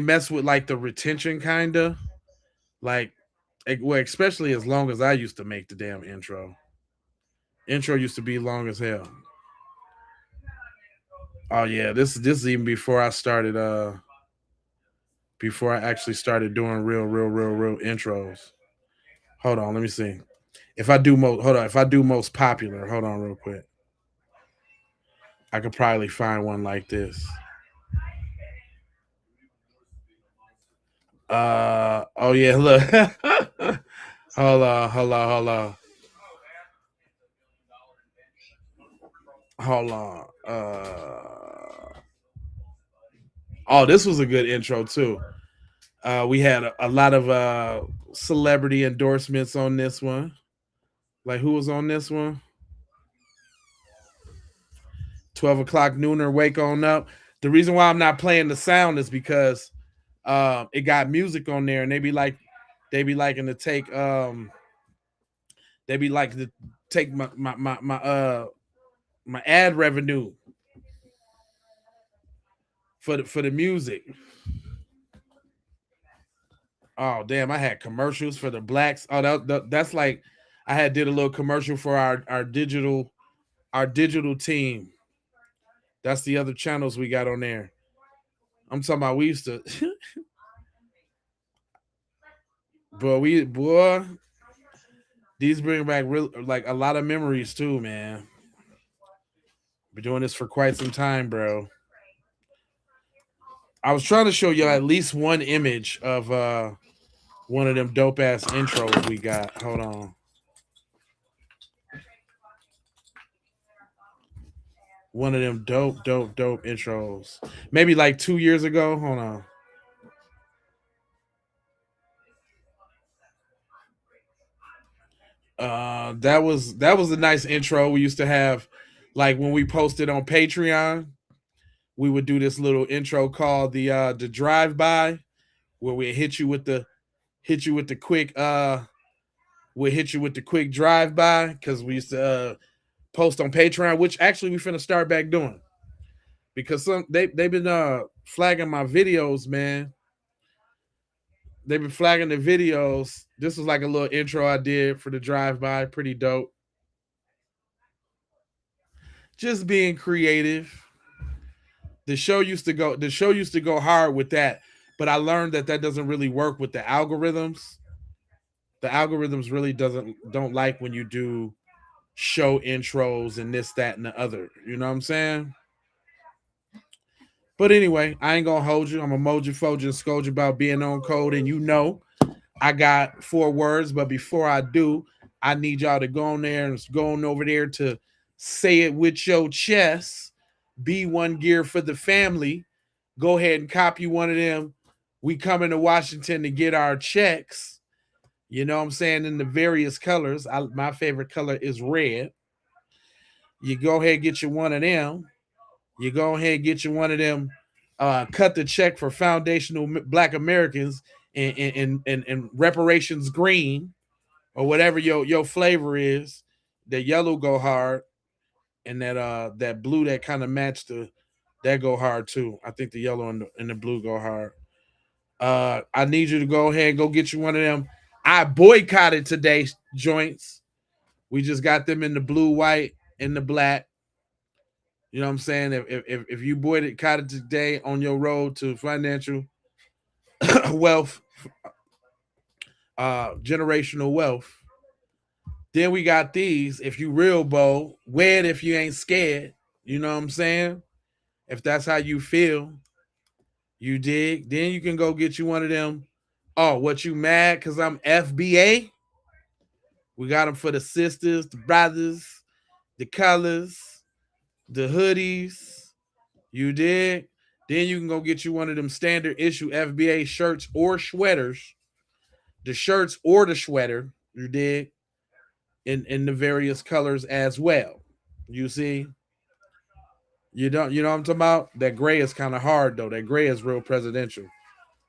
A: mess with like the retention kinda. Like well, especially as long as I used to make the damn intro. Intro used to be long as hell. Oh yeah, this is even before I actually started doing real intros. Hold on, let me see. If I do most popular, hold on real quick. I could probably find one like this. Oh yeah, look. Hold on. Hold on. Oh, this was a good intro too. We had a lot of celebrity endorsements on this one. Like who was on this one? 12 o'clock nooner, wake on up. The reason why I'm not playing the sound is because it got music on there, and they be liking to take they be like to take my ad revenue for the music. Oh damn, I had commercials for the blacks. Oh that's like I had did a little commercial for our digital team. That's the other channels we got on there. I'm talking about we used to boy, these bring back real like a lot of memories too, man. Been doing this for quite some time, bro. I was trying to show you at least one image of one of them dope ass intros we got. Hold on. One of them dope intros. Maybe like 2 years ago. Hold on. That was a nice intro we used to have. Like when we posted on Patreon, we would do this little intro called the drive by, where we hit you with the quick we'll hit you with the quick drive by because we used to post on Patreon, which actually we finna start back doing because they've been flagging my videos, man. They've been flagging the videos. This was like a little intro I did for the drive by, pretty dope. Just being creative. The show used to go hard with that, but I learned that doesn't really work with the algorithms. The algorithms really don't like when you do show intros and this, that, and the other. You know what I'm saying? But anyway, I ain't gonna hold you. I'm a moji foji and scold you about being on code, and I got 4 words, but before I do, I need y'all to go on there and go on over there to say it with your chest. Be one gear for the family. Go ahead and copy one of them. We coming to Washington to get our checks. You know what I'm saying? In the various colors. My favorite color is red. You go ahead and get you one of them. You go ahead and get you one of them. Cut the check for foundational Black Americans and reparations green or whatever your flavor is. The yellow go hard, and that blue that kind of match that go hard too. I think the yellow and the blue go hard. I need you to go ahead and go get you one of them. I boycotted today joints. We just got them in the blue, white, and the black. You know what I'm saying? If you boycotted today on your road to financial wealth, generational wealth, then we got these. If you real bold, wear it if you ain't scared. You know what I'm saying? If that's how you feel, you dig. Then you can go get you one of them. Oh, what you mad because I'm FBA? We got them for the sisters, the brothers, the colors, the hoodies. You dig? Then you can go get you one of them standard issue FBA shirts or sweaters. The shirts or the sweater, you dig? In the various colors as well. You see? You know what I'm talking about? That gray is kind of hard though. That gray is real presidential.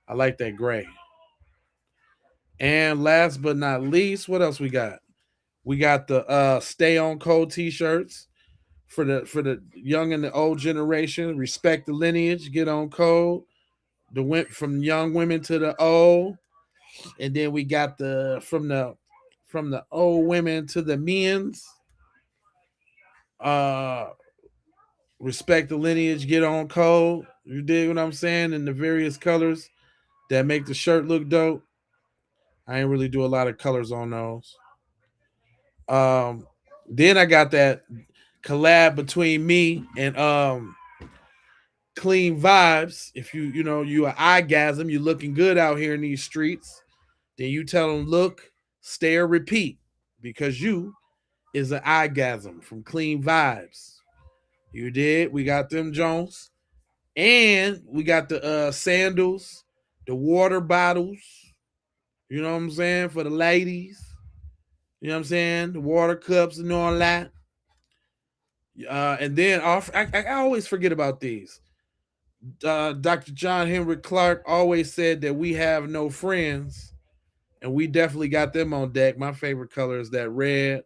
A: I like that gray. And last but not least, what else we got? We got the stay on code t-shirts for the young and the old generation. Respect the lineage, get on code. The went from young women to the old. And then we got the from the old women to the men's. Uh Respect the lineage, get on code. You dig what I'm saying? In the various colors that make the shirt look dope. I ain't really do a lot of colors on those. Then I got that collab between me and Clean Vibes. If you an eyegasm, you looking good out here in these streets, then you tell them look, stare, repeat, because you is an eyegasm from Clean Vibes. You did. We got them Jones. And we got the sandals, the water bottles, you know what I'm saying, for the ladies. You know what I'm saying? The water cups and all that. And then I always forget about these. Dr. John Henry Clark always said that we have no friends, and we definitely got them on deck. My favorite color is that red,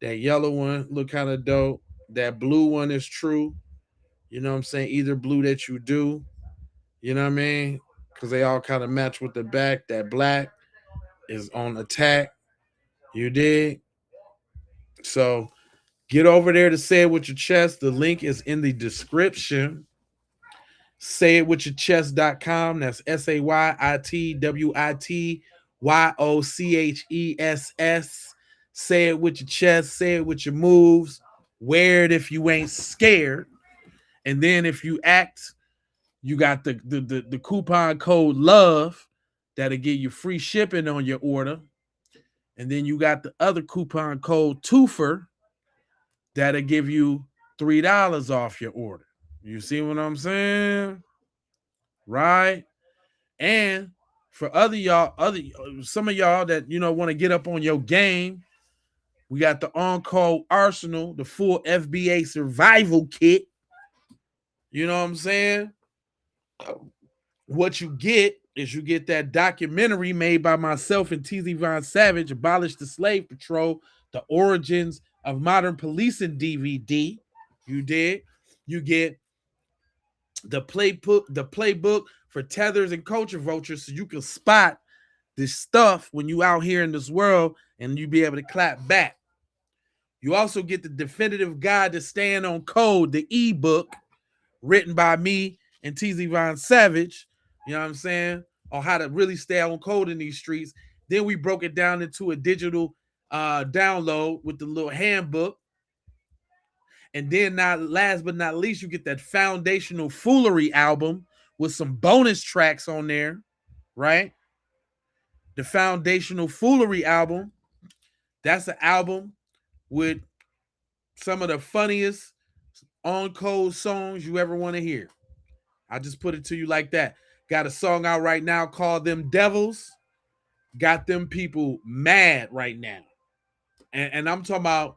A: that yellow one look kind of dope. That blue one is true. You know what I'm saying? Either blue that you do. You know what I mean? Because they all kind of match with the back. That black is on attack. You dig? So get over there to Say It With Your Chest. The link is in the description. Sayitwithyourchest.com. That's SayitWithyourchess. Say it with your chest. Say it with your moves. Wear it if you ain't scared. And then if you act, you got the coupon code LOVE that'll give you free shipping on your order. And then you got the other coupon code TWOFER that'll give you $3 off your order. You see what I'm saying? Right? And for some of y'all that want to get up on your game, we got the on-call arsenal, the full FBA survival kit. You know what I'm saying? What you get is you get that documentary made by myself and TZ Von Savage, Abolish the Slave Patrol, The Origins of Modern Policing DVD. You did. You get the playbook for tethers and culture vultures so you can spot this stuff when you out here in this world and you be able to clap back. You also get the definitive guide to staying on code, the ebook written by me and TZ Von Savage, you know what I'm saying, on how to really stay on code in these streets. Then we broke it down into a digital download with the little handbook. And then last but not least, you get that foundational foolery album with some bonus tracks on there, right? The foundational foolery album. That's an album with some of the funniest on-code songs you ever want to hear. I just put it to you like that. Got a song out right now called Them Devils. Got them people mad right now. And I'm talking about,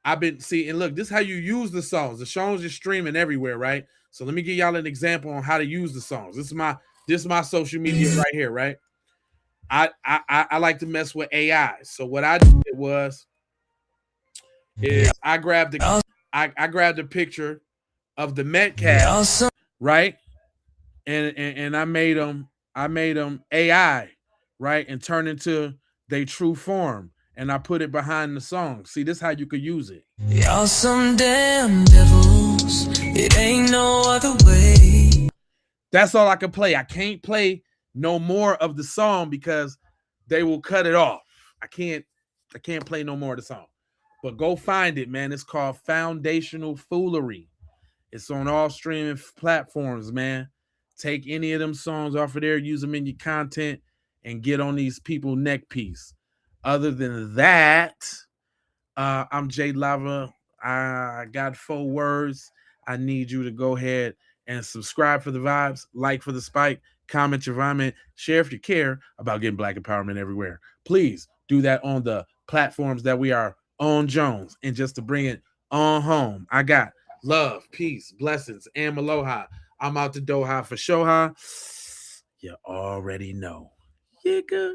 A: I've been seeing, look, this is how you use the songs. The songs are streaming everywhere, right? So let me give y'all an example on how to use the songs. This is my social media right here, right? I like to mess with AI. So what I did is I grabbed a picture of the Metcalf, right? And I made them I made them AI, right, and turn into their true form, and I put it behind the song. See, this is how you could use it.
G: Y'all some damn devils. It ain't no other way.
A: That's all I can play. I can't play no more of the song because they will cut it off. I can't play no more of the song. But go find it, man. It's called Foundational Foolery. It's on all streaming platforms, man. Take any of them songs off of there, use them in your content, and get on these people neck piece. Other than that, I'm Jay Lava. I got 4 words. I need you to go ahead and subscribe for the vibes, like for the spike, comment your environment, share if you care about getting Black empowerment everywhere. Please do that on the platforms that we are on Jones. And just to bring it on home, I got love, peace, blessings, and aloha. I'm out to Doha for Shoha. You already know. Yigga.